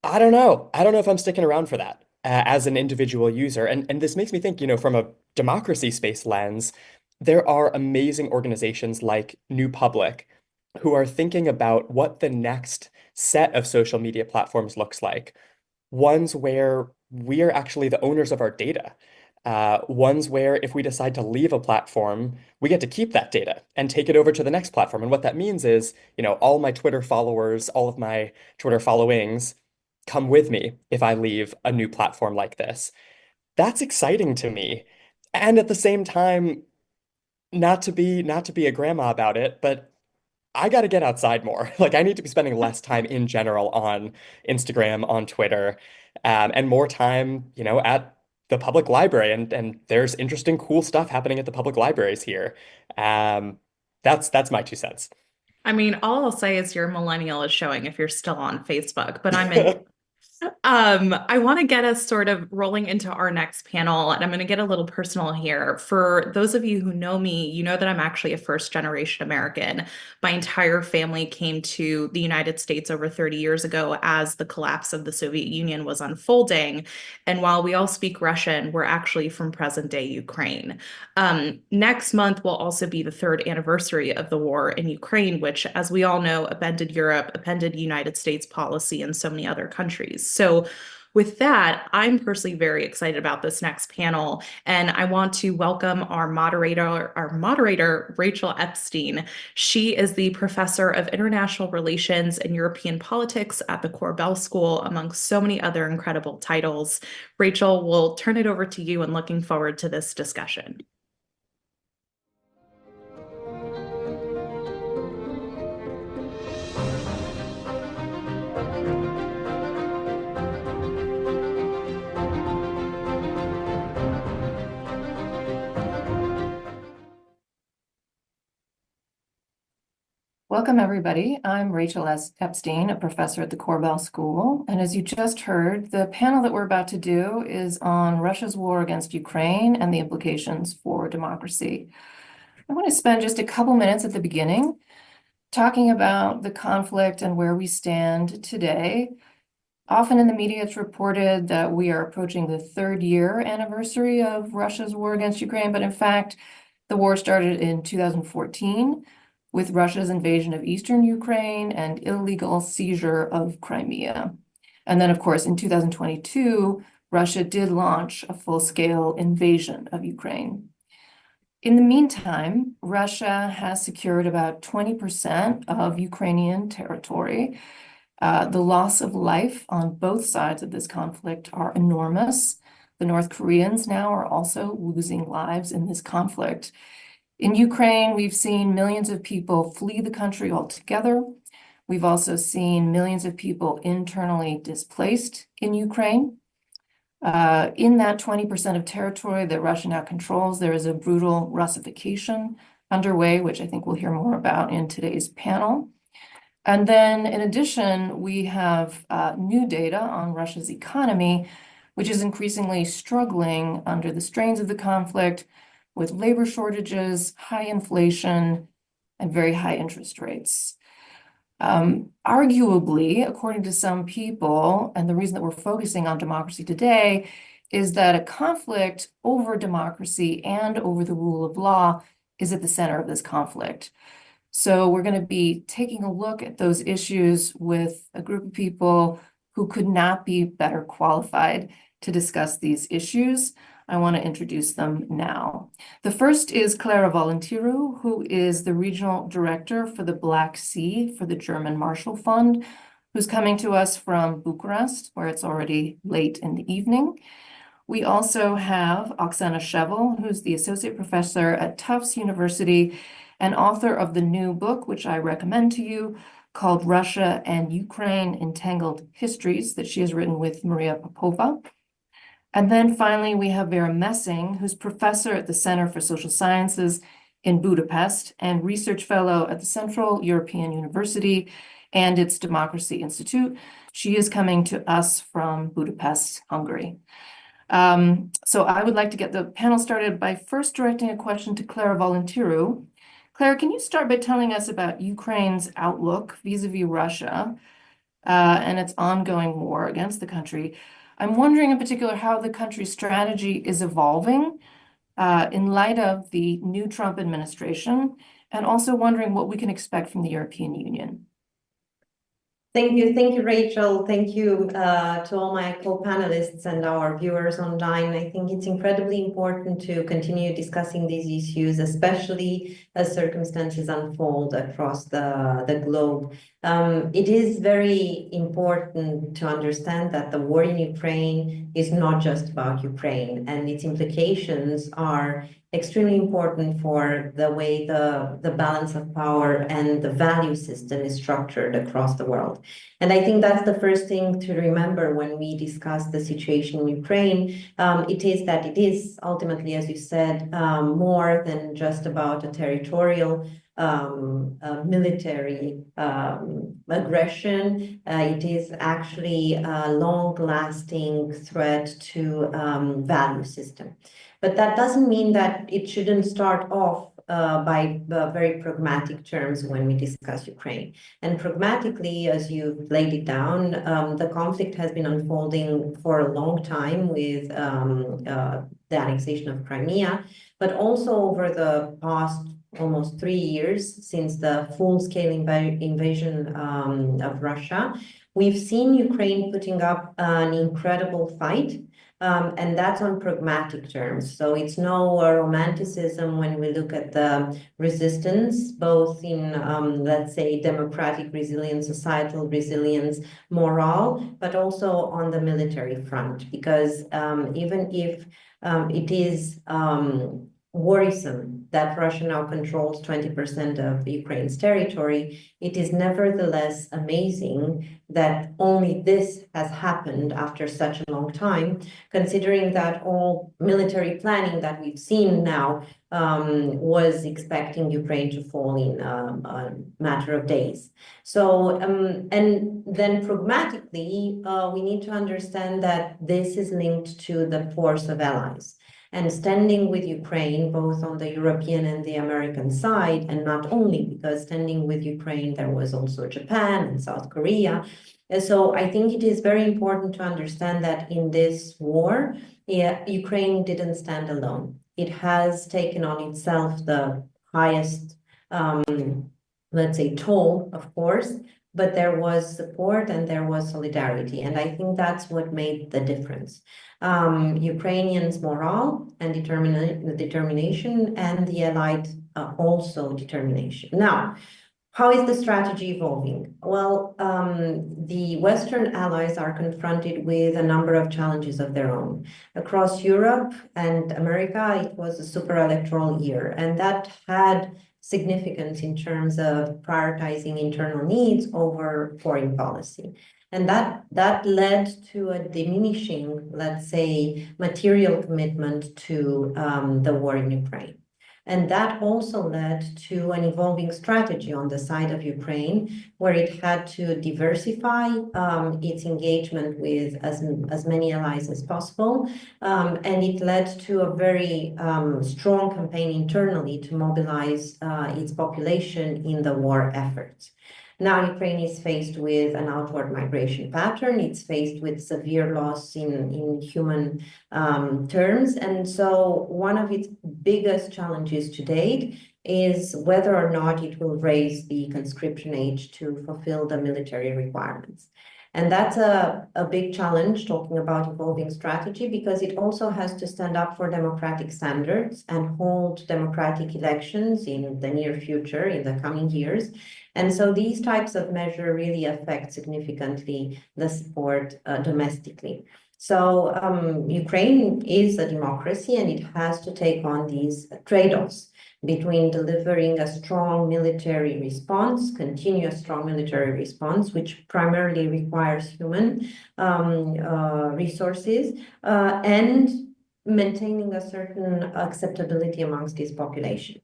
I don't know. I don't know if I'm sticking around for that as an individual user. And this makes me think, you know, from a democracy space lens, there are amazing organizations like New Public who are thinking about what the next set of social media platforms looks like. Ones where we are actually the owners of our data. Ones where if we decide to leave a platform, we get to keep that data and take it over to the next platform. And what that means is, you know, all my Twitter followers, all of my Twitter followings come with me if I leave a new platform like this. That's exciting to me. And at the same time, not to be a grandma about it, but I got to get outside more. Like I need to be spending less time in general on Instagram, on Twitter, and more time, you know, at the public library. And there's interesting, cool stuff happening at the public libraries here. That's my 2 cents. I mean, all I'll say is your millennial is showing if you're still on Facebook, but I'm in. I want to get us sort of rolling into our next panel, and I'm going to get a little personal here. For those of you who know me, you know that I'm actually a first-generation American. My entire family came to the United States over 30 years ago as the collapse of the Soviet Union was unfolding. And while we all speak Russian, we're actually from present-day Ukraine. Next month will also be the 3rd anniversary of the war in Ukraine, which, as we all know, upended Europe, upended United States policy and so many other countries. So with that, I'm personally very excited about this next panel, and I want to welcome our moderator, Rachel Epstein. She is the professor of international relations and European politics at the Korbel School, among so many other incredible titles. Rachel, we'll turn it over to you and looking forward to this discussion. Welcome, everybody. I'm Rachel Epstein, a professor at the Korbel School. And as you just heard, the panel that we're about to do is on Russia's war against Ukraine and the implications for democracy. I want to spend just a couple minutes at the beginning talking about the conflict and where we stand today. Often in the media, it's reported that we are approaching the 3rd year anniversary of Russia's war against Ukraine, but in fact, the war started in 2014 with Russia's invasion of eastern Ukraine and illegal seizure of Crimea. And then, of course, in 2022, Russia did launch a full-scale invasion of Ukraine. In the meantime, Russia has secured about 20% of Ukrainian territory. The loss of life on both sides of this conflict are enormous. The North Koreans now are also losing lives in this conflict. In Ukraine, we've seen millions of people flee the country altogether. We've also seen millions of people internally displaced in Ukraine. In that 20% of territory that Russia now controls, there is a brutal Russification underway, which I think we'll hear more about in today's panel. And then in addition, we have new data on Russia's economy, which is increasingly struggling under the strains of the conflict with labor shortages, high inflation, and very high interest rates. Arguably, according to some people, and the reason that we're focusing on democracy today is that a conflict over democracy and over the rule of law is at the center of this conflict. So we're going to be taking a look at those issues with a group of people who could not be better qualified to discuss these issues. I want to introduce them now. The first is Clara Volunteeru, who is the Regional Director for the Black Sea for the German Marshall Fund, who's coming to us from Bucharest, where it's already late in the evening. We also have Oksana Shevel, who's the Associate Professor at Tufts University and author of the new book, which I recommend to you, called Russia and Ukraine: Entangled Histories, that she has written with Maria Popova. And then finally, we have Vera Messing, who's professor at the Center for Social Sciences in Budapest and research fellow at the Central European University and its Democracy Institute. She is coming to us from Budapest, Hungary. So I would like to get the panel started by first directing a question to Clara Volunteeru. Claire, can you start by telling us about Ukraine's outlook vis-a-vis Russia and its ongoing war against the country? I'm wondering in particular how the country's strategy is evolving in light of the new Trump administration, and also wondering what we can expect from the European Union. Thank you, Rachel. Thank you to all my co-panelists and our viewers online. I think it's incredibly important to continue discussing these issues, especially as circumstances unfold across the globe. It is very important to understand that the war in Ukraine is not just about Ukraine, and its implications are extremely important for the way the balance of power and the value system is structured across the world. And I think that's the first thing to remember when we discuss the situation in Ukraine. It is that it is ultimately, as you said, more than just about a territorial military aggression. It is actually a long-lasting threat to value system. But that doesn't mean that it shouldn't start off by very pragmatic terms when we discuss Ukraine. And pragmatically, as you've laid it down, the conflict has been unfolding for a long time with the annexation of Crimea, but also over the past almost 3 years since the full-scale invasion of Russia. We've seen Ukraine putting up an incredible fight. And that's on pragmatic terms. So it's no romanticism when we look at the resistance, both in, let's say, democratic resilience, societal resilience, morale, but also on the military front. Because even if it is worrisome that Russia now controls 20% of Ukraine's territory, it is nevertheless amazing that only this has happened after such a long time, considering that all military planning that we've seen now was expecting Ukraine to fall in a matter of days. So, and then pragmatically, we need to understand that this is linked to the force of allies. And standing with Ukraine, both on the European and the American side, and not only because standing with Ukraine, there was also Japan and South Korea. And so I think it is very important to understand that in this war, Ukraine didn't stand alone. It has taken on itself the highest, let's say, toll, of course, but there was support and there was solidarity. And I think that's what made the difference. Ukrainians' morale and determination, and the Allied also determination. Now, how is the strategy evolving? Well, the Western allies are confronted with a number of challenges of their own. Across Europe and America, it was a super electoral year, and that had significance in terms of prioritizing internal needs over foreign policy. And that led to a diminishing, let's say, material commitment to the war in Ukraine. And that also led to an evolving strategy on the side of Ukraine, where it had to diversify its engagement with as many allies as possible. And it led to a very strong campaign internally to mobilize its population in the war efforts. Now Ukraine is faced with an outward migration pattern. It's faced with severe loss in human terms. And so one of its biggest challenges to date is whether or not it will raise the conscription age to fulfill the military requirements. And that's a big challenge, talking about evolving strategy, because it also has to stand up for democratic standards and hold democratic elections in the near future, in the coming years. And so these types of measures really affect significantly the support domestically. So Ukraine is a democracy, and it has to take on these trade-offs between delivering a strong military response, continuous strong military response, which primarily requires human resources, and maintaining a certain acceptability amongst this population.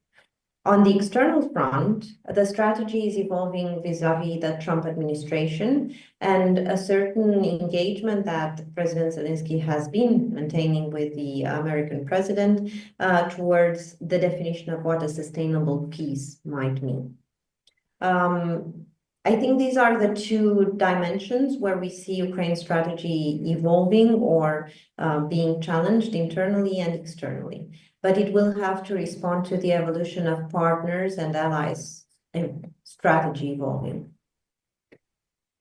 On the external front, the strategy is evolving vis-a-vis the Trump administration, and a certain engagement that President Zelensky has been maintaining with the American president towards the definition of what a sustainable peace might mean. I think these are the two dimensions where we see Ukraine's strategy evolving or being challenged internally and externally. But it will have to respond to the evolution of partners and allies and strategy evolving.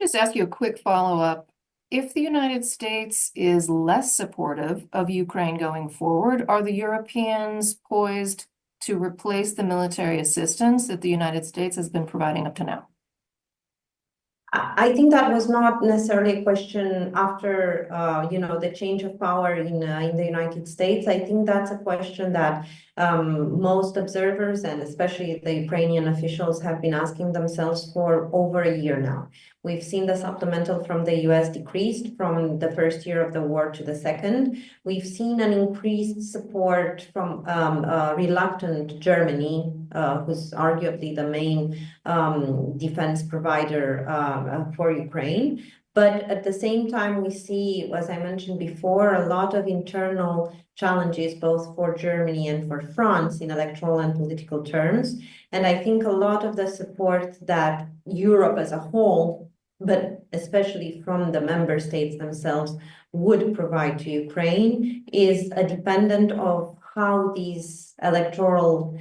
Just ask you a quick follow-up. If the United States is less supportive of Ukraine going forward, are the Europeans poised to replace the military assistance that the United States has been providing up to now? I think that was not necessarily a question after, the change of power in the United States. I think that's a question that most observers, and especially the Ukrainian officials, have been asking themselves for over a year now. We've seen the supplemental from the US decreased from the first year of the war to the second. We've seen an increased support from reluctant Germany, who's arguably the main defense provider for Ukraine. But at the same time, we see, as I mentioned before, a lot of internal challenges, both for Germany and for France in electoral and political terms. And I think a lot of the support that Europe as a whole, but especially from the member states themselves, would provide to Ukraine is dependent of how these electoral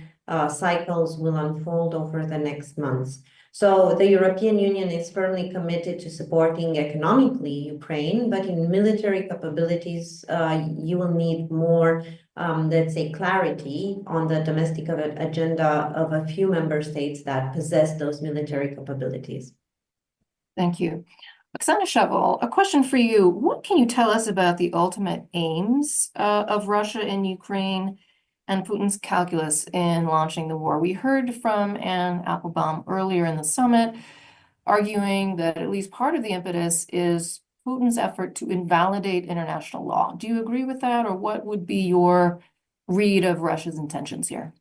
cycles will unfold over the next months. So the European Union is firmly committed to supporting economically Ukraine, but in military capabilities, you will need more, let's say, clarity on the domestic agenda of a few member states that possess those military capabilities. Thank you. Oksana Shevel, a question for you. What can you tell us about the ultimate aims of Russia in Ukraine and Putin's calculus in launching the war? We heard from Anne Applebaum earlier in the summit, arguing that at least part of the impetus is Putin's effort to invalidate international law. Do you agree with that, or what would be your read of Russia's intentions here?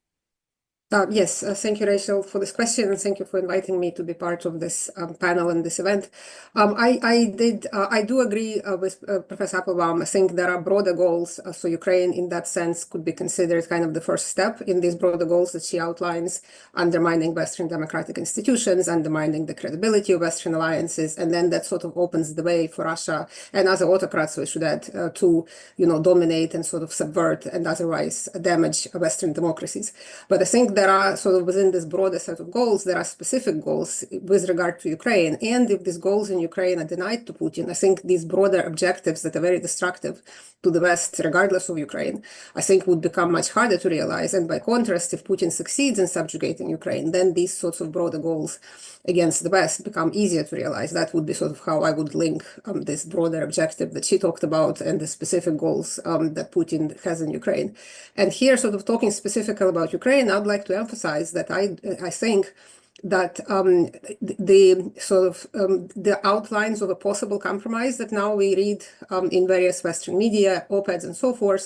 Yes, thank you, Rachel, for this question, and thank you for inviting me to be part of this panel and this event. I do agree with Professor Applebaum. I think there are broader goals, so Ukraine in that sense could be considered kind of the first step in these broader goals that she outlines, undermining Western democratic institutions, undermining the credibility of Western alliances, and then that sort of opens the way for Russia and other autocrats, we should add, to dominate and sort of subvert and otherwise damage Western democracies. But I think there are sort of within this broader set of goals, there are specific goals with regard to Ukraine. And if these goals in Ukraine are denied to Putin, I think these broader objectives that are very destructive to the West, regardless of Ukraine, I think would become much harder to realize. And by contrast, if Putin succeeds in subjugating Ukraine, then these sorts of broader goals against the West become easier to realize. That would be sort of how I would link this broader objective that she talked about and the specific goals that Putin has in Ukraine. And here, sort of talking specifically about Ukraine, I'd like to emphasize that I think that the sort of the outlines of a possible compromise that now we read in various Western media, op-eds and so forth,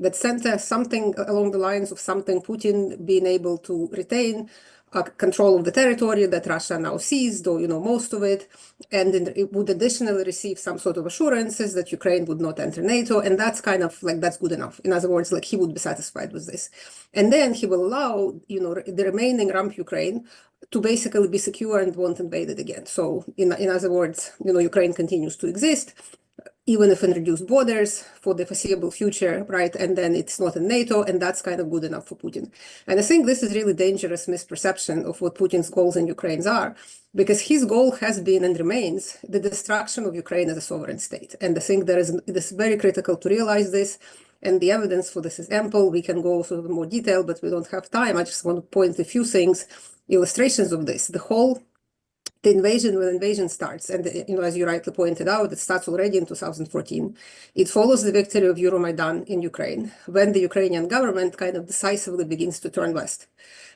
that center something along the lines of something Putin being able to retain control of the territory that Russia now seized, or most of it, and it would additionally receive some sort of assurances that Ukraine would not enter NATO, and that's kind of like that's good enough. In other words, like he would be satisfied with this, and then he will allow the remaining rump Ukraine to basically be secure and won't invade it again. So in other words, Ukraine continues to exist, even if in reduced borders for the foreseeable future, right? And then it's not in NATO, and that's kind of good enough for Putin. And I think this is really dangerous misperception of what Putin's goals in Ukraine are, because his goal has been and remains the destruction of Ukraine as a sovereign state. And I think this very critical to realize this, and the evidence for this is ample. We can go into more detail, but we don't have time. I just want to point a few things, illustrations of this. The invasion, when invasion starts, and as you rightly pointed out, it starts already in 2014. It follows the victory of Euromaidan in Ukraine, when the Ukrainian government kind of decisively begins to turn west.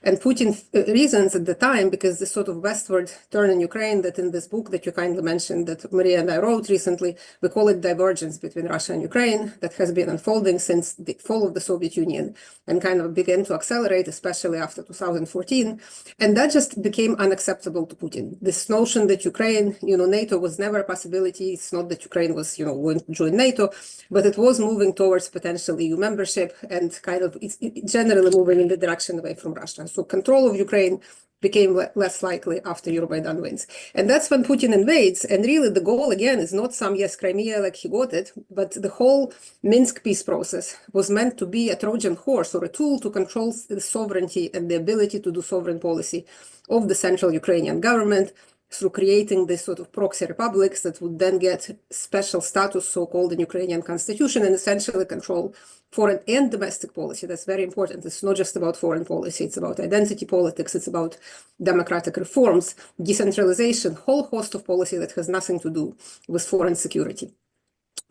And Putin reasons at the time, because this sort of westward turn in Ukraine, that in this book that you kindly mentioned, that Maria and I wrote recently, we call it divergence between Russia and Ukraine, that has been unfolding since the fall of the Soviet Union and kind of began to accelerate, especially after 2014. And that just became unacceptable to Putin. This notion that Ukraine, NATO was never a possibility. It's not that Ukraine was, going to join NATO, but it was moving towards potential EU membership and kind of it's generally moving in the direction away from Russia. So control of Ukraine became less likely after Euromaidan wins. And that's when Putin invades. And really the goal, again, is not some, yes, Crimea, like he got it, but the whole Minsk peace process was meant to be a Trojan horse or a tool to control the sovereignty and the ability to do sovereign policy of the central Ukrainian government through creating this sort of proxy republics that would then get special status, so-called in Ukrainian constitution, and essentially control foreign and domestic policy. That's very important. It's not just about foreign policy. It's about identity politics. It's about democratic reforms, decentralization, whole host of policy that has nothing to do with foreign security.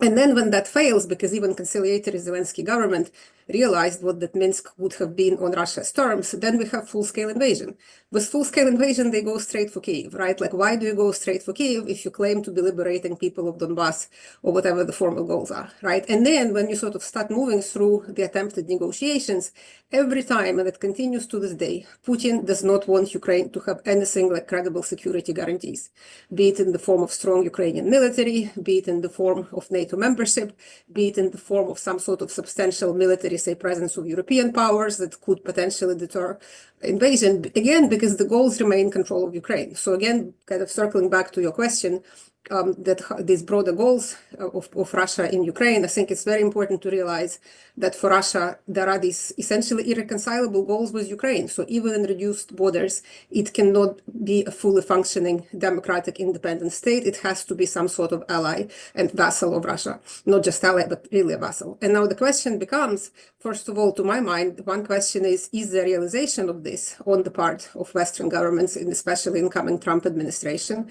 And then when that fails, because even conciliatory Zelensky government realized what that Minsk would have been on Russia's terms, then we have full-scale invasion. With full-scale invasion, they go straight for Kyiv, right? Like, why do you go straight for Kyiv if you claim to be liberating people of Donbass or whatever the formal goals are, right? And then when you sort of start moving through the attempted negotiations, every time, and it continues to this day, Putin does not want Ukraine to have anything like credible security guarantees, be it in the form of strong Ukrainian military, be it in the form of NATO membership, be it in the form of some sort of substantial military, say, presence of European powers that could potentially deter invasion, again, because the goals remain control of Ukraine. So again, kind of circling back to your question, that these broader goals of Russia in Ukraine, I think it's very important to realize that for Russia, there are these essentially irreconcilable goals with Ukraine. So even in reduced borders, it cannot be a fully functioning democratic independent state. It has to be some sort of ally and vassal of Russia, not just ally, but really a vassal. And now the question becomes, first of all, to my mind, one question is the realization of this on the part of Western governments, and especially incoming Trump administration?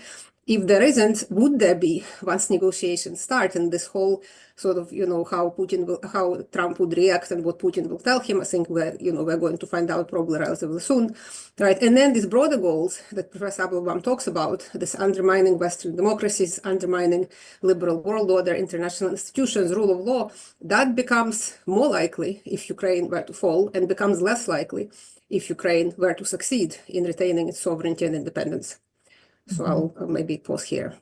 If there isn't, would there be, once negotiations start, and this whole sort of, how Trump would react and what Putin will tell him? I think we're going to find out probably relatively soon, right? And then these broader goals that Professor Applebaum talks about, this undermining Western democracies, undermining liberal world order, international institutions, rule of law, that becomes more likely if Ukraine were to fall, and becomes less likely if Ukraine were to succeed in retaining its sovereignty and independence. So I'll maybe pause here.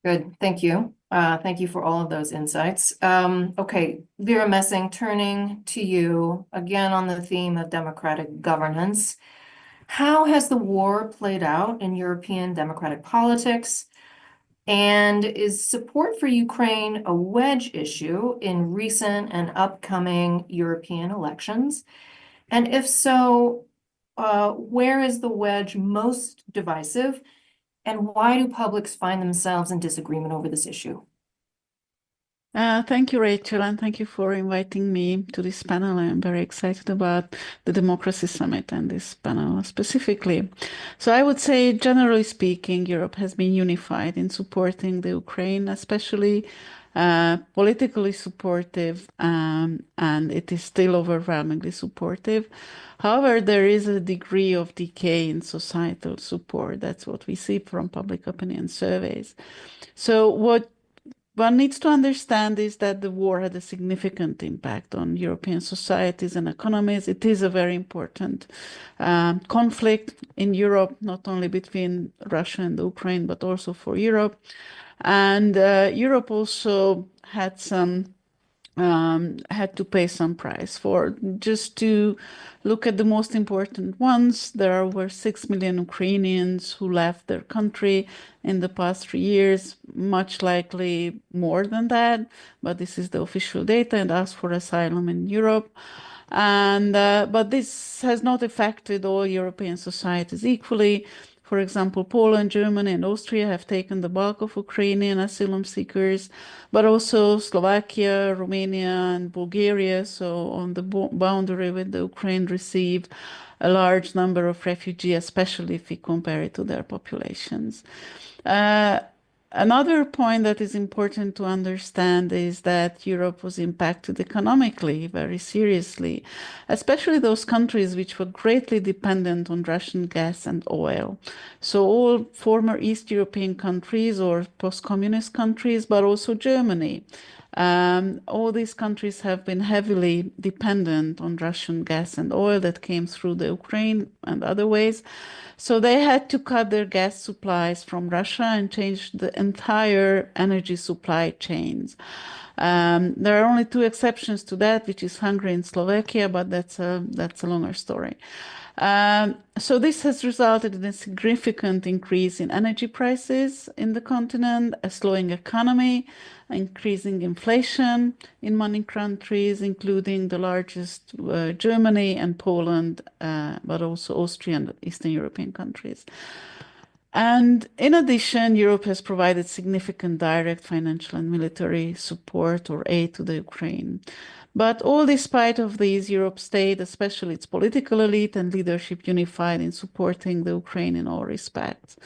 Good, thank you. Thank you for all of those insights. Okay, Vera Messing, turning to you again on the theme of democratic governance. How has the war played out in European democratic politics? And is support for Ukraine a wedge issue in recent and upcoming European elections? And if so, where is the wedge most divisive, and why do publics find themselves in disagreement over this issue? Thank you, Rachel, and thank you for inviting me to this panel. I'm very excited about the Democracy Summit and this panel specifically. So I would say, generally speaking, Europe has been unified in supporting the Ukraine, especially politically supportive, and it is still overwhelmingly supportive. However, there is a degree of decay in societal support. That's what we see from public opinion surveys. So what one needs to understand is that the war had a significant impact on European societies and economies. It is a very important conflict in Europe, not only between Russia and Ukraine, but also for Europe. And Europe also had had to pay some price for. Just to look at the most important ones, there are over 6 million Ukrainians who left their country in the past 3 years, much likely more than that, but this is the official data, and asked for asylum in Europe. And but this has not affected all European societies equally. For example, Poland, Germany, and Austria have taken the bulk of Ukrainian asylum seekers, but also Slovakia, Romania, and Bulgaria, so on the boundary with the Ukraine, received a large number of refugees, especially if we compare it to their populations. Another point that is important to understand is that Europe was impacted economically very seriously, especially those countries which were greatly dependent on Russian gas and oil. So all former East European countries or post-communist countries, but also Germany. All these countries have been heavily dependent on Russian gas and oil that came through the Ukraine and other ways. So they had to cut their gas supplies from Russia and change the entire energy supply chains. There are only 2 exceptions to that, which is Hungary and Slovakia, but that's a longer story. So this has resulted in a significant increase in energy prices in the continent, a slowing economy, increasing inflation in many countries, including the largest Germany and Poland, but also Austria and Eastern European countries. And in addition, Europe has provided significant direct financial and military support or aid to the Ukraine. But all despite of these, Europe stayed, especially its political elite and leadership, unified in supporting the Ukraine in all respects.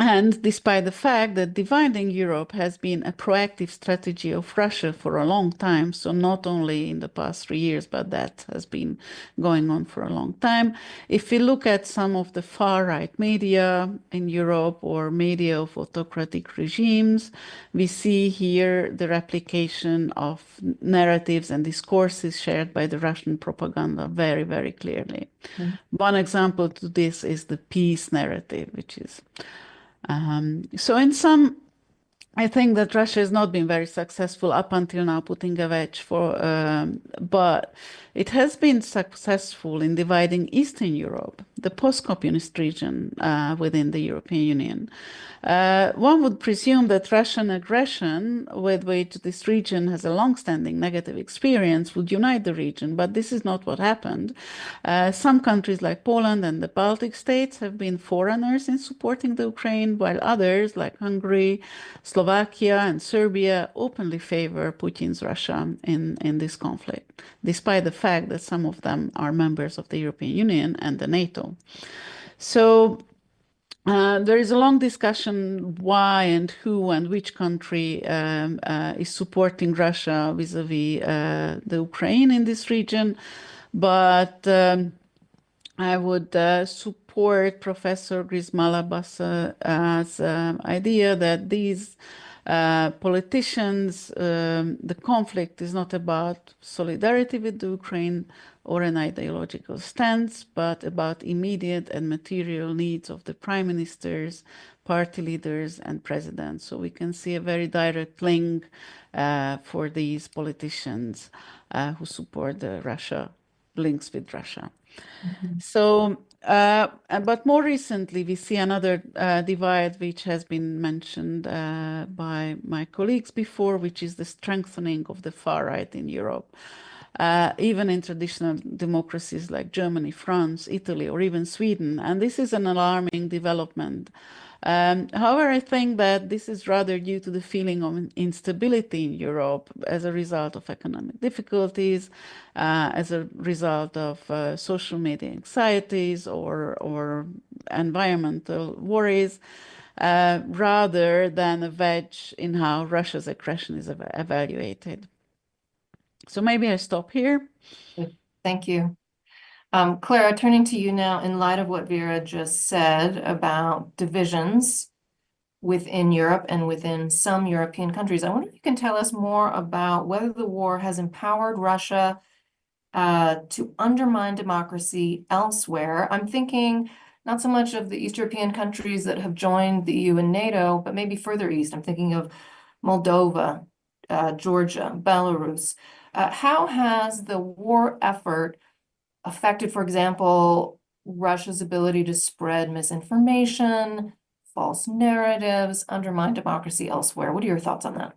And despite the fact that dividing Europe has been a proactive strategy of Russia for a long time, so not only in the past 3 years, but that has been going on for a long time. If we look at some of the far-right media in Europe or media of autocratic regimes, we see here the replication of narratives and discourses shared by the Russian propaganda very, very clearly. One example to this is the peace narrative, which is so in sum, I think that Russia has not been very successful up until now putting a wedge but it has been successful in dividing Eastern Europe, the post-communist region within the European Union. One would presume that Russian aggression, with which this region has a long-standing negative experience, would unite the region, but this is not what happened. Some countries like Poland and the Baltic states have been foreigners in supporting the Ukraine, while others like Hungary, Slovakia, and Serbia openly favor Putin's Russia in this conflict, despite the fact that some of them are members of the European Union and the NATO. So there is a long discussion why and who and which country is supporting Russia vis-a-vis the Ukraine in this region. But I would support Professor Grismala-Bassa's idea that these politicians, the conflict is not about solidarity with the Ukraine or an ideological stance, but about immediate and material needs of the prime ministers, party leaders, and presidents. So we can see a very direct link for these politicians who support the Russia links with Russia. So, but more recently, we see another divide, which has been mentioned by my colleagues before, which is the strengthening of the far right in Europe. even in traditional democracies like Germany, France, Italy, or even Sweden. And this is an alarming development. However, I think that this is rather due to the feeling of instability in Europe as a result of economic difficulties, as a result of social media anxieties or environmental worries, rather than a wedge in how Russia's aggression is evaluated. So maybe I stop here. Thank you. Clara, turning to you now, in light of what Vera just said about divisions within Europe and within some European countries, I wonder if you can tell us more about whether the war has empowered Russia to undermine democracy elsewhere. I'm thinking not so much of the East European countries that have joined the EU and NATO, but maybe further east. I'm thinking of Moldova, Georgia, Belarus. How has the war effort affected, for example, Russia's ability to spread misinformation, false narratives, undermine democracy elsewhere? What are your thoughts on that?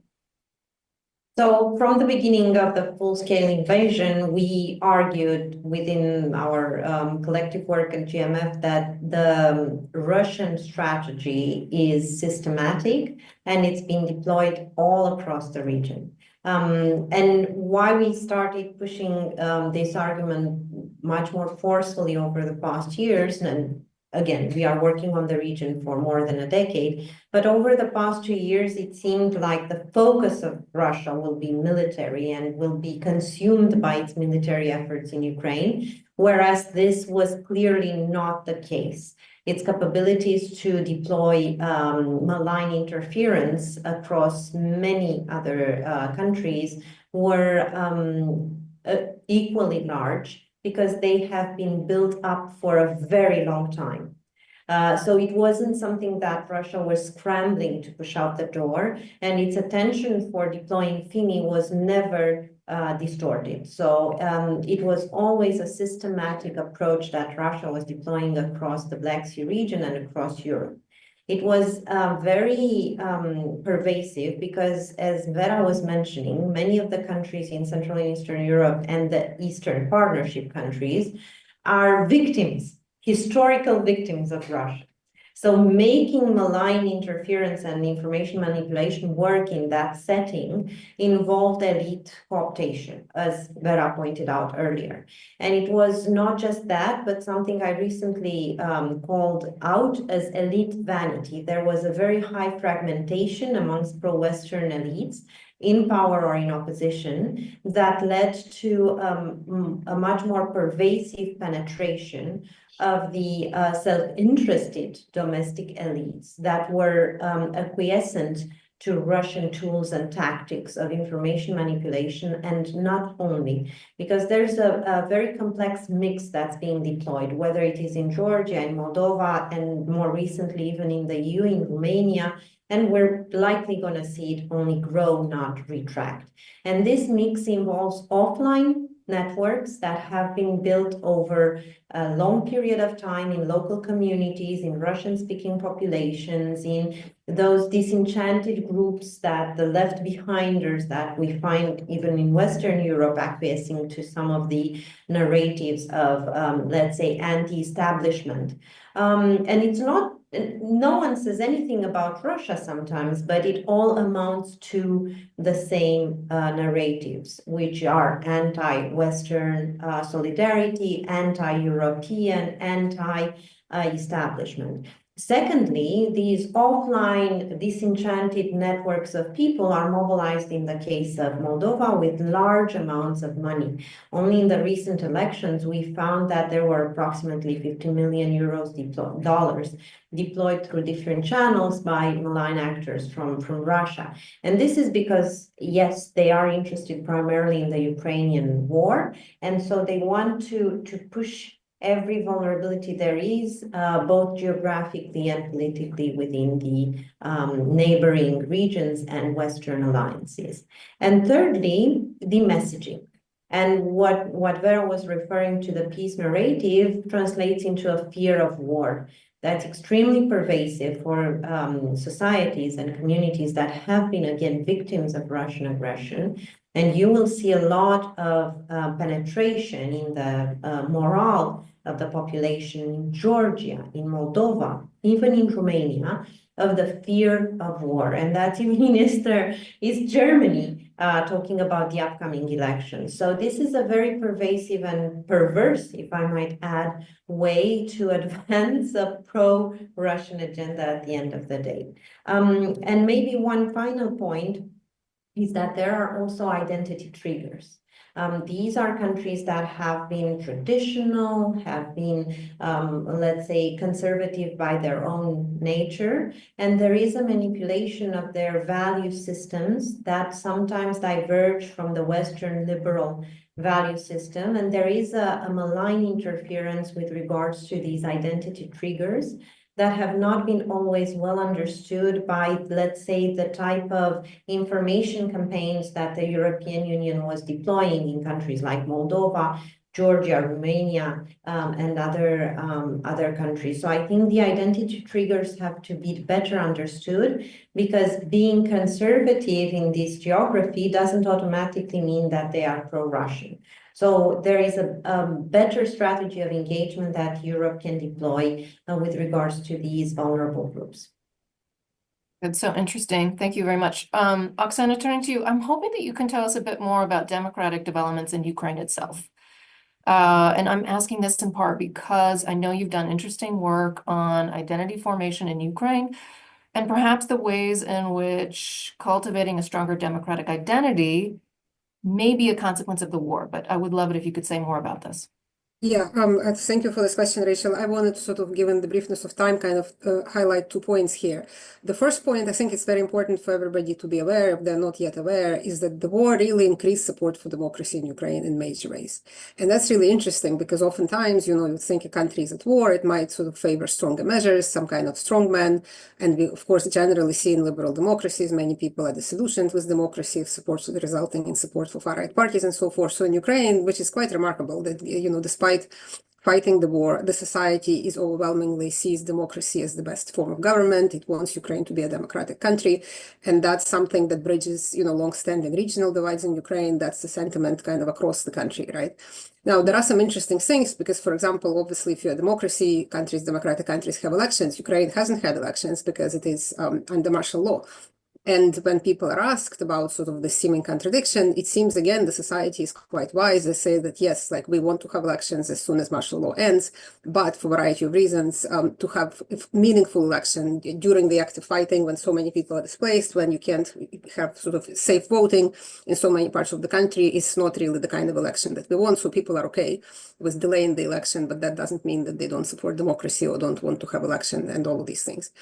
So from the beginning of the full-scale invasion, we argued within our collective work at GMF that the Russian strategy is systematic and it's been deployed all across the region. And why we started pushing this argument much more forcefully over the past years, and again, we are working on the region for more than a decade, but over the past 2 years, it seemed like the focus of Russia will be military and will be consumed by its military efforts in Ukraine, whereas this was clearly not the case. Its capabilities to deploy malign interference across many other countries were equally large, because they have been built up for a very long time. So it wasn't something that Russia was scrambling to push out the door, and its attention for deploying FIMI was never distorted. So it was always a systematic approach that Russia was deploying across the Black Sea region and across Europe. It was very pervasive because, as Vera was mentioning, many of the countries in Central and Eastern Europe and the Eastern Partnership countries are victims, historical victims of Russia. So making malign interference and information manipulation work in that setting involved elite cooptation, as Vera pointed out earlier. And it was not just that, but something I recently called out as elite vanity. There was a very high fragmentation amongst pro-Western elites in power or in opposition that led to a much more pervasive penetration of the self-interested domestic elites that were acquiescent to Russian tools and tactics of information manipulation, and not only, because there's a very complex mix that's being deployed, whether it is in Georgia, in Moldova, and more recently even in the EU, in Romania, and we're likely going to see it only grow, not retract. And this mix involves offline networks that have been built over a long period of time in local communities, in Russian-speaking populations, in those disenchanted groups that the left-behinders that we find even in Western Europe acquiescing to some of the narratives of, let's say, anti-establishment. And it's not, no one says anything about Russia sometimes, but it all amounts to the same narratives, which are anti-Western solidarity, anti-European, anti-establishment. Secondly, these offline disenchanted networks of people are mobilized in the case of Moldova with large amounts of money. Only in the recent elections, we found that there were approximately 50 million dollars deployed through different channels by malign actors from Russia. And this is because, yes, they are interested primarily in the Ukrainian war. And so they want to push every vulnerability there is, both geographically and politically within the neighboring regions and Western alliances. And thirdly, the messaging. And what Vera was referring to, the peace narrative, translates into a fear of war that's extremely pervasive for societies and communities that have been, again, victims of Russian aggression. And you will see a lot of penetration in the morale of the population in Georgia, in Moldova, even in Romania, of the fear of war. And that minister is Germany, talking about the upcoming elections. So this is a very pervasive and perverse, if I might add, way to advance a pro-Russian agenda at the end of the day. And maybe one final point is that there are also identity triggers. These are countries that have been traditional, have been, let's say, conservative by their own nature, and there is a manipulation of their value systems that sometimes diverge from the Western liberal value system, and there is a malign interference with regards to these identity triggers that have not been always well understood by, let's say, the type of information campaigns that the European Union was deploying in countries like Moldova, Georgia, Romania, and other countries. So I think the identity triggers have to be better understood, because being conservative in this geography doesn't automatically mean that they are pro-Russian. So there is a better strategy of engagement that Europe can deploy with regards to these vulnerable groups. That's so interesting. Thank you very much. Oksana, turning to you, I'm hoping that you can tell us a bit more about democratic developments in Ukraine itself. And I'm asking this in part because I know you've done interesting work on identity formation in Ukraine, and perhaps the ways in which cultivating a stronger democratic identity may be a consequence of the war. But I would love it if you could say more about this. Yeah, thank you for this question, Rachel. I wanted to sort of, given the briefness of time, kind of highlight 2 points here. The first point, I think it's very important for everybody to be aware, if they're not yet aware, is that the war really increased support for democracy in Ukraine in major ways. And that's really interesting, because oftentimes, you think a country is at war, it might sort of favor stronger measures, some kind of strongman. And we, of course, generally see in liberal democracies, many people are disillusioned with democracy, if support resulting in support for far-right parties and so forth. So in Ukraine, which is quite remarkable, that, despite fighting the war, the society is overwhelmingly sees democracy as the best form of government. It wants Ukraine to be a democratic country. And that's something that bridges, long-standing regional divides in Ukraine. That's the sentiment kind of across the country, right? Now, there are some interesting things because, for example, obviously, if you're a democracy, democratic countries have elections. Ukraine hasn't had elections because it is under martial law. And when people are asked about sort of the seeming contradiction, it seems, again, the society is quite wise. They say that, yes, like we want to have elections as soon as martial law ends, but for a variety of reasons, to have meaningful election during the active fighting, when so many people are displaced, when you can't have sort of safe voting in so many parts of the country, is not really the kind of election that we want. So people are okay with delaying the election, but that doesn't mean that they don't support democracy or don't want to have election and all of these things.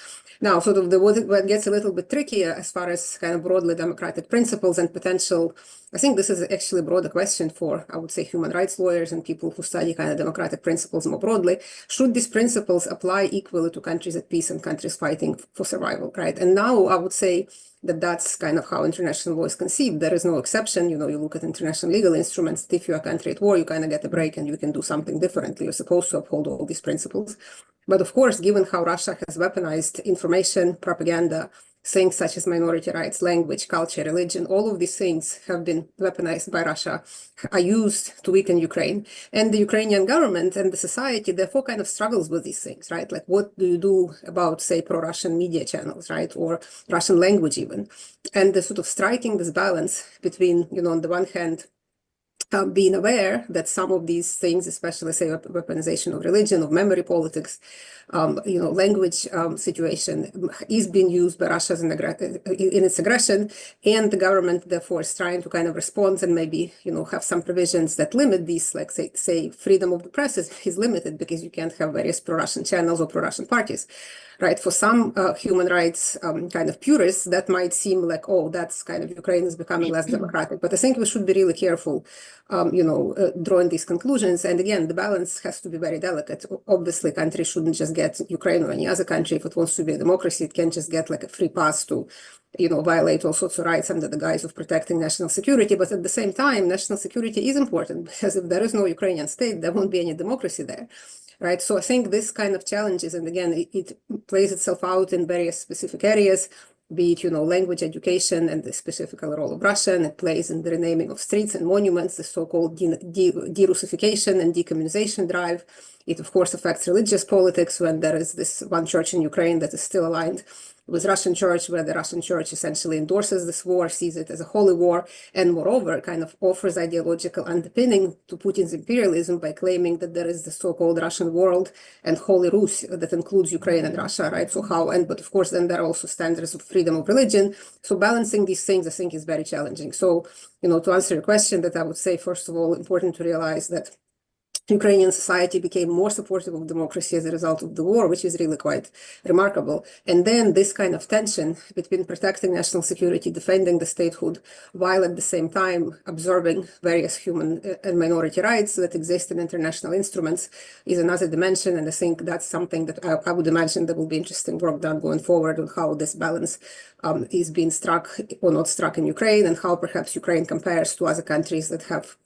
Now, sort of what gets a little bit trickier as far as kind of broadly democratic principles and potential, I think this is actually a broader question for, I would say, human rights lawyers and people who study kind of democratic principles more broadly. Should these principles apply equally to countries at peace and countries fighting for survival, right? And now I would say that that's kind of how international law is conceived. There is no exception. You look at international legal instruments. If you're a country at war, you kind of get a break and you can do something differently. You're supposed to uphold all these principles. But of course, given how Russia has weaponized information, propaganda, things such as minority rights, language, culture, religion, all of these things have been weaponized by Russia, are used to weaken Ukraine. And the Ukrainian government and the society, therefore, kind of struggles with these things, right? Like, what do you do about, say, pro-Russian media channels, right? Or Russian language even. And the sort of striking this balance between, on the one hand, being aware that some of these things, especially, say, weaponization of religion, of memory politics, language situation, is being used by Russia in its aggression, and the government, therefore, is trying to kind of respond and maybe, have some provisions that limit these, like, say freedom of the press is limited because you can't have various pro-Russian channels or pro-Russian parties. Right, for some human rights kind of purists, that might seem like, oh, that's kind of Ukraine is becoming less democratic. But I think we should be really careful, drawing these conclusions. And again, the balance has to be very delicate. Obviously, countries shouldn't just get Ukraine or any other country. If it wants to be a democracy, it can't just get like a free pass to, violate all sorts of rights under the guise of protecting national security. But at the same time, national security is important because if there is no Ukrainian state, there won't be any democracy there. Right. So I think this kind of challenges, and again, it plays itself out in various specific areas. be it, language education and the specific role of Russian. It plays in the renaming of streets and monuments, the so-called de-Russification and decommunization drive. It, of course, affects religious politics when there is this one church in Ukraine that is still aligned with Russian church, where the Russian church essentially endorses this war, sees it as a holy war, and moreover, kind of offers ideological underpinning to Putin's imperialism by claiming that there is the so-called Russian world and Holy Rus that includes Ukraine and Russia, right? So but of course, then there are also standards of freedom of religion. So balancing these things, I think, is very challenging. So, to answer your question, that I would say, first of all, important to realize that Ukrainian society became more supportive of democracy as a result of the war, which is really quite remarkable. And then this kind of tension between protecting national security, defending the statehood, while at the same time observing various human and minority rights that exist in international instruments is another dimension. And I think that's something that I would imagine there will be interesting work done going forward on how this balance is being struck or not struck in Ukraine, and how perhaps Ukraine compares to other countries that have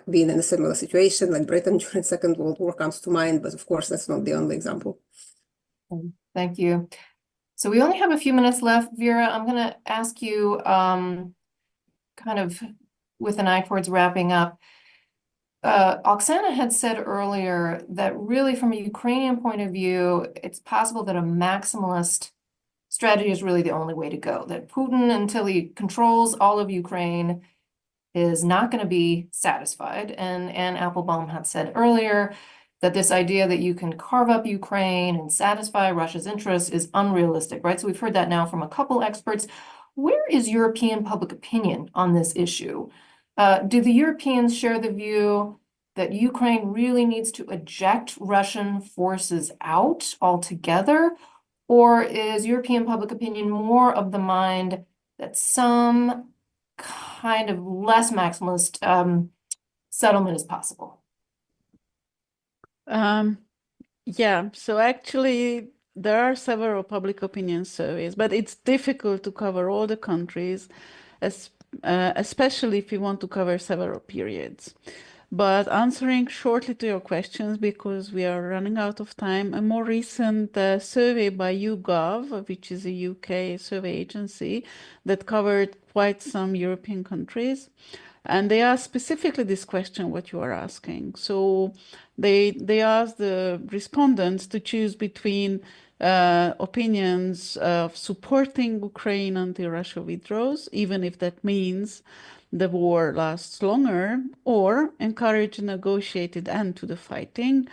been in a similar situation, like Britain during Second World War comes to mind, but of course that's not the only example. Thank you. So we only have a few minutes left, Vera. I'm going to ask you, kind of with an eye towards wrapping up. Oksana had said earlier that really from a Ukrainian point of view, it's possible that a maximalist strategy is really the only way to go, that Putin, until he controls all of Ukraine, is not going to be satisfied. And Applebaum had said earlier that this idea that you can carve up Ukraine and satisfy Russia's interests is unrealistic, right? So we've heard that now from a couple experts. Where is European public opinion on this issue? Do the Europeans share the view that Ukraine really needs to eject Russian forces out altogether? Or is European public opinion more of the mind that some kind of less maximalist settlement is possible? Yeah, so actually there are several public opinion surveys, but it's difficult to cover all the countries, especially if you want to cover several periods. But answering shortly to your questions, because we are running out of time, a more recent survey by YouGov, which is a UK survey agency that covered quite some European countries, and they asked specifically this question, what you are asking. So they asked the respondents to choose between opinions of supporting Ukraine until Russia withdraws, even if that means the war lasts longer, or encourage a negotiated end to the fighting,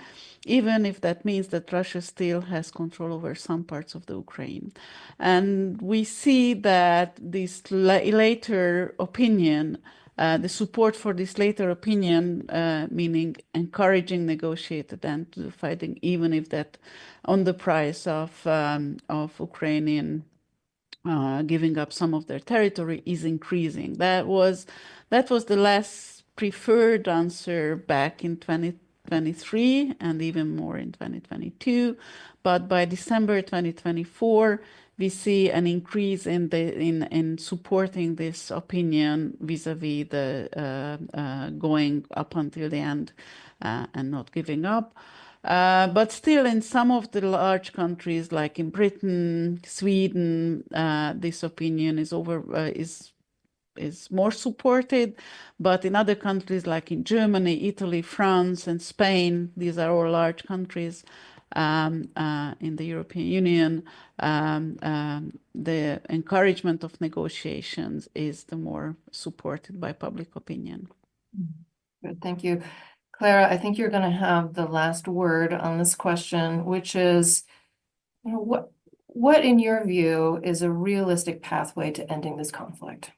even if that means that Russia still has control over some parts of the Ukraine. And we see that this later opinion, the support for this later opinion, meaning encouraging negotiated end to the fighting, even if that on the price of Ukrainian giving up some of their territory, is increasing. That was the less preferred answer back in 2023 and even more in 2022. But by December 2024, we see an increase in supporting this opinion vis-a-vis the going up until the end and not giving up. But still, in some of the large countries, like in Britain, Sweden, this opinion is more supported. But in other countries, like in Germany, Italy, France, and Spain, these are all large countries in the European Union, the encouragement of negotiations is the more supported by public opinion. Good, thank you. Clara, I think you're going to have the last word on this question, which is, what in your view is a realistic pathway to ending this conflict?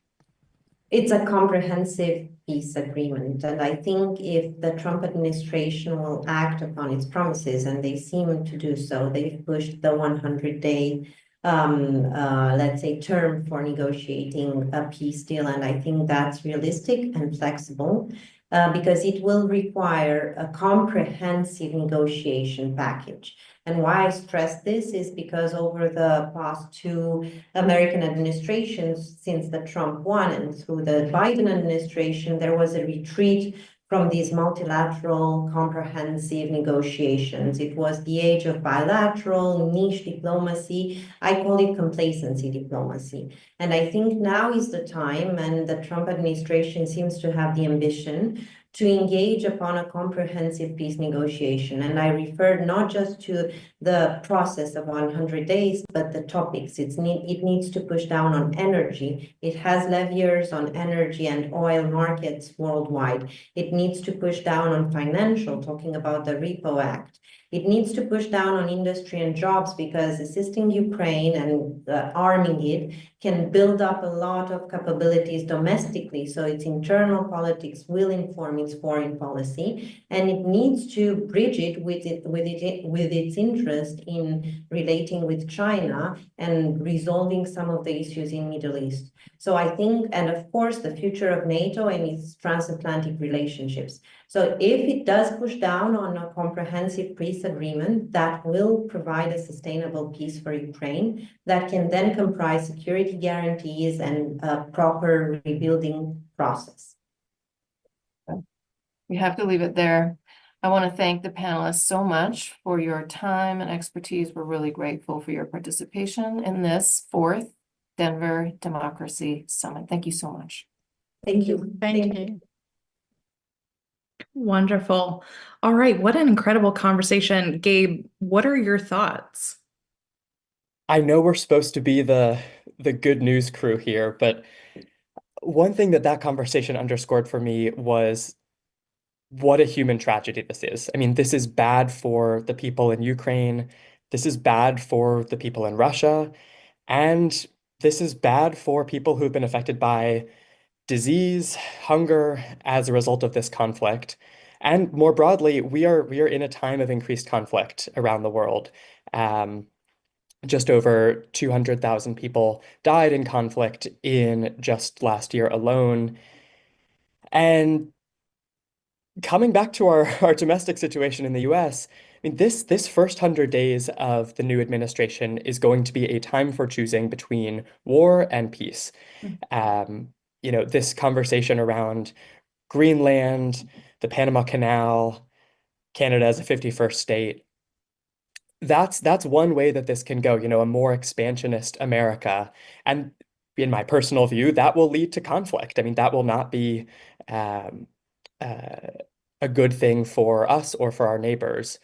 It's a comprehensive peace agreement. And I think if the Trump administration will act upon its promises, and they seem to do so, they've pushed the 100-day, let's say, term for negotiating a peace deal. And I think that's realistic and flexible. Because it will require a comprehensive negotiation package. And why I stress this is because over the past two American administrations, since the Trump one and through the Biden administration, there was a retreat from these multilateral, comprehensive negotiations. It was the age of bilateral, niche diplomacy. I call it complacency diplomacy. And I think now is the time, and the Trump administration seems to have the ambition to engage upon a comprehensive peace negotiation. And I refer not just to the process of 100 days, but the topics. It needs to push down on energy. It has leviers on energy and oil markets worldwide. It needs to push down on financial, talking about the Repo Act. It needs to push down on industry and jobs, because assisting Ukraine and arming it can build up a lot of capabilities domestically. So its internal politics will inform its foreign policy, and it needs to bridge it with its interest in relating with China and resolving some of the issues in Middle East. So I think, and of course, the future of NATO and its transatlantic relationships. So if it does push down on a comprehensive peace agreement that will provide a sustainable peace for Ukraine, that can then comprise security guarantees and a proper rebuilding process. We have to leave it there. I want to thank the panelists so much for your time and expertise. We're really grateful for your participation in this 4th Denver Democracy Summit. Thank you so much. Thank you. Thank you. Wonderful. All right, what an incredible conversation. Gabe, what are your thoughts? I know we're supposed to be the good news crew here, but one thing that conversation underscored for me was what a human tragedy this is. I mean, this is bad for the people in Ukraine. This is bad for the people in Russia. And this is bad for people who've been affected by disease, hunger as a result of this conflict. And more broadly, we are in a time of increased conflict around the world. Just over 200,000 people died in conflict in just last year alone. And coming back to our domestic situation in the US, I mean, this first 100 days of the new administration is going to be a time for choosing between war and peace. This conversation around Greenland, the Panama Canal, Canada as a 51st state, that's one way that this can go, a more expansionist America. And in my personal view, that will lead to conflict. I mean, that will not be a good thing for us or for our neighbors.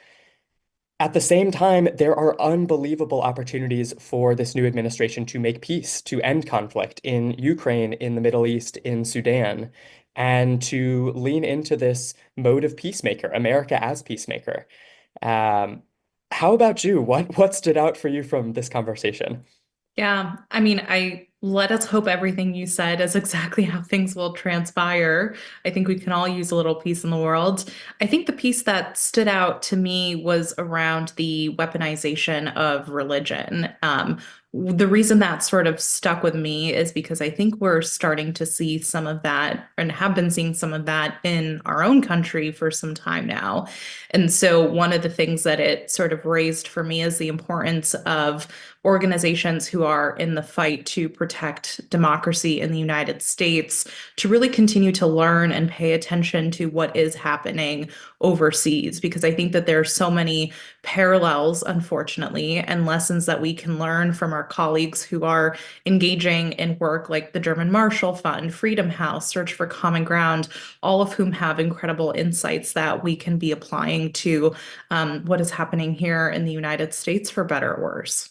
At the same time, there are unbelievable opportunities for this new administration to make peace, to end conflict in Ukraine, in the Middle East, in Sudan, and to lean into this mode of peacemaker, America as peacemaker. How about you? What stood out for you from this conversation? Yeah, I mean, let us hope everything you said is exactly how things will transpire. I think we can all use a little peace in the world. I think the piece that stood out to me was around the weaponization of religion. The reason that sort of stuck with me is because I think we're starting to see some of that and have been seeing some of that in our own country for some time now. And so one of the things that it sort of raised for me is the importance of organizations who are in the fight to protect democracy in the United States to really continue to learn and pay attention to what is happening overseas, because I think that there are so many parallels, unfortunately, and lessons that we can learn from our colleagues who are engaging in work like the German Marshall Fund, Freedom House, Search for Common Ground, all of whom have incredible insights that we can be applying to what is happening here in the United States, for better or worse.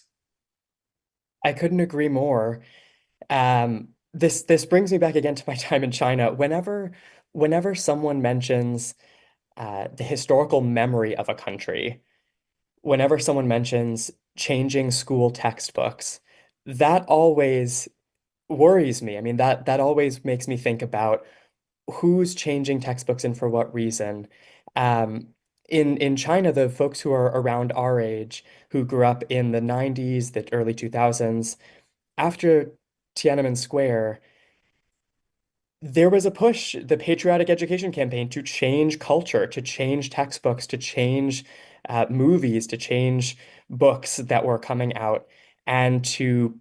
I couldn't agree more. This brings me back again to my time in China. Whenever someone mentions the historical memory of a country, whenever someone mentions changing school textbooks, that always worries me. I mean, that always makes me think about who's changing textbooks and for what reason. In China, the folks who are around our age, who grew up in the 90s, the early 2000s, after Tiananmen Square, there was a push, the patriotic education campaign, to change culture, to change textbooks, to change movies, to change books that were coming out, and to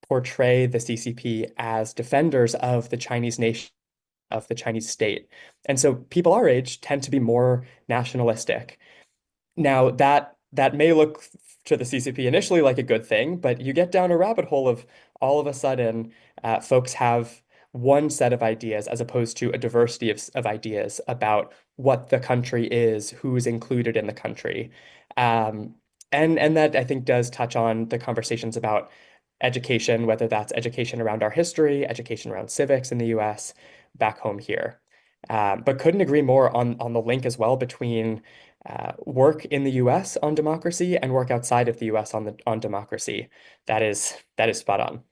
portray the CCP as defenders of the Chinese nation of the Chinese state. And so people our age tend to be more nationalistic. Now that may look to the CCP initially like a good thing, but you get down a rabbit hole of all of a sudden folks have one set of ideas as opposed to a diversity of ideas about what the country is, who's included in the country. And that I think does touch on the conversations about education, whether that's education around our history, education around civics in the US, back home here. But couldn't agree more on the link as well between work in the US on democracy and work outside of the US on democracy. That is spot on.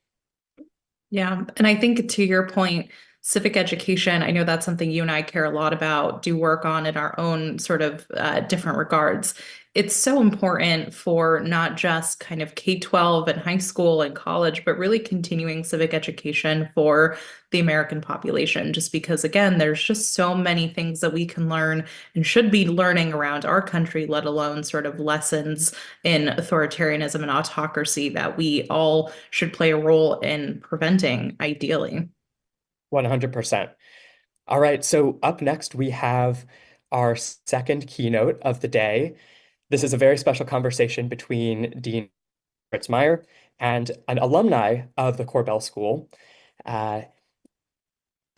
Yeah. And I think to your point, civic education, I know that's something you and I care a lot about, do work on in our own sort of different regards. It's so important for not just kind of K-12 and high school and college, but really continuing civic education for the American population, just because, again, there's just so many things that we can learn and should be learning around our country, let alone sort of lessons in authoritarianism and autocracy that we all should play a role in preventing, ideally. 100%. All right, so up next we have our second keynote of the day. This is a very special conversation between Dean Fritz and an alumni of the Korbel School,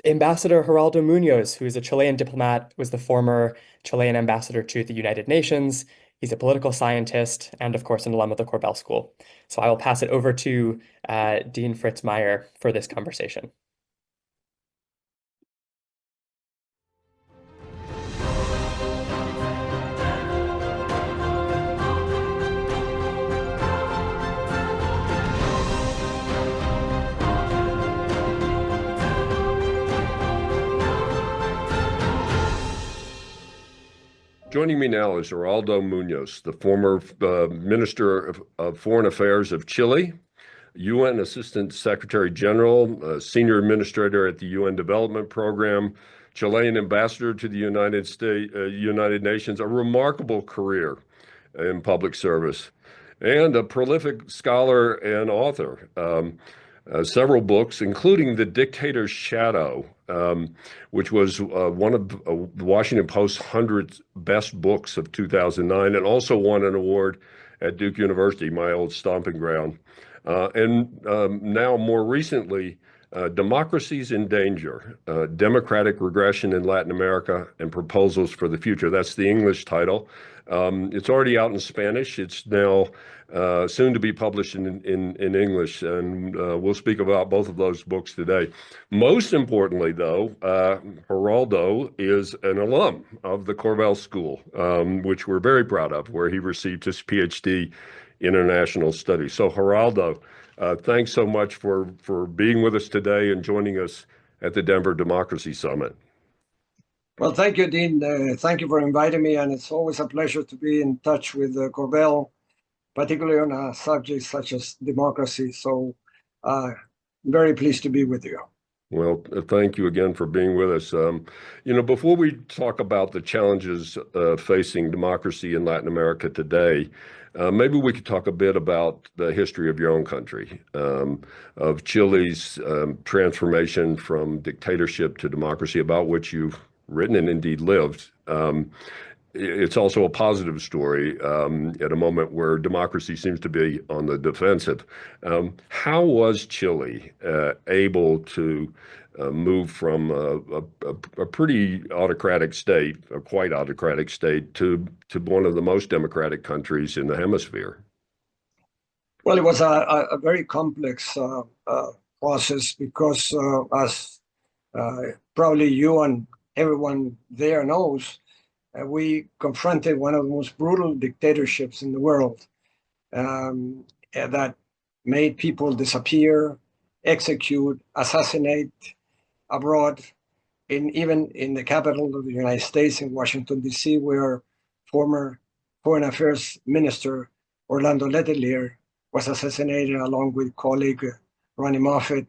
Ambassador Geraldo Munoz, who is a Chilean diplomat, was the former Chilean ambassador to the United Nations. He's a political scientist and, of course, an alum of the Korbel School. So I will pass it over to Dean Fritz for this conversation. Joining me now is Geraldo Munoz, the former Minister of Foreign Affairs of Chile, UN Assistant Secretary General, Senior Administrator at the UN Development Program, Chilean Ambassador to the United Nations, a remarkable career in public service, and a prolific scholar and author. Several books, including The Dictator's Shadow, which was one of the Washington Post's 100 best books of 2009, and also won an award at Duke University, my old stomping ground. And now, more recently, Democracies in Danger, Democratic Regression in Latin America and Proposals for the Future. That's the English title. It's already out in Spanish. It's now soon to be published in English, and we'll speak about both of those books today. Most importantly, though, Geraldo is an alum of the Korbel School, which we're very proud of, where he received his PhD in International Studies. So, Geraldo, thanks so much for being with us today and joining us at the Denver Democracy Summit. Well, thank you, Dean. Thank you for inviting me, and it's always a pleasure to be in touch with Korbel, particularly on a subject such as democracy. So very pleased to be with you. Well, thank you again for being with us. Before we talk about the challenges facing democracy in Latin America today, maybe we could talk a bit about the history of your own country, of Chile's transformation from dictatorship to democracy, about which you've written and indeed lived. It's also a positive story at a moment where democracy seems to be on the defensive. How was Chile able to move from a pretty autocratic state, a quite autocratic state, to one of the most democratic countries in the hemisphere? Well, it was a very complex process because, as probably you and everyone there knows, we confronted one of the most brutal dictatorships in the world that made people disappear, execute, assassinate abroad, even in the capital of the United States, in Washington, D.C., where former Foreign Affairs Minister Orlando Letelier was assassinated along with colleague Ronnie Moffett,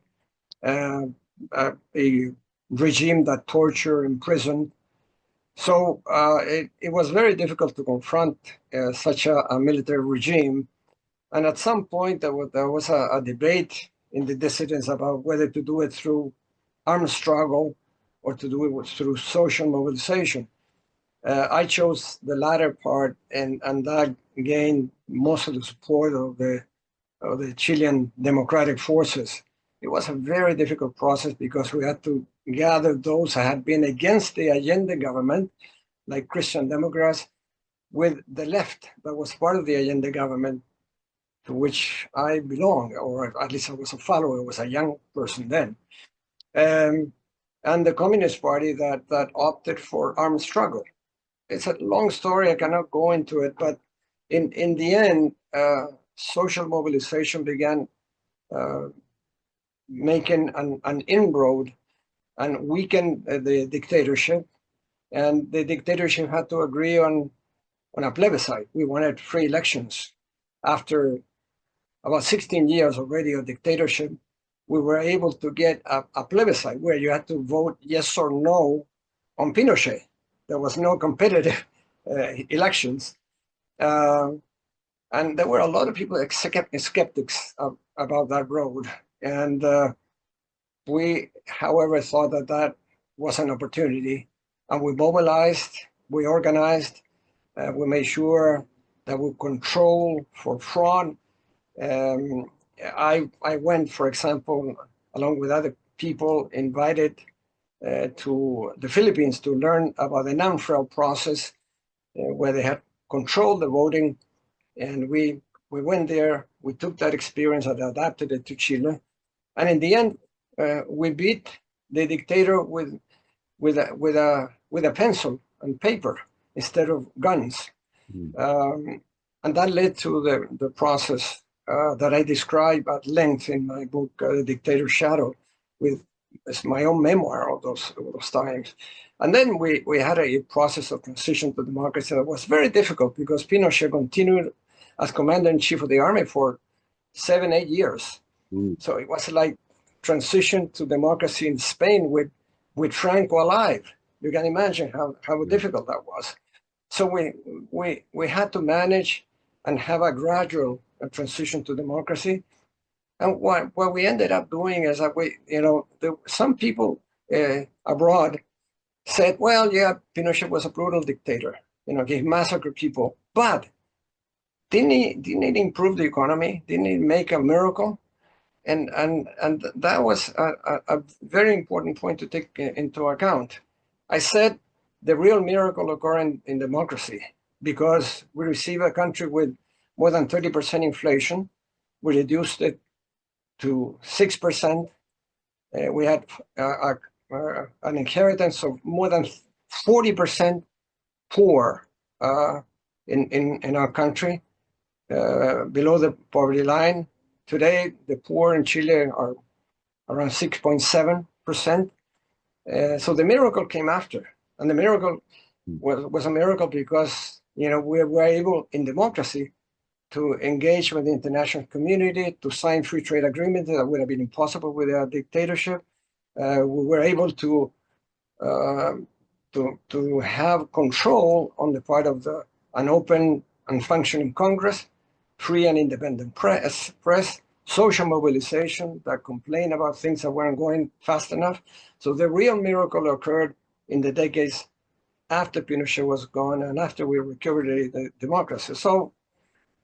a regime that tortured, imprisoned. So it was very difficult to confront such a military regime. And at some point, there was a debate in the dissidents about whether to do it through armed struggle or to do it through social mobilization. I chose the latter part, and that gained most of the support of the Chilean democratic forces. It was a very difficult process because we had to gather those who had been against the Allende government, like Christian Democrats, with the left that was part of the Allende government, to which I belong, or at least I was a follower. I was a young person then. And the Communist Party that opted for armed struggle. It's a long story, I cannot go into it, but in the end, social mobilization began making an inroad and weakened the dictatorship. And the dictatorship had to agree on a plebiscite. We wanted free elections. After about 16 years already of dictatorship, we were able to get a plebiscite where you had to vote yes or no on Pinochet. There was no competitive elections. And there were a lot of people skeptics about that road. And we, however, thought that was an opportunity. And we mobilized, we organized, we made sure that we control for fraud. I went, for example, along with other people, invited to the Philippines to learn about the non-fraud process, where they had controlled the voting. And we went there, we took that experience and adapted it to Chile. And in the end, we beat the dictator with a pencil and paper instead of guns. And that led to the process that I describe at length in my book, The Dictator's Shadow, with my own memoir of those times. And then we had a process of transition to democracy that was very difficult because Pinochet continued as commander-in-chief of the army for 7-8 years. So it was like transition to democracy in Spain with Franco alive. You can imagine how difficult that was. So we had to manage and have a gradual transition to democracy. And what we ended up doing is that some people abroad said, well, yeah, Pinochet was a brutal dictator, he massacred people, but didn't he improve the economy? Didn't he make a miracle? And that was a very important point to take into account. I said the real miracle occurred in democracy because we received a country with more than 30% inflation. We reduced it to 6%. We had an inheritance of more than 40% poor in our country, below the poverty line. Today, the poor in Chile are around 6.7%. So the miracle came after. And the miracle was a miracle because, we were able in democracy to engage with the international community, to sign free trade agreements that would have been impossible with a dictatorship. We were able to have control on the part of an open and functioning Congress, free and independent press, social mobilization that complained about things that weren't going fast enough. So the real miracle occurred in the decades after Pinochet was gone and after we recovered the democracy. So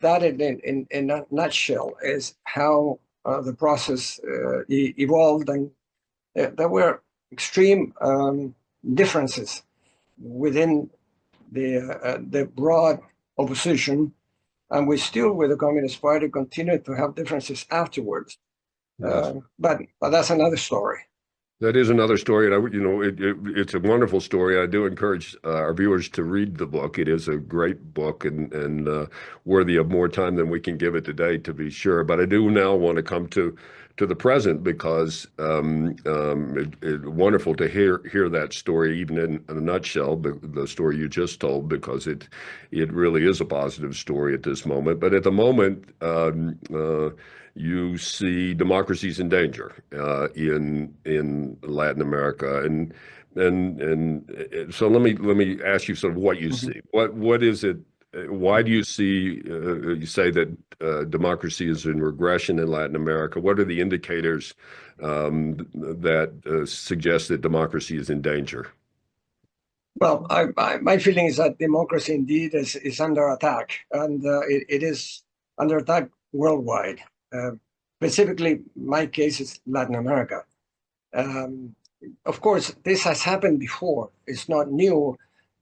that in a nutshell is how the process evolved, and there were extreme differences within the broad opposition, and we still, with the Communist Party, continued to have differences afterwards. Yes. But that's another story. That is another story, and it's a wonderful story. I do encourage our viewers to read the book. It is a great book and worthy of more time than we can give it today, to be sure. But I do now want to come to the present because it's wonderful to hear that story, even in a nutshell, the story you just told, because it really is a positive story at this moment. But at the moment, you see democracies in danger in Latin America, and so let me ask you sort of what you see. What is it why do you see, you say that democracy is in regression in Latin America? What are the indicators that suggest that democracy is in danger? Well, my feeling is that democracy indeed is under attack, and it is under attack worldwide. Specifically, my case is Latin America. Of course, this has happened before. It's not new.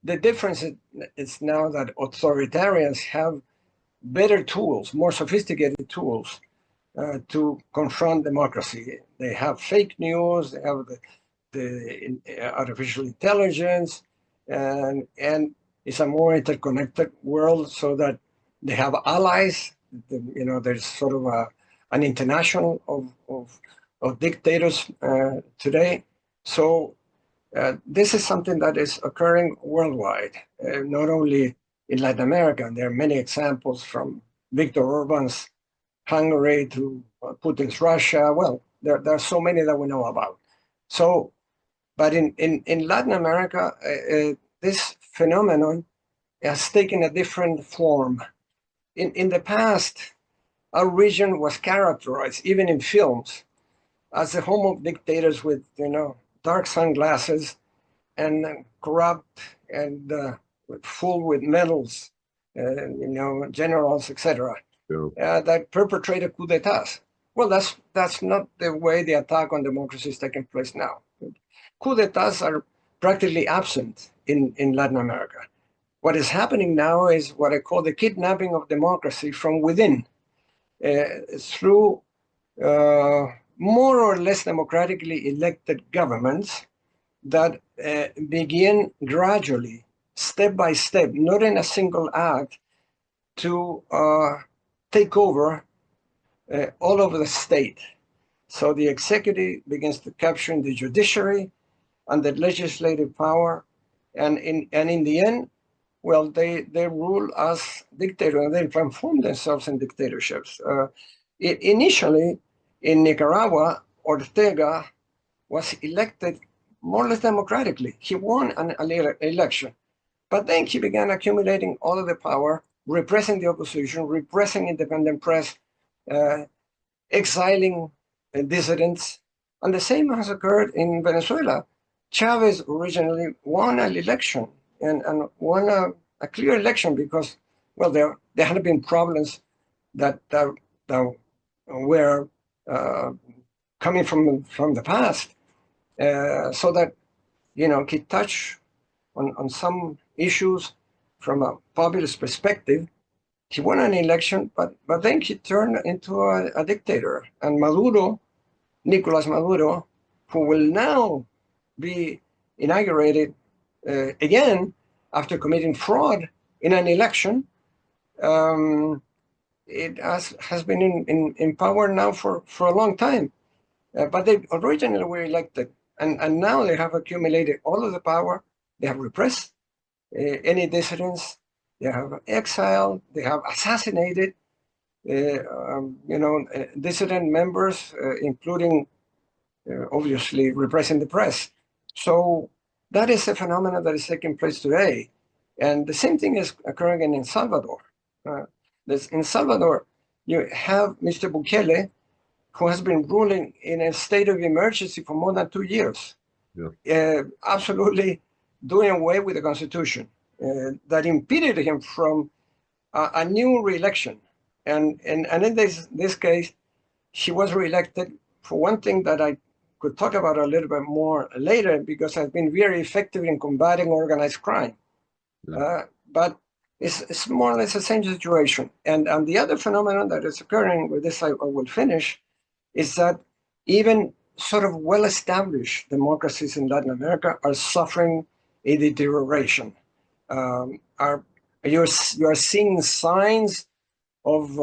The difference is now that authoritarians have better tools, more sophisticated tools to confront democracy. They have fake news, they have the artificial intelligence, and it's a more interconnected world so that they have allies. There's sort of an international of dictators today. So this is something that is occurring worldwide, not only in Latin America. There are many examples from Viktor Orban's Hungary to Putin's Russia. Well, there are so many that we know about. So, but in Latin America, this phenomenon has taken a different form. In the past, our region was characterized, even in films, as the home of dictators with, dark sunglasses and corrupt and full with medals, generals, etc. That perpetrated coup d'etats. Well, that's not the way the attack on democracy is taking place now. Coup d'etats are practically absent in Latin America. What is happening now is what I call the kidnapping of democracy from within, through more or less democratically elected governments that begin gradually, step by step, not in a single act, to take over all over the state. So the executive begins to capture the judiciary and the legislative power, and in the end, well, they rule as dictators, and they transform themselves in dictatorships. Initially, in Nicaragua, Ortega was elected more or less democratically. He won an election, but then he began accumulating all of the power, repressing the opposition, repressing independent press, exiling dissidents. And the same has occurred in Venezuela. Chavez originally won an election and won a clear election because, well, there had been problems that were coming from the past, so that he touched on some issues from a populist perspective. He won an election, but then he turned into a dictator. And Maduro, Nicolas Maduro, who will now be inaugurated again after committing fraud in an election, it has been in power now for a long time. But they originally were elected, and now they have accumulated all of the power. They have repressed any dissidents. They have exiled. They have assassinated, dissident members, including obviously repressing the press. So that is a phenomenon that is taking place today, and the same thing is occurring in El Salvador. In Salvador, you have Mr. Bukele, who has been ruling in a state of emergency for more than 2 years, absolutely doing away with the constitution that impeded him from a new re-election. And in this case, he was re-elected for one thing that I could talk about a little bit more later, because has been very effective in combating organized crime. But it's more or less the same situation. And the other phenomenon that is occurring, with this I will finish, is that even sort of well-established democracies in Latin America are suffering a deterioration. You are seeing signs of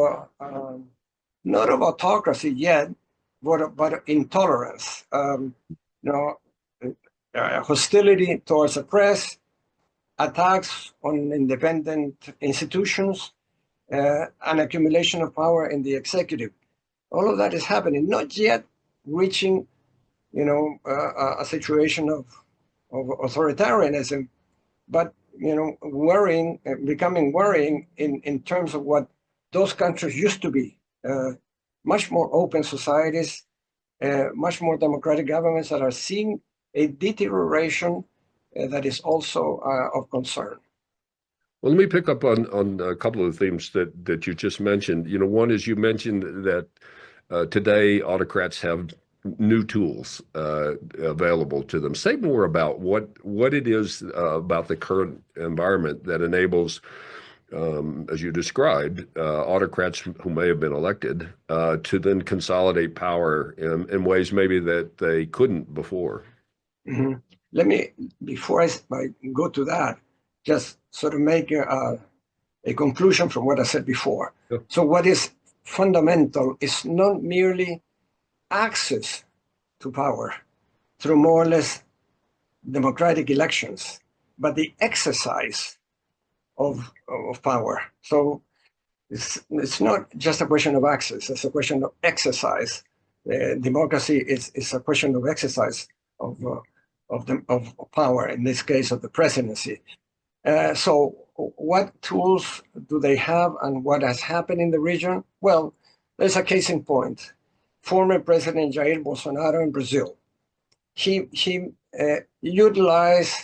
not of autocracy yet, but intolerance. Hostility towards the press, attacks on independent institutions, an accumulation of power in the executive. All of that is happening, not yet reaching, a situation of authoritarianism, but worrying, becoming worrying in terms of what those countries used to be. Much more open societies, much more democratic governments that are seeing a deterioration that is also of concern. Well, let me pick up on a couple of the themes that you just mentioned. One is you mentioned that today autocrats have new tools available to them. Say more about what it is about the current environment that enables, as you described, autocrats who may have been elected to then consolidate power in ways maybe that they couldn't before. Mm-hmm. Let me, before I go to that, just sort of make a conclusion from what I said before. Yep. So what is fundamental is not merely access to power through more or less democratic elections, but the exercise of power. So it's not just a question of access, it's a question of exercise. Democracy is a question of exercise of power, in this case of the presidency. So what tools do they have and what has happened in the region? Well, there's a case in point. Former President Jair Bolsonaro in Brazil. He utilized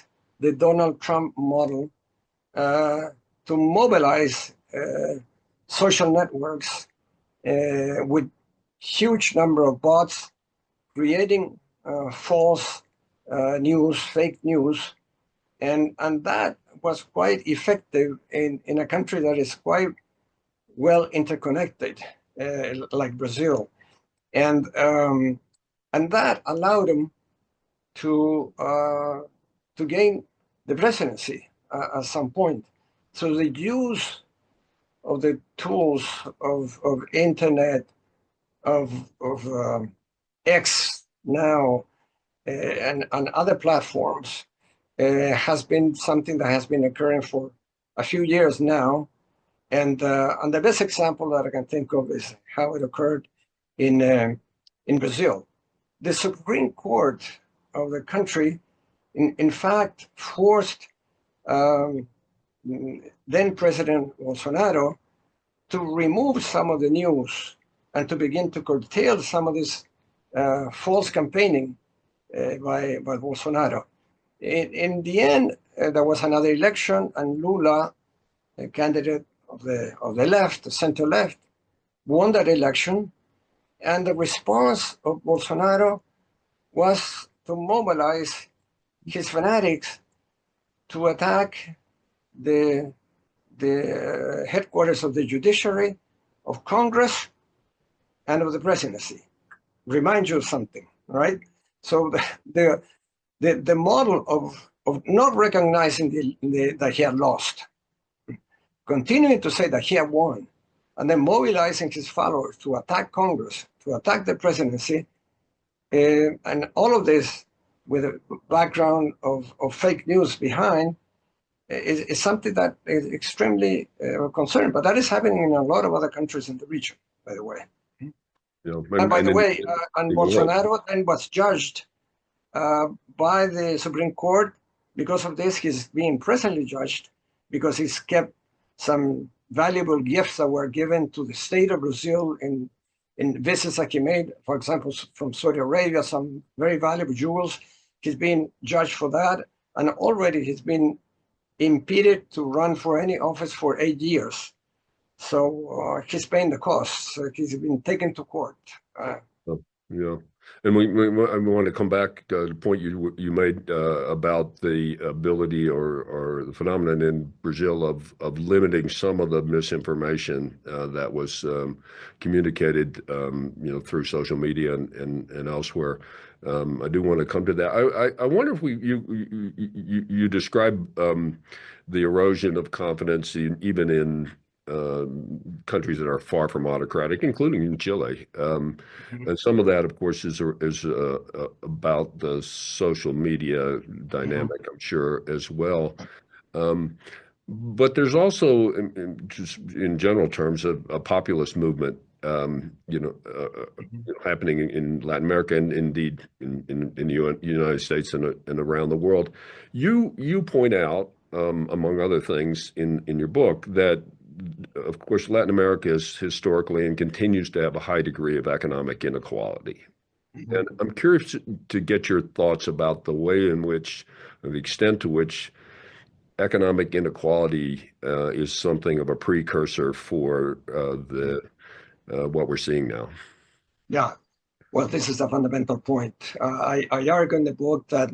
the Donald Trump model to mobilize social networks with huge number of bots, creating false news, fake news, and that was quite effective in a country that is quite well interconnected, like Brazil, and that allowed him to gain the presidency at some point. So the use of the tools of internet, of X now, and other platforms has been something that has been occurring for a few years now. And the best example that I can think of is how it occurred in Brazil. The Supreme Court of the country, in fact, forced then President Bolsonaro to remove some of the news and to begin to curtail some of this false campaigning by Bolsonaro. In the end, there was another election, and Lula, a candidate of the left, the center left, won that election. And the response of Bolsonaro was to mobilize his fanatics to attack the headquarters of the judiciary, of Congress, and of the presidency. Remind you of something, right? So the model of not recognizing that he had lost, continuing to say that he had won, and then mobilizing his followers to attack Congress, to attack the presidency, and all of this with a background of fake news behind, is something that is extremely concerning. But that is happening in a lot of other countries in the region, by the way. Yeah, And by the way, Bolsonaro then was judged by the Supreme Court. Because of this, he's being presently judged because he's kept some valuable gifts that were given to the state of Brazil in visits that he made, for example, from Saudi Arabia, some very valuable jewels. He's being judged for that. And already he's been impeded to run for any office for 8 years. So he's paying the costs. He's been taken to court. Yeah, and we want to come back to the point you made about the ability or the phenomenon in Brazil of limiting some of the misinformation that was communicated, through social media and elsewhere. I do want to come to that. I wonder if you describe the erosion of confidence even in countries that are far from autocratic, including in Chile. And some of that, of course, is about the social media dynamic, I'm sure, as well. But there's also, just in general terms, a populist movement, happening in Latin America and indeed in the United States and around the world. You point out among other things in your book, that, of course, Latin America is historically and continues to have a high degree of economic inequality. And I'm curious to get your thoughts about the way in which, or the extent to which, economic inequality is something of a precursor for what we're seeing now. Yeah, well, this is a fundamental point. I argue in the book that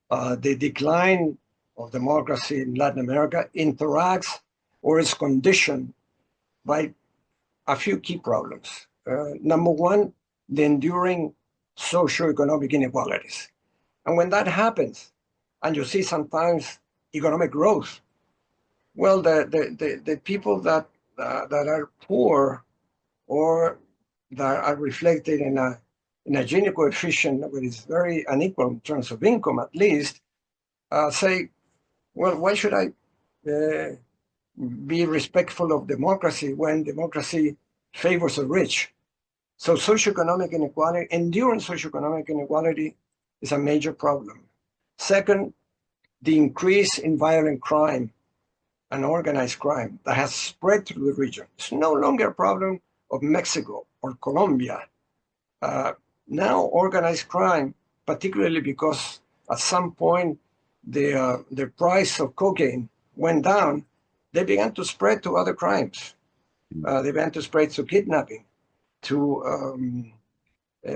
the decline of democracy in Latin America interacts or is conditioned by a few key problems. Number one, the enduring socioeconomic inequalities. And when that happens, and you see sometimes economic growth, well, the people that are poor or that are reflected in a Gini coefficient that is very unequal in terms of income, at least, say, well, why should I be respectful of democracy when democracy favors the rich? So socioeconomic inequality, enduring socioeconomic inequality is a major problem. Second, the increase in violent crime and organized crime that has spread through the region. It's no longer a problem of Mexico or Colombia. Now organized crime, particularly because at some point the price of cocaine went down, they began to spread to other crimes. They began to spread to kidnapping, to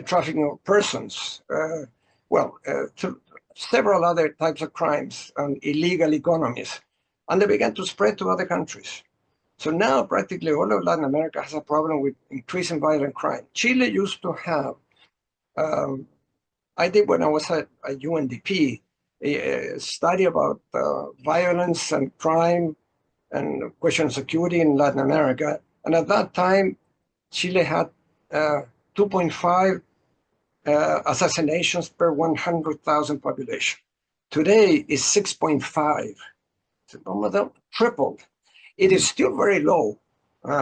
trafficking of persons, to several other types of crimes and illegal economies. And they began to spread to other countries. So now practically all of Latin America has a problem with increasing violent crime. Chile used to have, I did when I was at UNDP, a study about violence and crime and question of security in Latin America. And at that time, Chile had 2.5 assassinations per 100,000 population. Today is 6.5. So almost tripled. It is still very low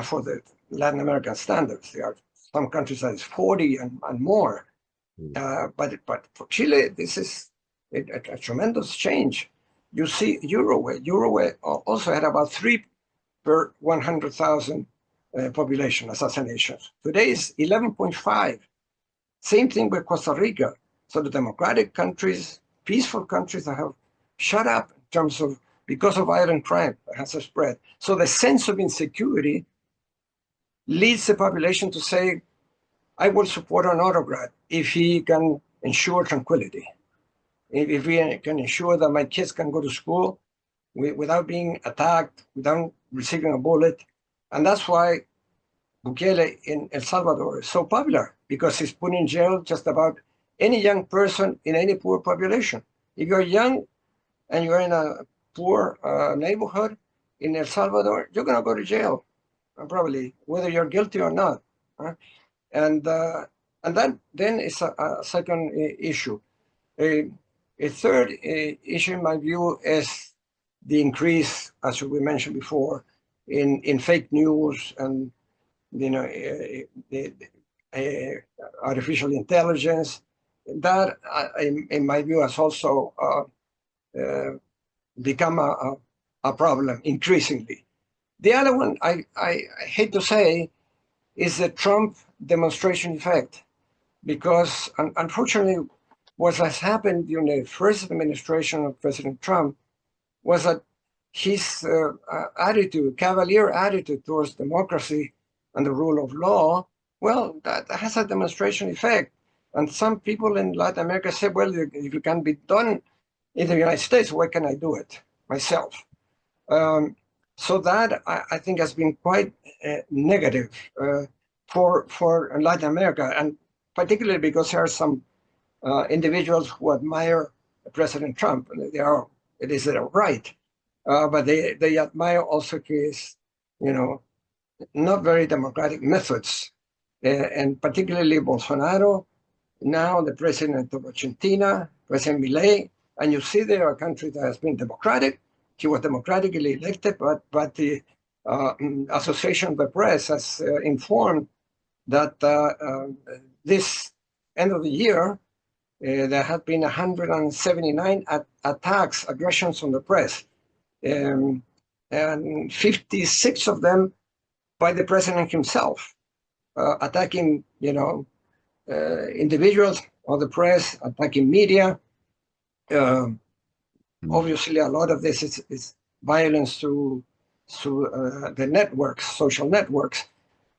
for the Latin American standards. There are some countries that is 40 and more. But for Chile, this is a tremendous change. You see Uruguay. Uruguay also had about 3 per 100,000 population assassinations. Today is 11.5. Same thing with Costa Rica. So the democratic countries, peaceful countries that have shut up in terms of, because of violent crime that has spread. So the sense of insecurity leads the population to say, I will support an autocrat if he can ensure tranquility. If we can ensure that my kids can go to school without being attacked, without receiving a bullet. And that's why Bukele in El Salvador is so popular, because he's put in jail just about any young person in any poor population. If you're young and you're in a poor neighborhood in El Salvador, you're going to go to jail, probably, whether you're guilty or not. And that then is a second issue. A third issue, in my view, is the increase, as we mentioned before, in fake news and artificial intelligence. That, in my view, has also become a problem increasingly. The other one, I hate to say, is the Trump demonstration effect, because unfortunately, what has happened during the first administration of President Trump was that his attitude, cavalier attitude towards democracy and the rule of law, well, that has a demonstration effect. And some people in Latin America say, well, if it can be done in the United States, why can I do it myself? So that, I think, has been quite negative for Latin America, and particularly because there are some individuals who admire President Trump. It is their right, but they admire also his, not very democratic methods, and particularly Bolsonaro, now the president of Argentina, President Milei, and you see there a country that has been democratic. He was democratically elected, but the Association of the Press has informed that this end of the year, there have been 179 attacks, aggressions on the press. and 56 of them by the president himself, attacking, individuals or the press, attacking media. Obviously, a lot of this is violence through the networks, social networks.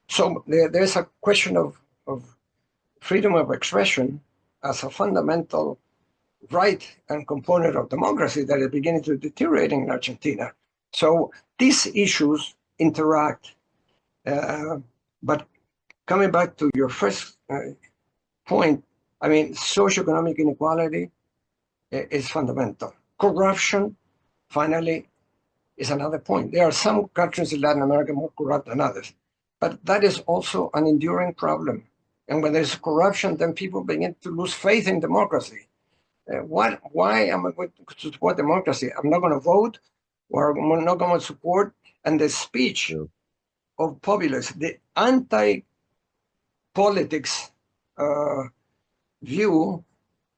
So there's a question of freedom of expression as a fundamental right and component of democracy that is beginning to deteriorate in Argentina. So these issues interact. But coming back to your first point, I mean, socioeconomic inequality is fundamental. Corruption, finally, is another point. There are some countries in Latin America more corrupt than others, but that is also an enduring problem. And when there's corruption, then people begin to lose faith in democracy. Why am I going to support democracy? I'm not going to vote, or I'm not going to support. And the speech of populists, the anti-politics view,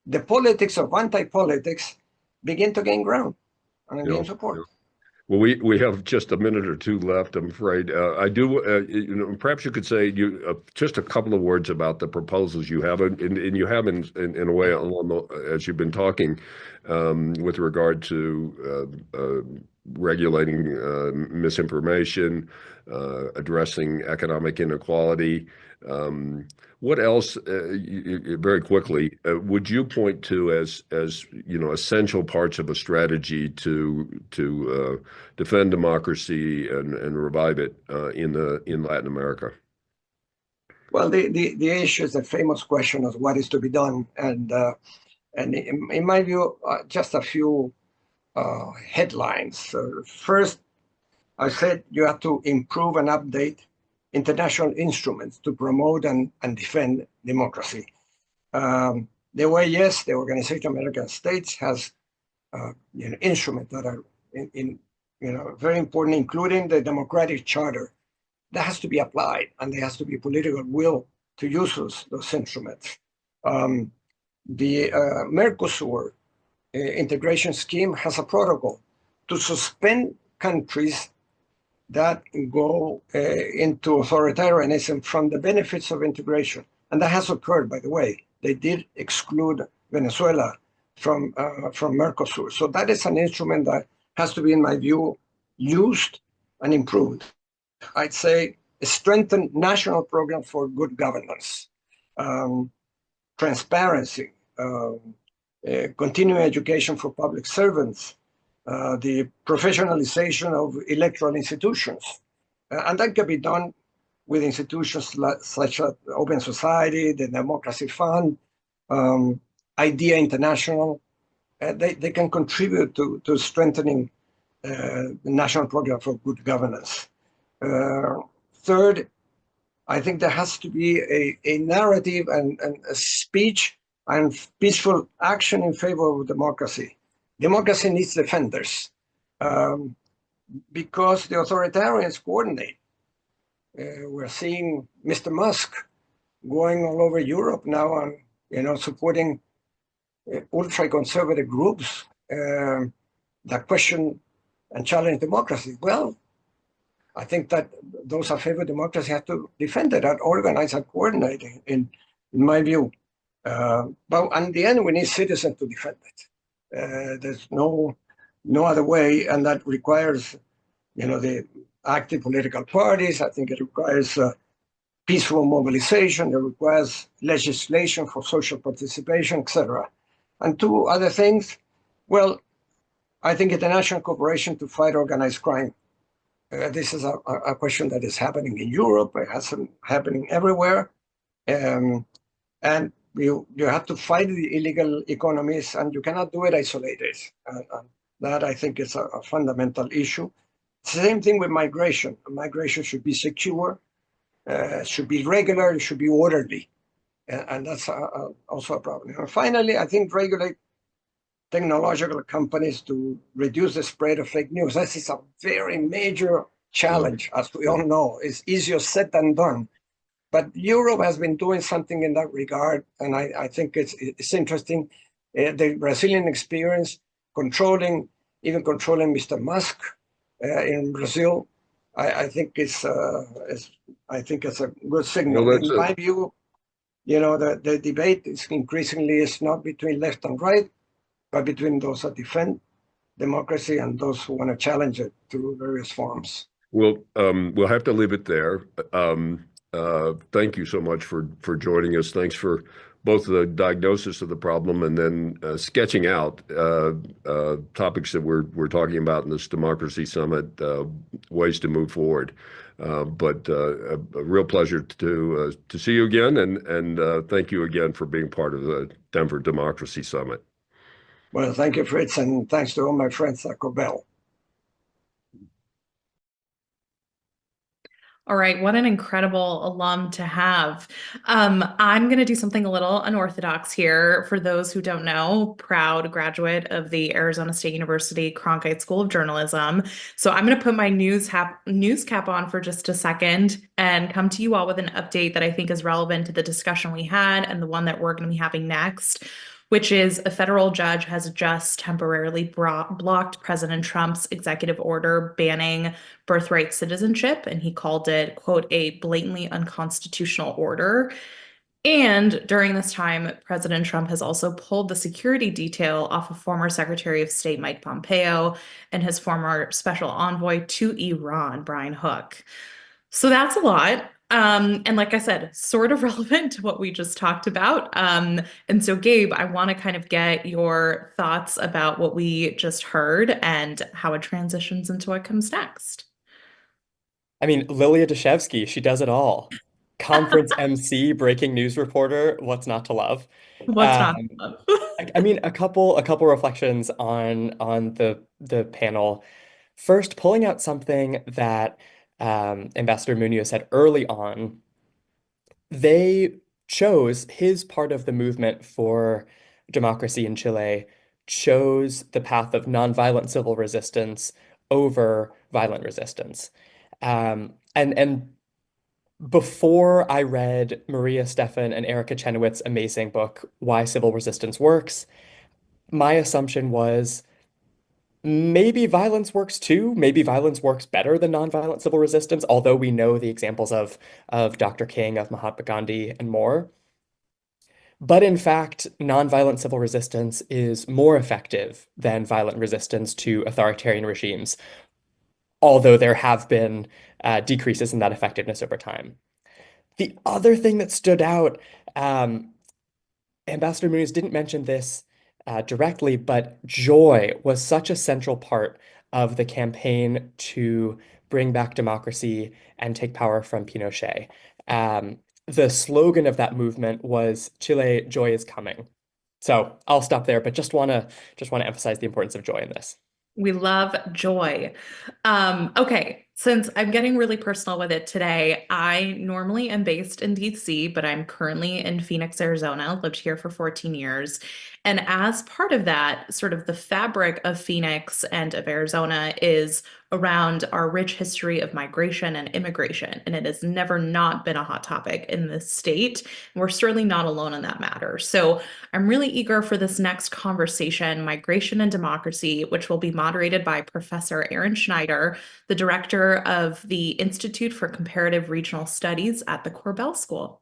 the politics of anti-politics begin to gain ground and gain support. Well, we have just a minute or two left, I'm afraid. I do, perhaps you could say just a couple of words about the proposals you have, and you have in a way, as you've been talking, with regard to regulating misinformation, addressing economic inequality. What else, very quickly, would you point to as essential parts of a strategy to defend democracy and revive it in Latin America? Well, the issue is the famous question of what is to be done, and in my view, just a few headlines. First, I said you have to improve and update international instruments to promote and defend democracy. The OAS, the Organization of American States, has instruments that are very important, including the Democratic Charter. That has to be applied, and there has to be political will to use those instruments. The Mercosur integration scheme has a protocol to suspend countries that go into authoritarianism from the benefits of integration. And that has occurred, by the way. They did exclude Venezuela from Mercosur. So that is an instrument that has to be, in my view, used and improved. I'd say strengthen national programs for good governance, transparency, continuing education for public servants, the professionalization of electoral institutions. And that can be done with institutions such as Open Society, the Democracy Fund, IDEA International. They can contribute to strengthening the national program for good governance. Third, I think there has to be a narrative and a speech and peaceful action in favor of democracy. Democracy needs defenders because the authoritarians coordinate. We're seeing Mr. Musk going all over Europe now and supporting ultra-conservative groups that question and challenge democracy. Well, I think that those who favor democracy have to defend it and organize and coordinate, in my view. But in the end, we need citizens to defend it. There's no other way, and that requires, the active political parties. I think it requires peaceful mobilization. It requires legislation for social participation, etc. And two other things. Well, I think international cooperation to fight organized crime. This is a question that is happening in Europe. It has happening everywhere, and you have to fight the illegal economies, and you cannot do it isolated. That, I think, is a fundamental issue. Same thing with migration. Migration should be secure, should be regular, it should be orderly, and that's also a problem. And finally, I think regulate technological companies to reduce the spread of fake news. This is a very major challenge, as we all know. It's easier said than done. But Europe has been doing something in that regard, and I think it's interesting. The Brazilian experience controlling even controlling Mr. Musk in Brazil. I think it's a good signal. Well, In my view, the debate is increasingly is not between left and right, but between those that defend democracy and those who want to challenge it through various forms. we'll have to leave it there. Thank you so much for joining us. Thanks for both the diagnosis of the problem and then sketching out topics that we're talking about in this Democracy Summit, ways to move forward. But a real pleasure to see you again, and thank you again for being part of the Denver Democracy Summit. Well, thank you, Fritz, and thanks to all my friends at Korbel. All right, what an incredible alum to have. I'm going to do something a little unorthodox here. For those who don't know, proud graduate of the Arizona State University Cronkite School of Journalism. So I'm going to put my news cap on for just a second and come to you all with an update that I think is relevant to the discussion we had and the one that we're going to be having next, which is a federal judge has just temporarily blocked President Trump's executive order banning birthright citizenship, and he called it, quote, a blatantly unconstitutional order. And during this time, President Trump has also pulled the security detail off of former Secretary of State Mike Pompeo and his former special envoy to Iran, Brian Hook. So that's a lot. And like I said, sort of relevant to what we just talked about. And so, Gabe, I want to kind of get your thoughts about what we just heard and how it transitions into what comes next. I mean, Lilia Dashevsky, she does it all. Conference MC, breaking news reporter, what's not to love? What's not to love? I mean, a couple reflections on the panel. First, pulling out something that Ambassador Munoz said early on. They chose his part of the movement for democracy in Chile, chose the path of nonviolent civil resistance over violent resistance. And before I read Maria Stephan and Erica Chenoweth's amazing book, Why Civil Resistance Works, my assumption was maybe violence works too. Maybe violence works better than nonviolent civil resistance, although we know the examples of Dr. King, of Mahatma Gandhi, and more. But in fact, nonviolent civil resistance is more effective than violent resistance to authoritarian regimes, although there have been decreases in that effectiveness over time. The other thing that stood out, Ambassador Munoz didn't mention this directly, but joy was such a central part of the campaign to bring back democracy and take power from Pinochet. The slogan of that movement was Chile, joy is coming. So I'll stop there, but just want to emphasize the importance of joy in this. We love joy. Okay, since I'm getting really personal with it today, I normally am based in DC, but I'm currently in Phoenix, Arizona, lived here for 14 years. And as part of that, sort of the fabric of Phoenix and of Arizona is around our rich history of migration and immigration. And it has never not been a hot topic in this state. We're certainly not alone in that matter. So I'm really eager for this next conversation, Migration and Democracy, which will be moderated by Professor Aaron Schneider, the director of the Institute for Comparative Regional Studies at the Korbel School.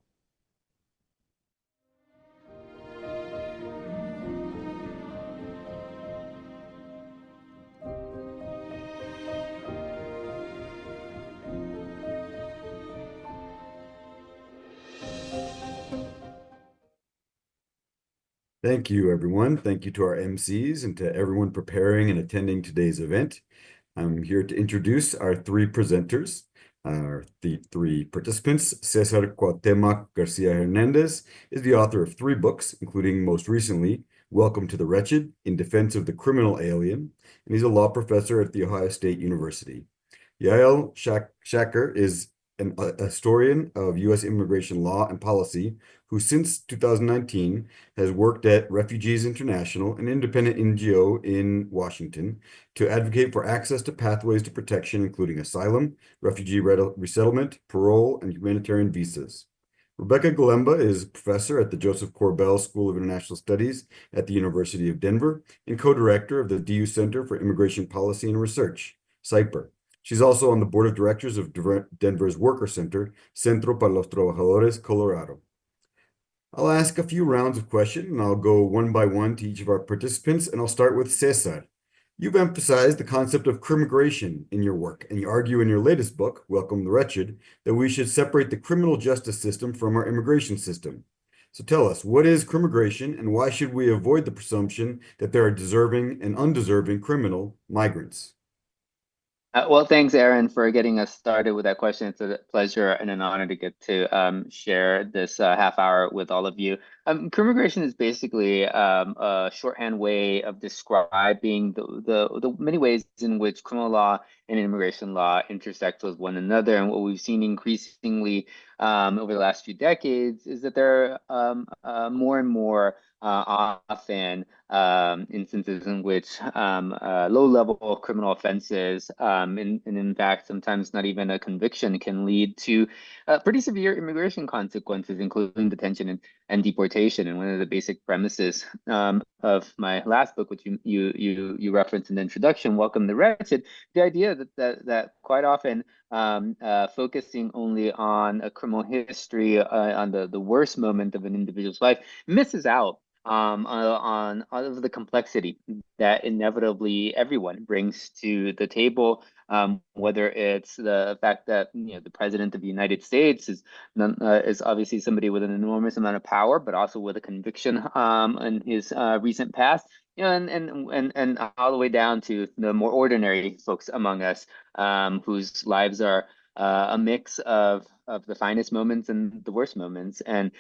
Thank you, everyone. Thank you to our MCs and to everyone preparing and attending today's event. I'm here to introduce our three presenters, the three participants. Cesar Cuauhtemoc Garcia Hernandez is the author of 3 books, including most recently, Welcome to the Wretched, In Defense of the Criminal Alien, and he's a law professor at The Ohio State University. Yael Shacker is a historian of U.S. immigration law and policy who since 2019 has worked at Refugees International, an independent NGO in Washington, to advocate for access to pathways to protection, including asylum, refugee resettlement, parole, and humanitarian visas. Rebecca Galemba is professor at the Joseph Korbel School of International Studies at the University of Denver and co-director of the DU Center for Immigration Policy and Research, CIPER. She's also on the board of directors of Denver's Worker Center, Centro para los Trabajadores Colorado. I'll ask a few rounds of questions, and I'll go one by one to each of our participants, and I'll start with Cesar. You've emphasized the concept of crimmigration in your work, and you argue in your latest book, Welcome the Wretched, that we should separate the criminal justice system from our immigration system. So tell us, what is crimmigration, and why should we avoid the presumption that there are deserving and undeserving criminal migrants? Well, thanks, Aaron, for getting us started with that question. It's a pleasure and an honor to get to share this half hour with all of you. Crimmigration is basically a shorthand way of describing the many ways in which criminal law and immigration law intersect with one another. And what we've seen increasingly over the last few decades is that there are more and more often instances in which low-level criminal offenses, and in fact, sometimes not even a conviction, can lead to pretty severe immigration consequences, including detention and deportation. And one of the basic premises of my last book, which you referenced in the introduction, Welcome the Wretched, the idea that quite often focusing only on a criminal history, on the worst moment of an individual's life, misses out on all of the complexity that inevitably everyone brings to the table, whether it's the fact that the President of the United States is obviously somebody with an enormous amount of power, but also with a conviction in his recent past. And all the way down to the more ordinary folks among us, whose lives are a mix of the finest moments and the worst moments, and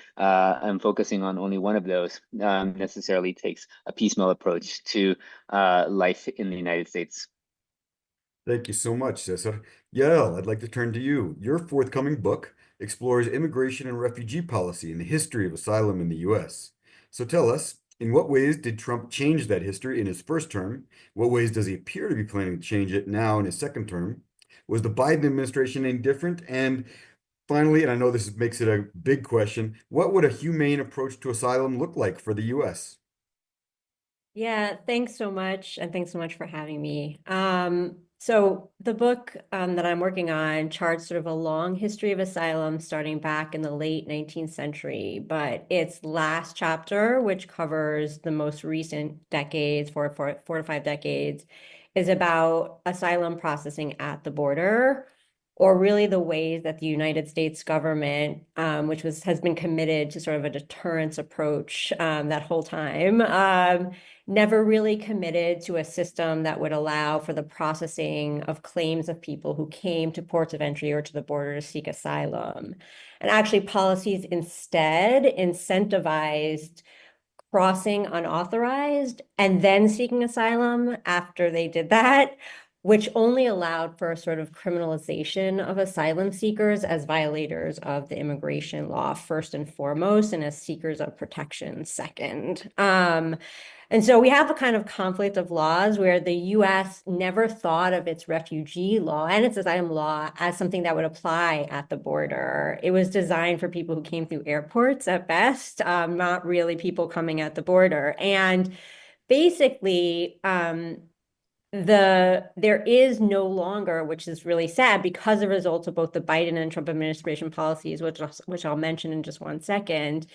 focusing on only one of those necessarily takes a piecemeal approach to life in the United States. Thank you so much, Cesar. Yael, I'd like to turn to you. Your forthcoming book explores immigration and refugee policy and the history of asylum in the U.S. So tell us, in what ways did Trump change that history in his first term? What ways does he appear to be planning to change it now in his second term? Was the Biden administration any different? And finally, and I know this makes it a big question, what would a humane approach to asylum look like for the U.S.? Yeah, thanks so much. And thanks so much for having me. So the book that I'm working on charts sort of a long history of asylum starting back in the late 19th century, but its last chapter, which covers the most recent decades, four to five decades, is about asylum processing at the border, or really the ways that the United States government, which has been committed to sort of a deterrence approach that whole time, never really committed to a system that would allow for the processing of claims of people who came to ports of entry or to the border to seek asylum. And actually, policies instead incentivized crossing unauthorized and then seeking asylum after they did that, which only allowed for a sort of criminalization of asylum seekers as violators of the immigration law, first and foremost, and as seekers of protection, second. And so we have a kind of conflict of laws where the US never thought of its refugee law and its asylum law as something that would apply at the border. It was designed for people who came through airports at best, not really people coming at the border. And basically, there is no longer, which is really sad because of results of both the Biden and Trump administration policies, which I'll mention in just one second.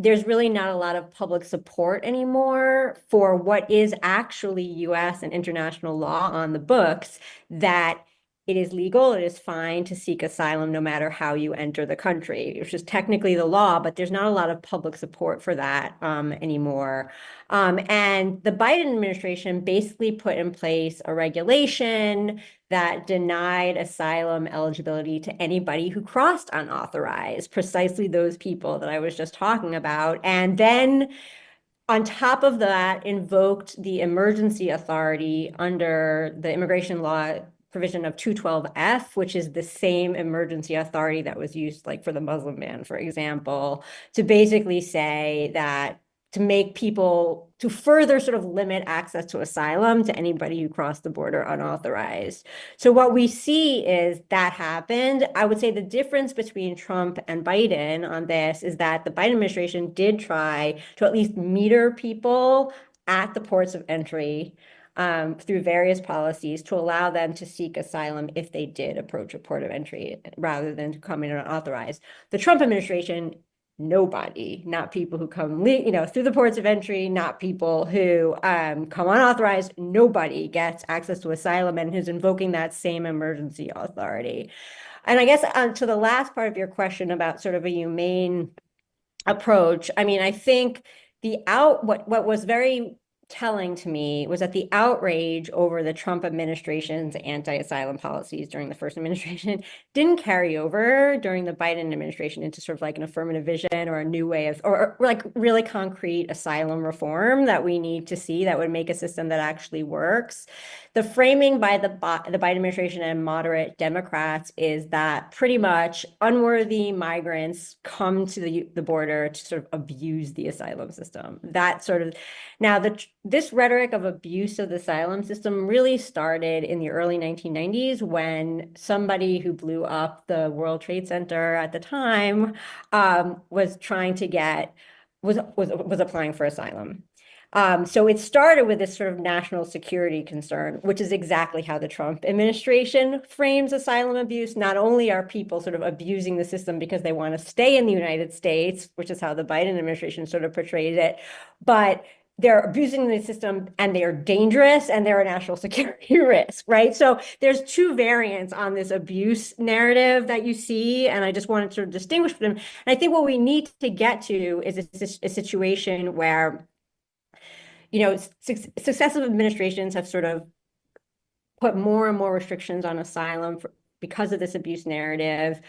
There's really not a lot of public support anymore for what is actually US and international law on the books, that it is legal, it is fine to seek asylum no matter how you enter the country, which is technically the law, but there's not a lot of public support for that anymore. And the Biden administration basically put in place a regulation that denied asylum eligibility to anybody who crossed unauthorized, precisely those people that I was just talking about. And then on top of that, invoked the emergency authority under the immigration law provision of 212F, which is the same emergency authority that was used like for the Muslim ban, for example, to basically say that to make people, to further sort of limit access to asylum to anybody who crossed the border unauthorized. So what we see is that happened. I would say the difference between Trump and Biden on this is that the Biden administration did try to at least meter people at the ports of entry through various policies to allow them to seek asylum if they did approach a port of entry rather than to come in unauthorized. The Trump administration, nobody, not people who come, through the ports of entry, not people who come unauthorized. Nobody gets access to asylum and who's invoking that same emergency authority. And I guess to the last part of your question about sort of a humane approach, I mean, I think what was very telling to me was that the outrage over the Trump administration's anti-asylum policies during the first administration didn't carry over during the Biden administration into sort of like an affirmative vision or a new way of, or like really concrete asylum reform that we need to see that would make a system that actually works. The framing by the Biden administration and moderate Democrats is that pretty much unworthy migrants come to the border to sort of abuse the asylum system. That sort of, now this rhetoric of abuse of the asylum system really started in the early 1990s when somebody who blew up the World Trade Center at the time was trying to get, was applying for asylum. So it started with this sort of national security concern, which is exactly how the Trump administration frames asylum abuse. Not only are people sort of abusing the system because they want to stay in the United States, which is how the Biden administration sort of portrays it, but they're abusing the system and they are dangerous and they're a national security risk, right? So there's two variants on this abuse narrative that you see, and I just wanted to sort of distinguish them. And I think what we need to get to is a situation where successive administrations have sort of put more and more restrictions on asylum because of this abuse narrative.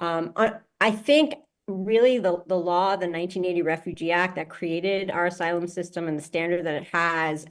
I think really the law, the 1980 Refugee Act that created our asylum system and the standard that it has,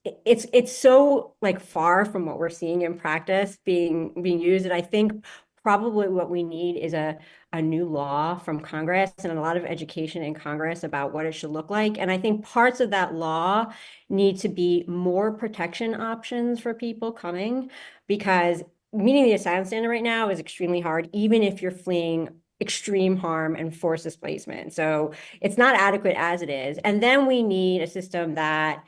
it's so like far from what we're seeing in practice being used. And I think probably what we need is a new law from Congress and a lot of education in Congress about what it should look like. And I think parts of that law need to be more protection options for people coming, because meeting the asylum standard right now is extremely hard, even if you're fleeing extreme harm and forced displacement. So it's not adequate as it is. And then we need a system that,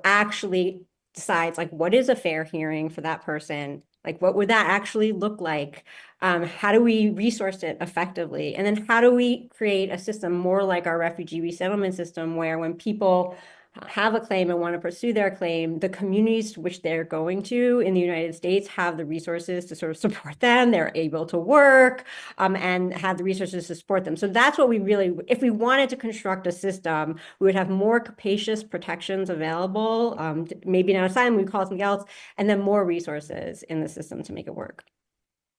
actually decides like, what is a fair hearing for that person? Like, what would that actually look like? How do we resource it effectively? And then how do we create a system more like our refugee resettlement system, where when people have a claim and want to pursue their claim, the communities to which they're going to in the United States have the resources to sort of support them. They're able to work and have the resources to support them. So that's what we really, if we wanted to construct a system, we would have more capacious protections available, maybe not asylum, we call it something else, and then more resources in the system to make it work.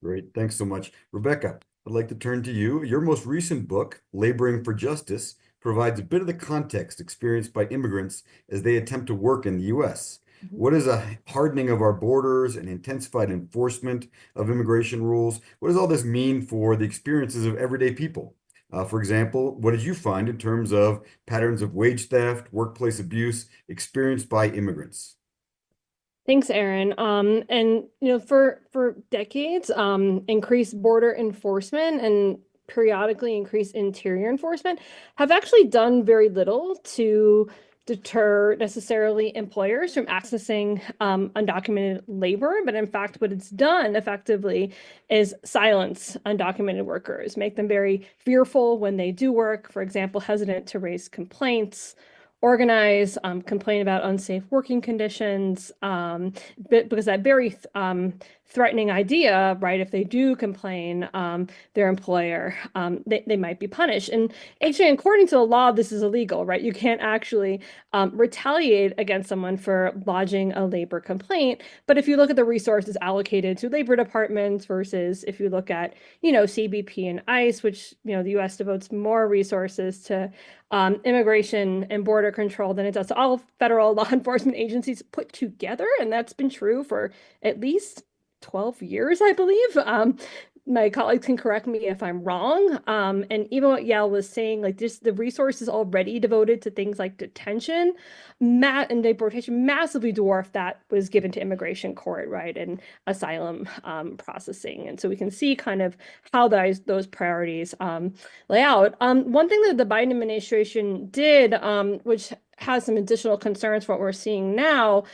Great, thanks so much. Rebecca, I'd like to turn to you. Your most recent book, Laboring for Justice, provides a bit of the context experienced by immigrants as they attempt to work in the US. What is a hardening of our borders and intensified enforcement of immigration rules? What does all this mean for the experiences of everyday people? For example, what did you find in terms of patterns of wage theft, workplace abuse experienced by immigrants? Thanks, Aaron. And for decades, increased border enforcement and periodically increased interior enforcement have actually done very little to deter necessarily employers from accessing undocumented labor. But in fact, what it's done effectively is silence undocumented workers, make them very fearful when they do work, for example, hesitant to raise complaints, organize, complain about unsafe working conditions, because that very threatening idea, right, if they do complain, their employer, they might be punished. And actually, according to the law, this is illegal, right? You can't actually retaliate against someone for lodging a labor complaint. But if you look at the resources allocated to labor departments versus if you look at, CBP and ICE, which, the US devotes more resources to immigration and border control than it does to all federal law enforcement agencies put together. And that's been true for at least 12 years, I believe. my colleagues can correct me if I'm wrong. And even what Yale was saying, like just the resources already devoted to things like detention, and deportation massively dwarf that was given to immigration court, right, and asylum processing. And so we can see kind of how those priorities lay out. One thing that the Biden administration did, which has some additional concerns for what we're seeing now,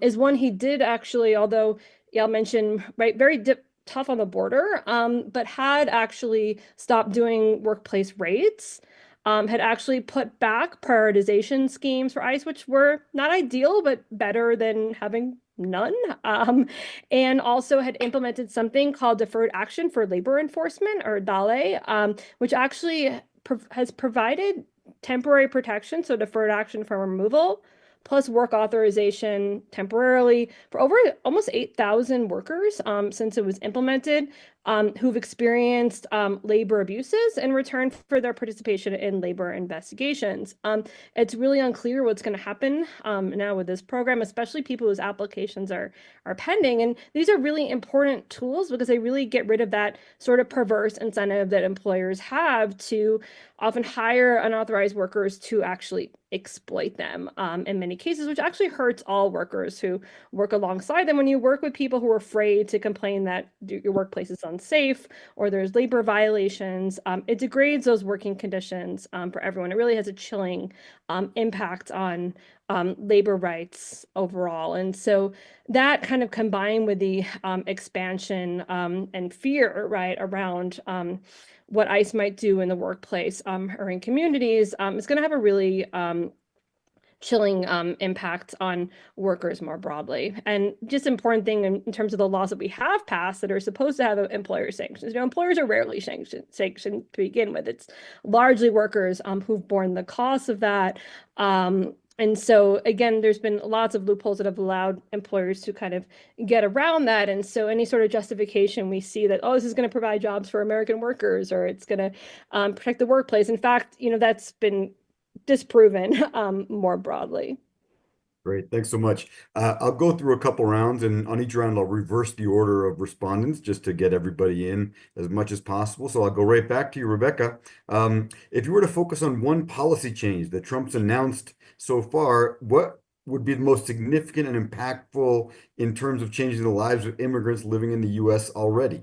is one he did actually, although Yale mentioned, right, very tough on the border, but had actually stopped doing workplace raids, had actually put back prioritization schemes for ICE, which were not ideal, but better than having none, and also had implemented something called Deferred Action for Labor Enforcement, or DALE, which actually has provided temporary protection, so deferred action from removal, plus work authorization temporarily for over almost 8,000 workers since it was implemented, who've experienced labor abuses in return for their participation in labor investigations. It's really unclear what's going to happen now with this program, especially people whose applications are pending. And these are really important tools because they really get rid of that sort of perverse incentive that employers have to often hire unauthorized workers to actually exploit them in many cases, which actually hurts all workers who work alongside them. When you work with people who are afraid to complain that your workplace is unsafe or there's labor violations, it degrades those working conditions for everyone. It really has a chilling impact on labor rights overall. And so that kind of combined with the expansion and fear, right, around what ICE might do in the workplace or in communities is going to have a really chilling impact on workers more broadly. And just important thing in terms of the laws that we have passed that are supposed to have employer sanctions. You know, employers are rarely sanctioned to begin with. It's largely workers who've borne the costs of that. And so, again, there's been lots of loopholes that have allowed employers to kind of get around that. And so any sort of justification we see that, oh, this is going to provide jobs for American workers or it's going to protect the workplace. In fact, you know, that's been disproven more broadly. Great, thanks so much. I'll go through a couple rounds, and on each round, I'll reverse the order of respondents just to get everybody in as much as possible. So I'll go right back to you, Rebecca. If you were to focus on one policy change that Trump's announced so far, what would be the most significant and impactful in terms of changing the lives of immigrants living in the U.S. already?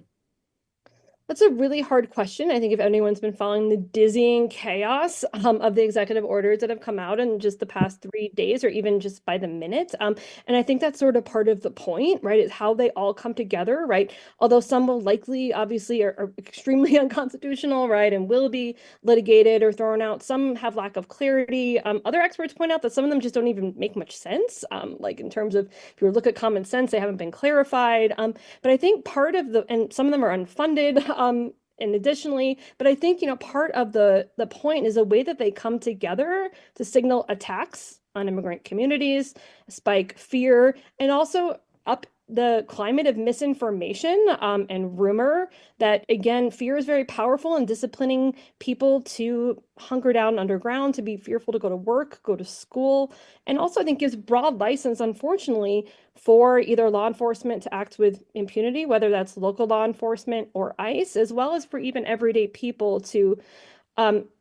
That's a really hard question. I think if anyone's been following the dizzying chaos of the executive orders that have come out in just the past 3 days, or even just by the minute, and I think that's sort of part of the point, right? Is how they all come together, right? Although some will likely, obviously, are extremely unconstitutional, right, and will be litigated or thrown out. Some have lack of clarity. Other experts point out that some of them just don't even make much sense. Like in terms of if you look at common sense, they haven't been clarified. But I think part of and some of them are unfunded. And additionally, but I think, you know, part of the point is the way that they come together to signal attacks on immigrant communities, spike fear, and also up the climate of misinformation and rumor that, again, fear is very powerful in disciplining people to hunker down underground, to be fearful to go to work, go to school, and also I think gives broad license, unfortunately, for either law enforcement to act with impunity, whether that's local law enforcement or ICE, as well as for even everyday people to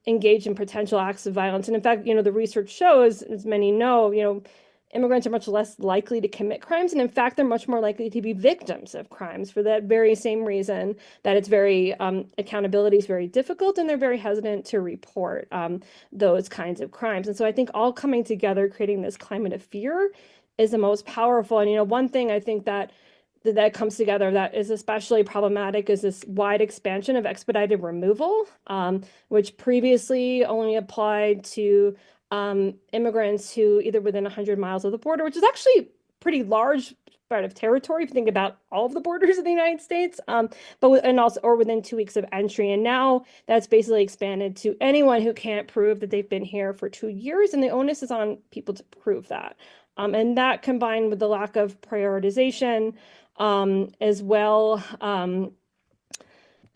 engage in potential acts of violence. And in fact, you know, the research shows, as many know, you know, immigrants are much less likely to commit crimes. And in fact, they're much more likely to be victims of crimes for that very same reason that it's very, accountability is very difficult and they're very hesitant to report those kinds of crimes. And so I think all coming together, creating this climate of fear is the most powerful. And, you know, one thing I think that comes together that is especially problematic is this wide expansion of expedited removal, which previously only applied to immigrants who either within 100 miles of the border, which is actually pretty large part of territory if you think about all of the borders of the United States, and also or within 2 weeks of entry. And now that's basically expanded to anyone who can't prove that they've been here for 2 years, and the onus is on people to prove that. And that combined with the lack of prioritization, as well,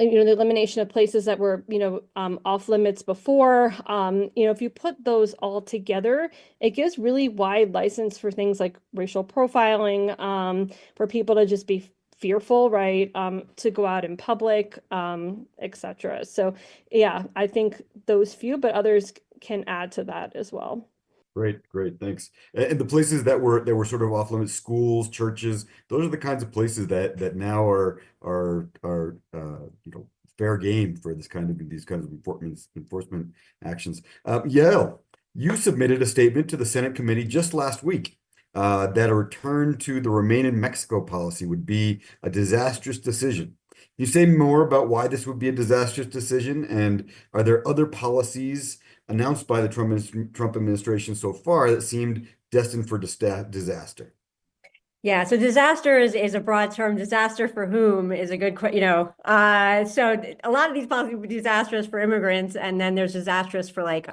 you know, the elimination of places that were, you know, off limits before, you know, if you put those all together, it gives really wide license for things like racial profiling, for people to just be fearful, right, to go out in public, etc. So yeah, I think those few, but others can add to that as well. Great, thanks. And the places that were sort of off limits, schools, churches, those are the kinds of places that now are fair game for these kinds of enforcement actions. Yael, you submitted a statement to the Senate committee just last week that a return to the Remain in Mexico policy would be a disastrous decision. Can you say more about why this would be a disastrous decision, and are there other policies announced by the Trump administration so far that seemed destined for disaster? Yeah, so disaster is a broad term. Disaster for whom is a good question. So a lot of these policies would be disastrous for immigrants, and then there's disastrous for like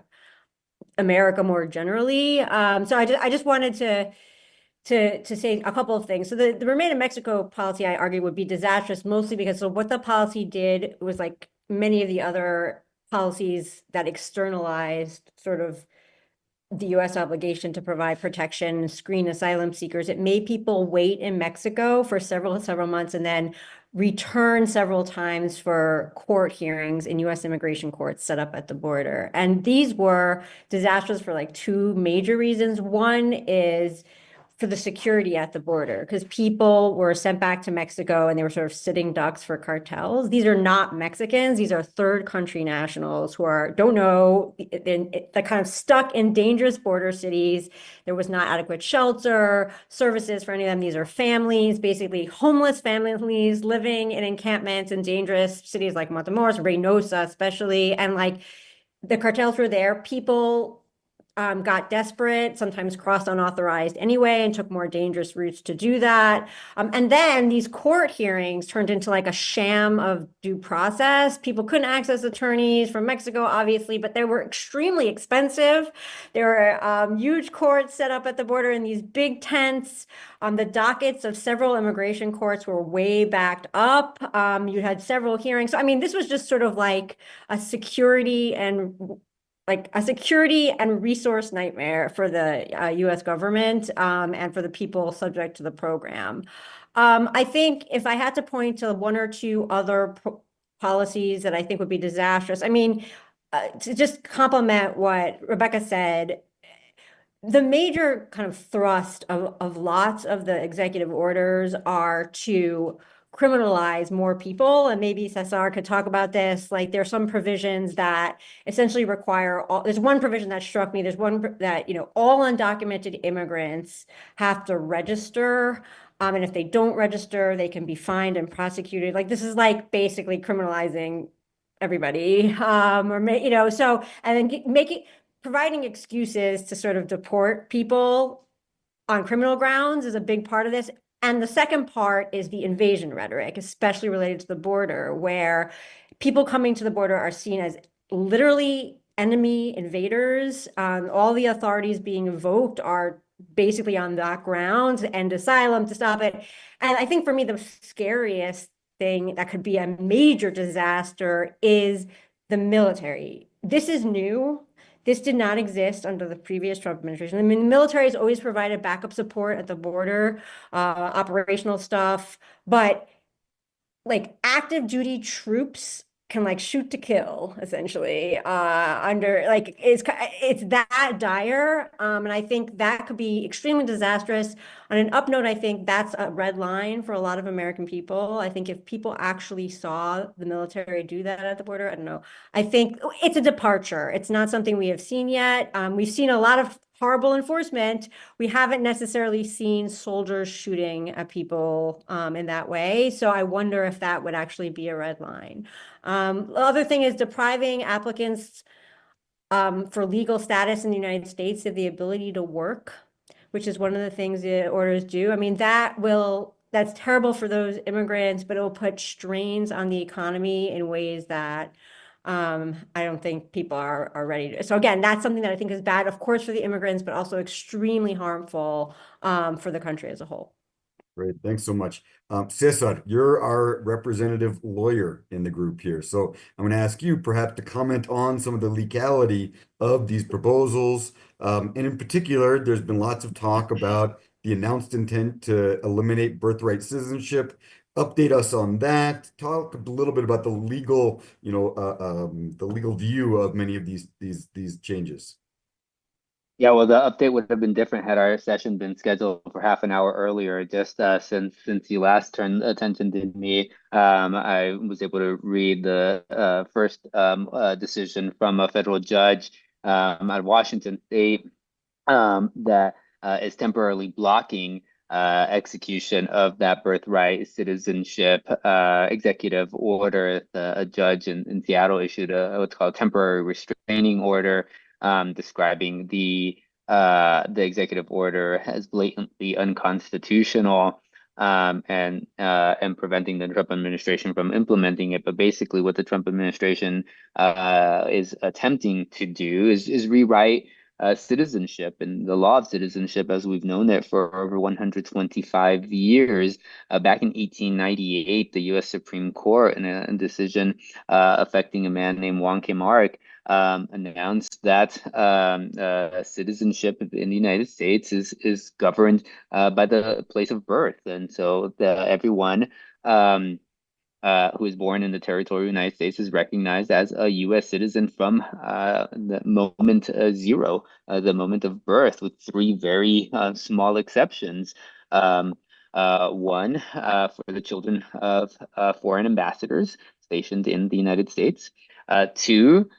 America more generally. So I just wanted to say a couple of things. So the Remain in Mexico policy, I argue, would be disastrous mostly because so what the policy did was like many of the other policies that externalized sort of the US obligation to provide protection, screen asylum seekers. It made people wait in Mexico for several months and then return several times for court hearings in US immigration courts set up at the border. And these were disastrous for like two major reasons. One is for the security at the border, because people were sent back to Mexico and they were sort of sitting ducks for cartels. These are not Mexicans. These are third country nationals who don't know, they're kind of stuck in dangerous border cities. There was not adequate shelter, services for any of them. These are families, basically homeless families living in encampments in dangerous cities like Matamoros, Reynosa especially. And like the cartels were there. People got desperate, sometimes crossed unauthorized anyway, and took more dangerous routes to do that. And then these court hearings turned into like a sham of due process. People couldn't access attorneys from Mexico, obviously, but they were extremely expensive. There were huge courts set up at the border in these big tents. The dockets of several immigration courts were way backed up. You had several hearings. So, I mean, this was just sort of like a security and resource nightmare for the US government and for the people subject to the program. I think if I had to point to one or two other policies that I think would be disastrous, I mean, to just complement what Rebecca said, the major kind of thrust of lots of the executive orders are to criminalize more people, and maybe Cesar could talk about this. Like there's some provisions that essentially require there's one provision that struck me. There's one that, all undocumented immigrants have to register. And if they don't register, they can be fined and prosecuted. Like this is like basically criminalizing everybody. So, and then providing excuses to sort of deport people on criminal grounds is a big part of this. And the second part is the invasion rhetoric, especially related to the border, where people coming to the border are seen as literally enemy invaders. All the authorities being invoked are basically on that ground, to end asylum, to stop it. And I think for me, the scariest thing that could be a major disaster is the military. This is new. This did not exist under the previous Trump administration. I mean, the military has always provided backup support at the border, operational stuff, but like active duty troops can like shoot to kill essentially under like it's that dire, and I think that could be extremely disastrous. On an up note, I think that's a red line for a lot of American people. I think if people actually saw the military do that at the border, I don't know, I think it's a departure. It's not something we have seen yet. We've seen a lot of horrible enforcement. We haven't necessarily seen soldiers shooting at people in that way. So I wonder if that would actually be a red line. The other thing is depriving applicants for legal status in the United States of the ability to work, which is one of the things the orders do. I mean, that's terrible for those immigrants, but it will put strains on the economy in ways that I don't think people are ready to. So again, that's something that I think is bad, of course, for the immigrants, but also extremely harmful for the country as a whole. Great, thanks so much. Cesar, you're our representative lawyer in the group here. So I'm going to ask you perhaps to comment on some of the legality of these proposals. And in particular, there's been lots of talk about the announced intent to eliminate birthright citizenship. update us on that. Talk a little bit about the legal, the legal view of many of these changes. Yeah, well, the update would have been different had our session been scheduled for half an hour earlier. Just since you last turned attention to me, I was able to read the first decision from a federal judge out of Washington State that is temporarily blocking execution of that birthright citizenship executive order. A judge in Seattle issued what's called a temporary restraining order, describing the executive order as blatantly unconstitutional. And preventing the Trump administration from implementing it. But basically, what the Trump administration is attempting to do is rewrite citizenship and the law of citizenship as we've known it for over 125 years. Back in 1898, the U.S. Supreme Court, in a decision affecting a man named Wong Kim Ark, announced that citizenship in the United States is governed by the place of birth, and so everyone who is born in the territory of the United States is recognized as a U.S. citizen from the moment zero, the moment of birth, with three very small exceptions. One for the children of foreign ambassadors stationed in the United States. Two,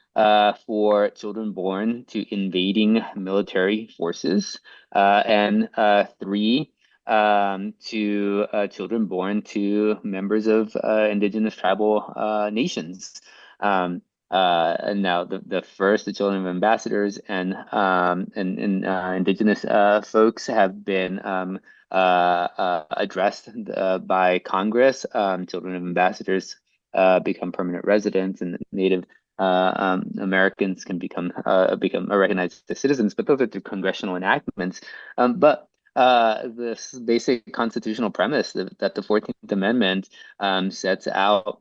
for children born to invading military forces. And three, to children born to members of indigenous tribal nations. And now the first, the children of ambassadors and indigenous folks have been addressed by Congress. Children of ambassadors become permanent residents, and Native Americans can become recognized as citizens. But those are through congressional enactments. But this basic constitutional premise that the 14th Amendment sets out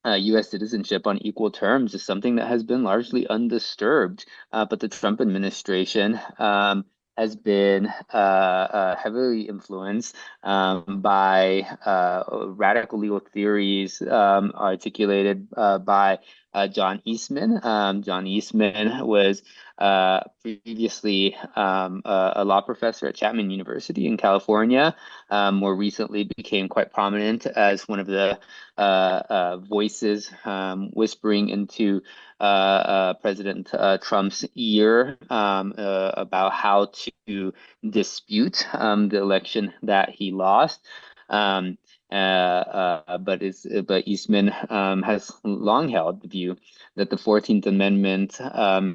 U.S. citizenship on equal terms is something that has been largely undisturbed. But the Trump administration has been heavily influenced by radical legal theories articulated by John Eastman. John Eastman was previously a law professor at Chapman University in California. More recently became quite prominent as one of the voices whispering into President Trump's ear about how to dispute the election that he lost. But Eastman has long held the view that the 14th Amendment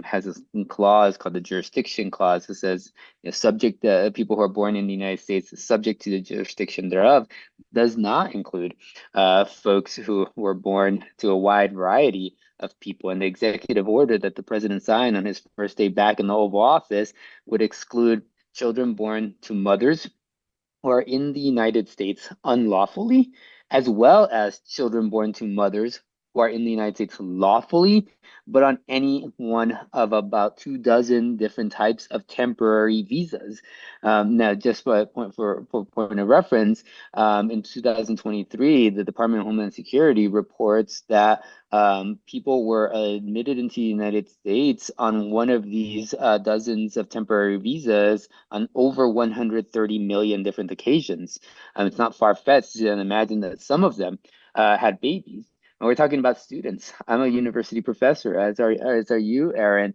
has a clause called the jurisdiction clause that says, subject people who are born in the United States is subject to the jurisdiction thereof, does not include folks who were born to a wide variety of people. And the executive order that the president signed on his first day back in the Oval Office would exclude children born to mothers who are in the United States unlawfully, as well as children born to mothers who are in the United States lawfully, but on any one of about 24 different types of temporary visas. Now, just for point of reference, in 2023, the Department of Homeland Security reports that people were admitted into the United States on one of these dozens of temporary visas on over 130 million different occasions. It's not far-fetched to imagine that some of them had babies. And we're talking about students. I'm a university professor, as are you, Aaron.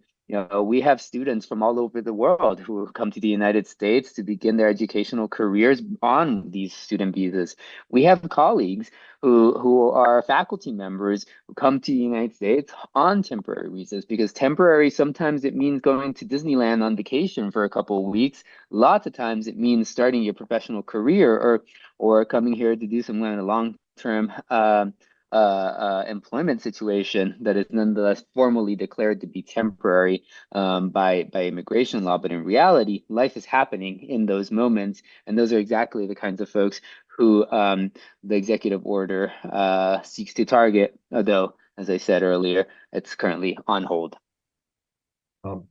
We have students from all over the world who come to the United States to begin their educational careers on these student visas. We have colleagues who are faculty members who come to the United States on temporary visas, because temporary, sometimes it means going to Disneyland on vacation for a couple of weeks. Lots of times it means starting your professional career or coming here to do some kind of long-term employment situation that is nonetheless formally declared to be temporary by immigration law. But in reality, life is happening in those moments, and those are exactly the kinds of folks who the executive order seeks to target, although, as I said earlier, it's currently on hold.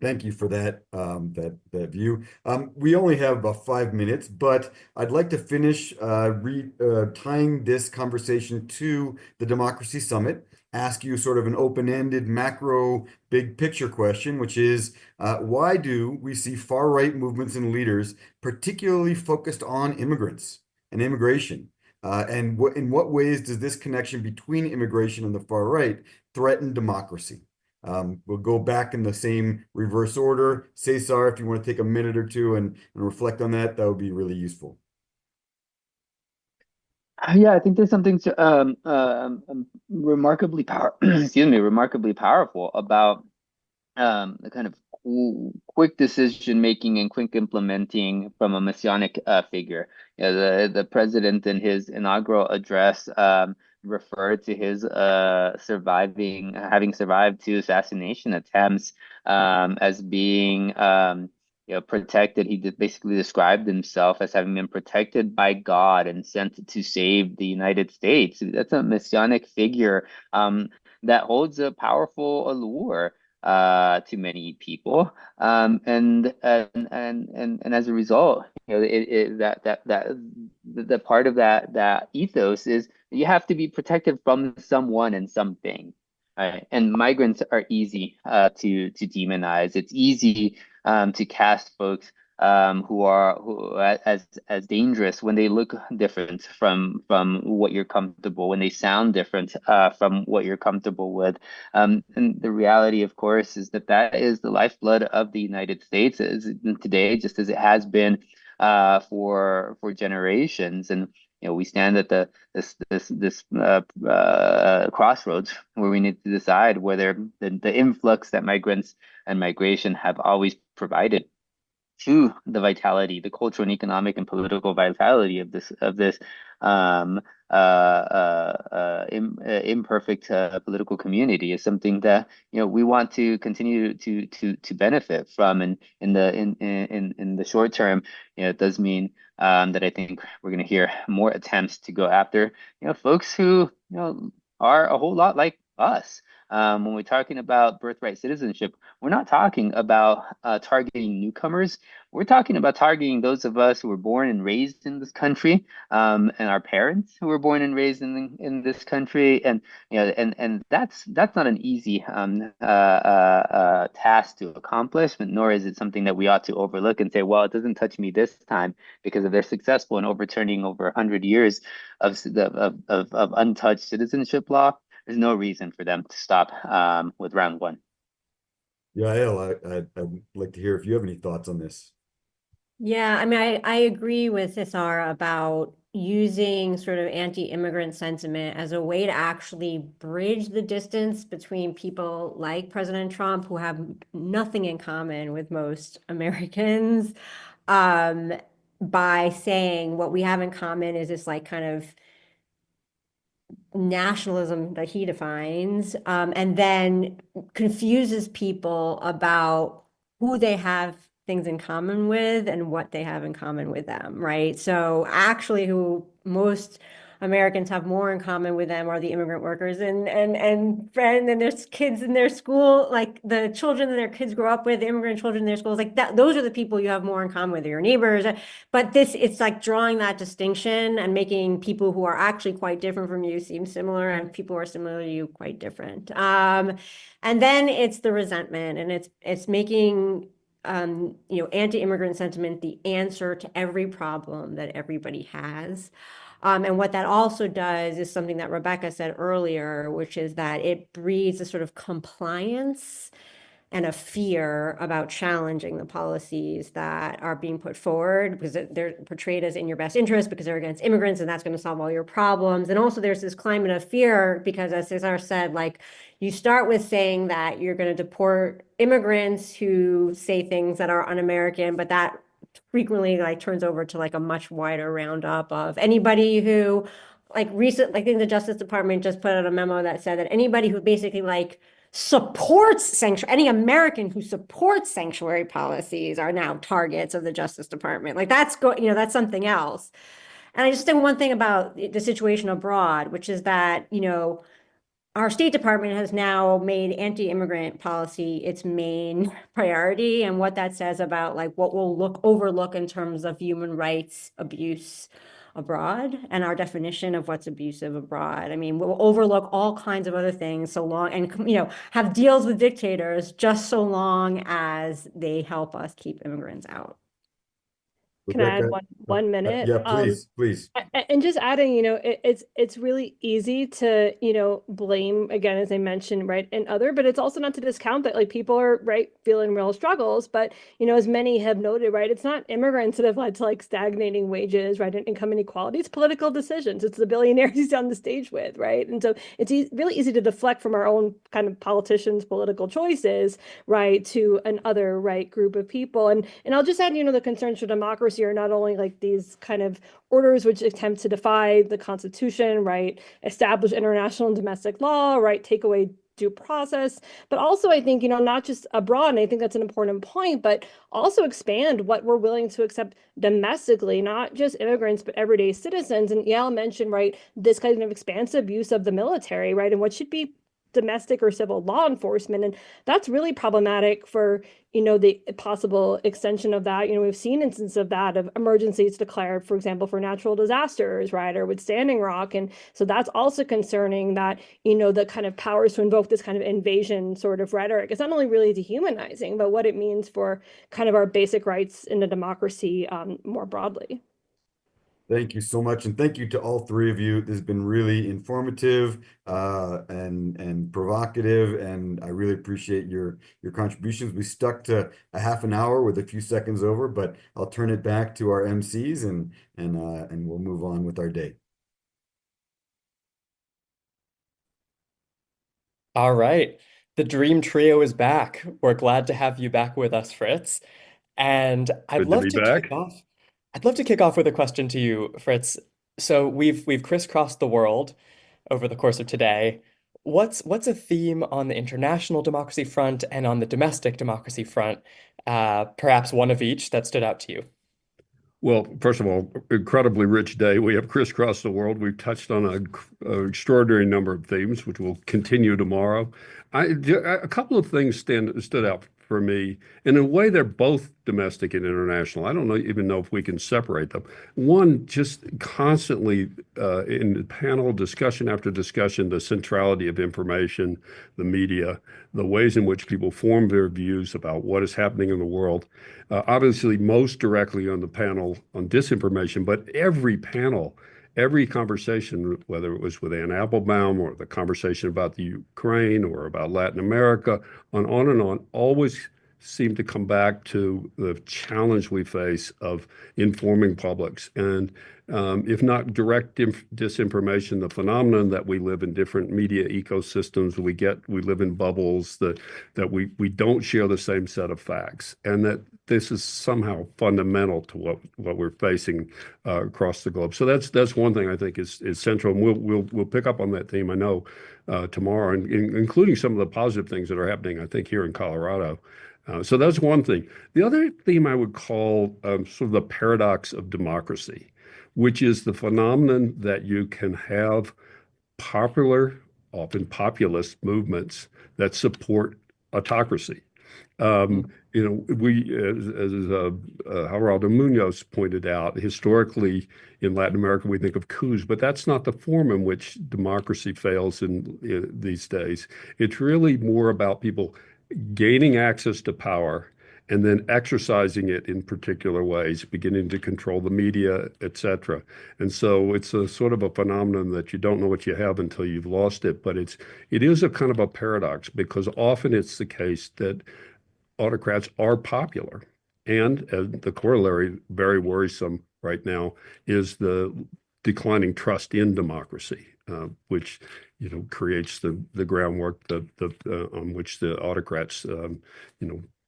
Thank you for that that view. We only have about 5 minutes, but I'd like to finish tying this conversation to the Democracy Summit. Ask you sort of an open-ended macro big picture question, which is why do we see far-right movements and leaders particularly focused on immigrants and immigration? And in what ways does this connection between immigration and the far right threaten democracy? We'll go back in the same reverse order. Cesar, if you want to take a minute or two and reflect on that, that would be really useful. Yeah, I think there's something remarkably remarkably powerful about the kind of quick decision making and quick implementing from a messianic figure. You know, the president in his inaugural address referred to his having survived two assassination attempts as being protected. He basically described himself as having been protected by God and sent to save the United States. That's a messianic figure that holds a powerful allure to many people, and as a result, you know, the part of that ethos is you have to be protected from someone and something, right? And migrants are easy to demonize. It's easy to cast folks who as dangerous when they look different from what you're comfortable, when they sound different from what you're comfortable with. And the reality, of course, is that is the lifeblood of the United States today, just as it has been for generations. And you know, we stand at this crossroads where we need to decide whether the influx that migrants and migration have always provided to the vitality, the cultural and economic and political vitality of this imperfect political community is something that we want to continue to benefit from. And in the short term, it does mean that I think we're going to hear more attempts to go after folks who are a whole lot like us. When we're talking about birthright citizenship, we're not talking about targeting newcomers. We're talking about targeting those of us who were born and raised in this country, and our parents who were born and raised in this country, and that's not an easy task to accomplish, nor is it something that we ought to overlook and say, well, it doesn't touch me this time, because if they're successful in overturning over 100 years of untouched citizenship law, there's no reason for them to stop with round one. Yael, I'd like to hear if you have any thoughts on this. Yeah, I mean, I agree with Cesar about using sort of anti-immigrant sentiment as a way to actually bridge the distance between people like President Trump, who have nothing in common with most Americans, by saying what we have in common is this like kind of nationalism that he defines, and then confuses people about who they have things in common with and what they have in common with them, right? So actually, who most Americans have more in common with them are the immigrant workers and there's kids in their school, like the children that their kids grow up with, the immigrant children in their schools, like that. Those are the people you have more in common with, your neighbors. But it's like drawing that distinction and making people who are actually quite different from you seem similar, and people who are similar to you quite different. And then it's the resentment, and it's making anti-immigrant sentiment the answer to every problem that everybody has. And what that also does is something that Rebecca said earlier, which is that it breeds a sort of compliance and a fear about challenging the policies that are being put forward, because they're portrayed as in your best interest because they're against immigrants and that's going to solve all your problems. And also there's this climate of fear because, as Cesar said, like you start with saying that you're going to deport immigrants who say things that are un-American, but that frequently like turns over to like a much wider roundup of anybody who like I think the Justice Department just put out a memo that said that anybody who basically like supports sanctuary, any American who supports sanctuary policies are now targets of the Justice Department. Like that's that's something else. And I just think one thing about the situation abroad, which is that, our State Department has now made anti-immigrant policy its main priority, and what that says about like what we'll overlook in terms of human rights abuse abroad and our definition of what's abusive abroad. I mean, we'll overlook all kinds of other things so long and have deals with dictators just so long as they help us keep immigrants out. Can I add Rebecca, one minute? yeah, please. And just adding, it's really easy to, blame again, as I mentioned, right, and other, but it's also not to discount that like people are right feeling real struggles. But as many have noted, right, it's not immigrants that have led to like stagnating wages, right, and income inequality. It's political decisions. It's the billionaires he's on the stage with, right, and so it's really easy to deflect from our own kind of politicians' political choices, right, to an other right group of people. And I'll just add, the concerns for democracy are not only like these kind of orders which attempt to defy the Constitution, right, establish international and domestic law, right, take away due process, but also I think, not just abroad, and I think that's an important point, but also expand what we're willing to accept domestically, not just immigrants, but everyday citizens. And Yael mentioned, right, this kind of expansive use of the military, right, and what should be domestic or civil law enforcement. And that's really problematic for, the possible extension of that. We've seen instances of that, of emergencies declared, for example, for natural disasters, right, or with Standing Rock. And so that's also concerning that, the kind of powers to invoke this kind of invasion sort of rhetoric. It's not only really dehumanizing, but what it means for kind of our basic rights in a democracy more broadly. Thank you so much, and thank you to all three of you. This has been really informative and provocative, and I really appreciate your contributions. We stuck to a half an hour with a few seconds over, but I'll turn it back to our MCs and we'll move on with our day. All right. The Dream Trio is back. We're glad to have you back with us, Fritz. And Good to be back. I'd love to kick off with a question to you, Fritz. So we've crisscrossed the world over the course of today. What's a theme on the international democracy front and on the domestic democracy front? Perhaps one of each that stood out to you. Well, first of all, incredibly rich day. We have crisscrossed the world. We've touched on an extraordinary number of themes, which will continue tomorrow. A couple of things stood out for me. In a way, they're both domestic and international. I don't even know if we can separate them. One, just constantly in panel discussion after discussion, the centrality of information, the media, the ways in which people form their views about what is happening in the world. Obviously, most directly on the panel on disinformation, but every panel, every conversation, whether it was with Ann Applebaum or the conversation about the Ukraine or about Latin America, on and on, always seem to come back to the challenge we face of informing publics. And if not direct disinformation, the phenomenon that we live in different media ecosystems, we live in bubbles, that we don't share the same set of facts, and that this is somehow fundamental to what we're facing across the globe. So that's one thing I think is central. And we'll pick up on that theme, I know, tomorrow, and including some of the positive things that are happening, I think, here in Colorado. So that's one thing. The other theme I would call sort of the paradox of democracy, which is the phenomenon that you can have popular, often populist movements that support autocracy. We, as Geraldo Munoz pointed out, historically in Latin America, we think of coups, but that's not the form in which democracy fails in these days. It's really more about people gaining access to power and then exercising it in particular ways, beginning to control the media, et cetera. And so it's a sort of a phenomenon that you don't know what you have until you've lost it. But it is a kind of a paradox, because often it's the case that autocrats are popular. And the corollary, very worrisome right now, is the declining trust in democracy, which creates the groundwork on which the autocrats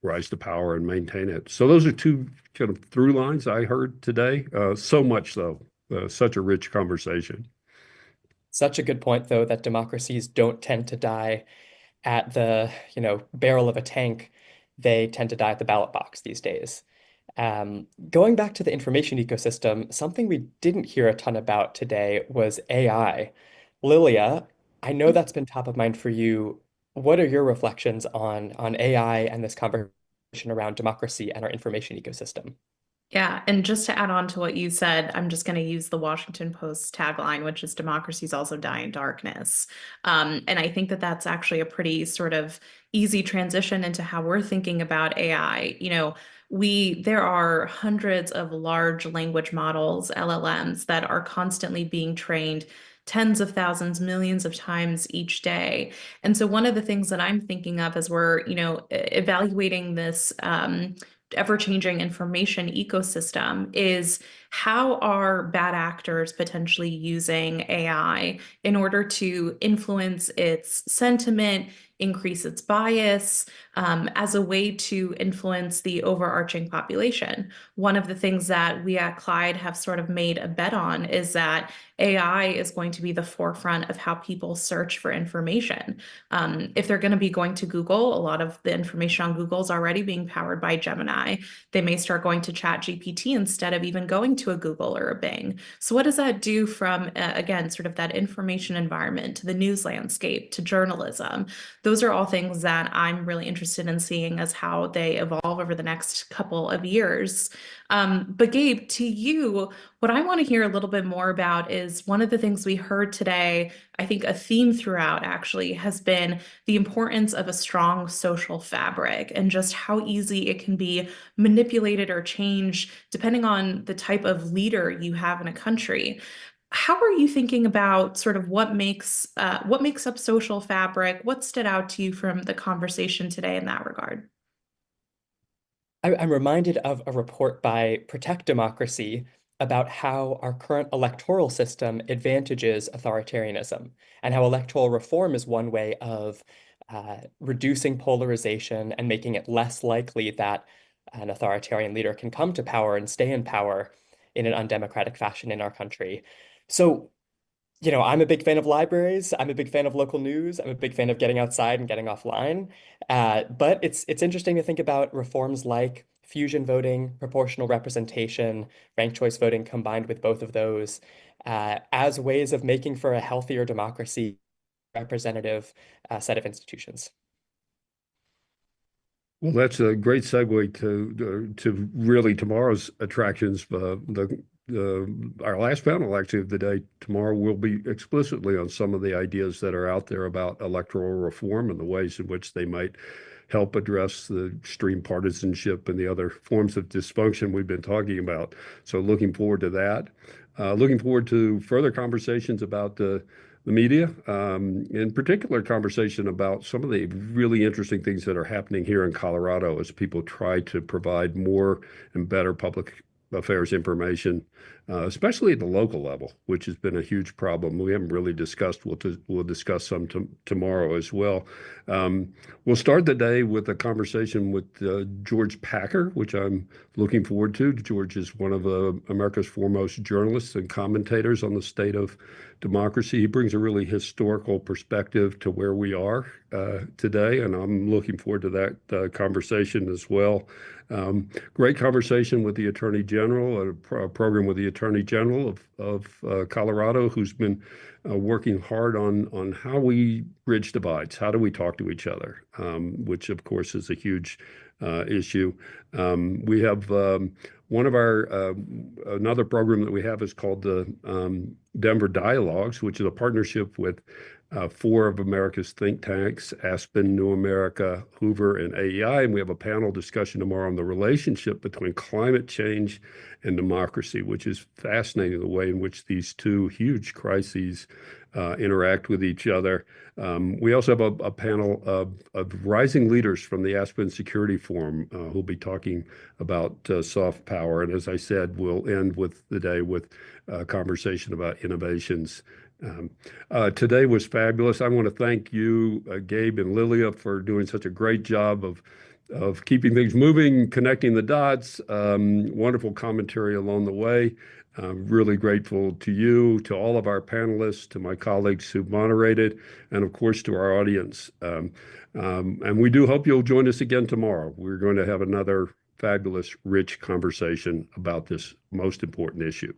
rise to power and maintain it. So those are two kind of through lines I heard today. So much so, such a rich conversation. Such a good point, though, that democracies don't tend to die at the barrel of a tank. They tend to die at the ballot box these days. Going back to the information ecosystem, something we didn't hear a ton about today was AI. Lilia, I know that's been top of mind for you. What are your reflections on AI and this conversation around democracy and our information ecosystem? Yeah, and just to add on to what you said, I'm just going to use the Washington Post tagline, which is democracies also die in darkness. And I think that that's actually a pretty sort of easy transition into how we're thinking about AI. There are hundreds of large language models, LLMs, that are constantly being trained tens of thousands, millions of times each day. And so one of the things that I'm thinking of as we're, evaluating this ever-changing information ecosystem is how are bad actors potentially using AI in order to influence its sentiment, increase its bias, as a way to influence the overarching population. One of the things that we at Clyde have sort of made a bet on is that AI is going to be the forefront of how people search for information. If they're going to be going to Google, a lot of the information on Google is already being powered by Gemini. They may start going to ChatGPT instead of even going to a Google or a Bing. So what does that do from, again, sort of that information environment to the news landscape to journalism? Those are all things that I'm really interested in seeing as how they evolve over the next couple of years. But Gabe, to you, what I want to hear a little bit more about is one of the things we heard today. I think a theme throughout actually has been the importance of a strong social fabric and just how easy it can be manipulated or changed depending on the type of leader you have in a country. How are you thinking about sort of what makes up social fabric? What stood out to you from the conversation today in that regard? I'm reminded of a report by Protect Democracy about how our current electoral system advantages authoritarianism and how electoral reform is one way of reducing polarization and making it less likely that an authoritarian leader can come to power and stay in power in an undemocratic fashion in our country. So, I'm a big fan of libraries. I'm a big fan of local news. I'm a big fan of getting outside and getting offline. But it's interesting to think about reforms like fusion voting, proportional representation, ranked choice voting combined with both of those as ways of making for a healthier democracy, representative set of institutions. Well, that's a great segue to really tomorrow's attractions. Our last panel actually of the day tomorrow will be explicitly on some of the ideas that are out there about electoral reform and the ways in which they might help address the extreme partisanship and the other forms of dysfunction we've been talking about. So looking forward to that. Looking forward to further conversations about the media, in particular conversation about some of the really interesting things that are happening here in Colorado as people try to provide more and better public affairs information, especially at the local level, which has been a huge problem. We haven't really discussed. We'll discuss some tomorrow as well. We'll start the day with a conversation with George Packer, which I'm looking forward to. George is one of America's foremost journalists and commentators on the state of democracy. He brings a really historical perspective to where we are today, and I'm looking forward to that conversation as well. Great conversation with the Attorney General, a program with the Attorney General of Colorado, who's been working hard on how we bridge divides. How do we talk to each other, which of course is a huge issue. We have one of our another program that we have is called the Denver Dialogues, which is a partnership with four of America's think tanks, Aspen, New America, Hoover, and AEI. And we have a panel discussion tomorrow on the relationship between climate change and democracy, which is fascinating, the way in which these two huge crises interact with each other. We also have a panel of rising leaders from the Aspen Security Forum who'll be talking about soft power. And as I said, we'll end with the day with a conversation about innovations. Today was fabulous. I want to thank you, Gabe and Lilia, for doing such a great job of keeping things moving, connecting the dots. Wonderful commentary along the way. I'm really grateful to you, to all of our panelists, to my colleagues who moderated, and of course to our audience. And we do hope you'll join us again tomorrow. We're going to have another fabulous, rich conversation about this most important issue.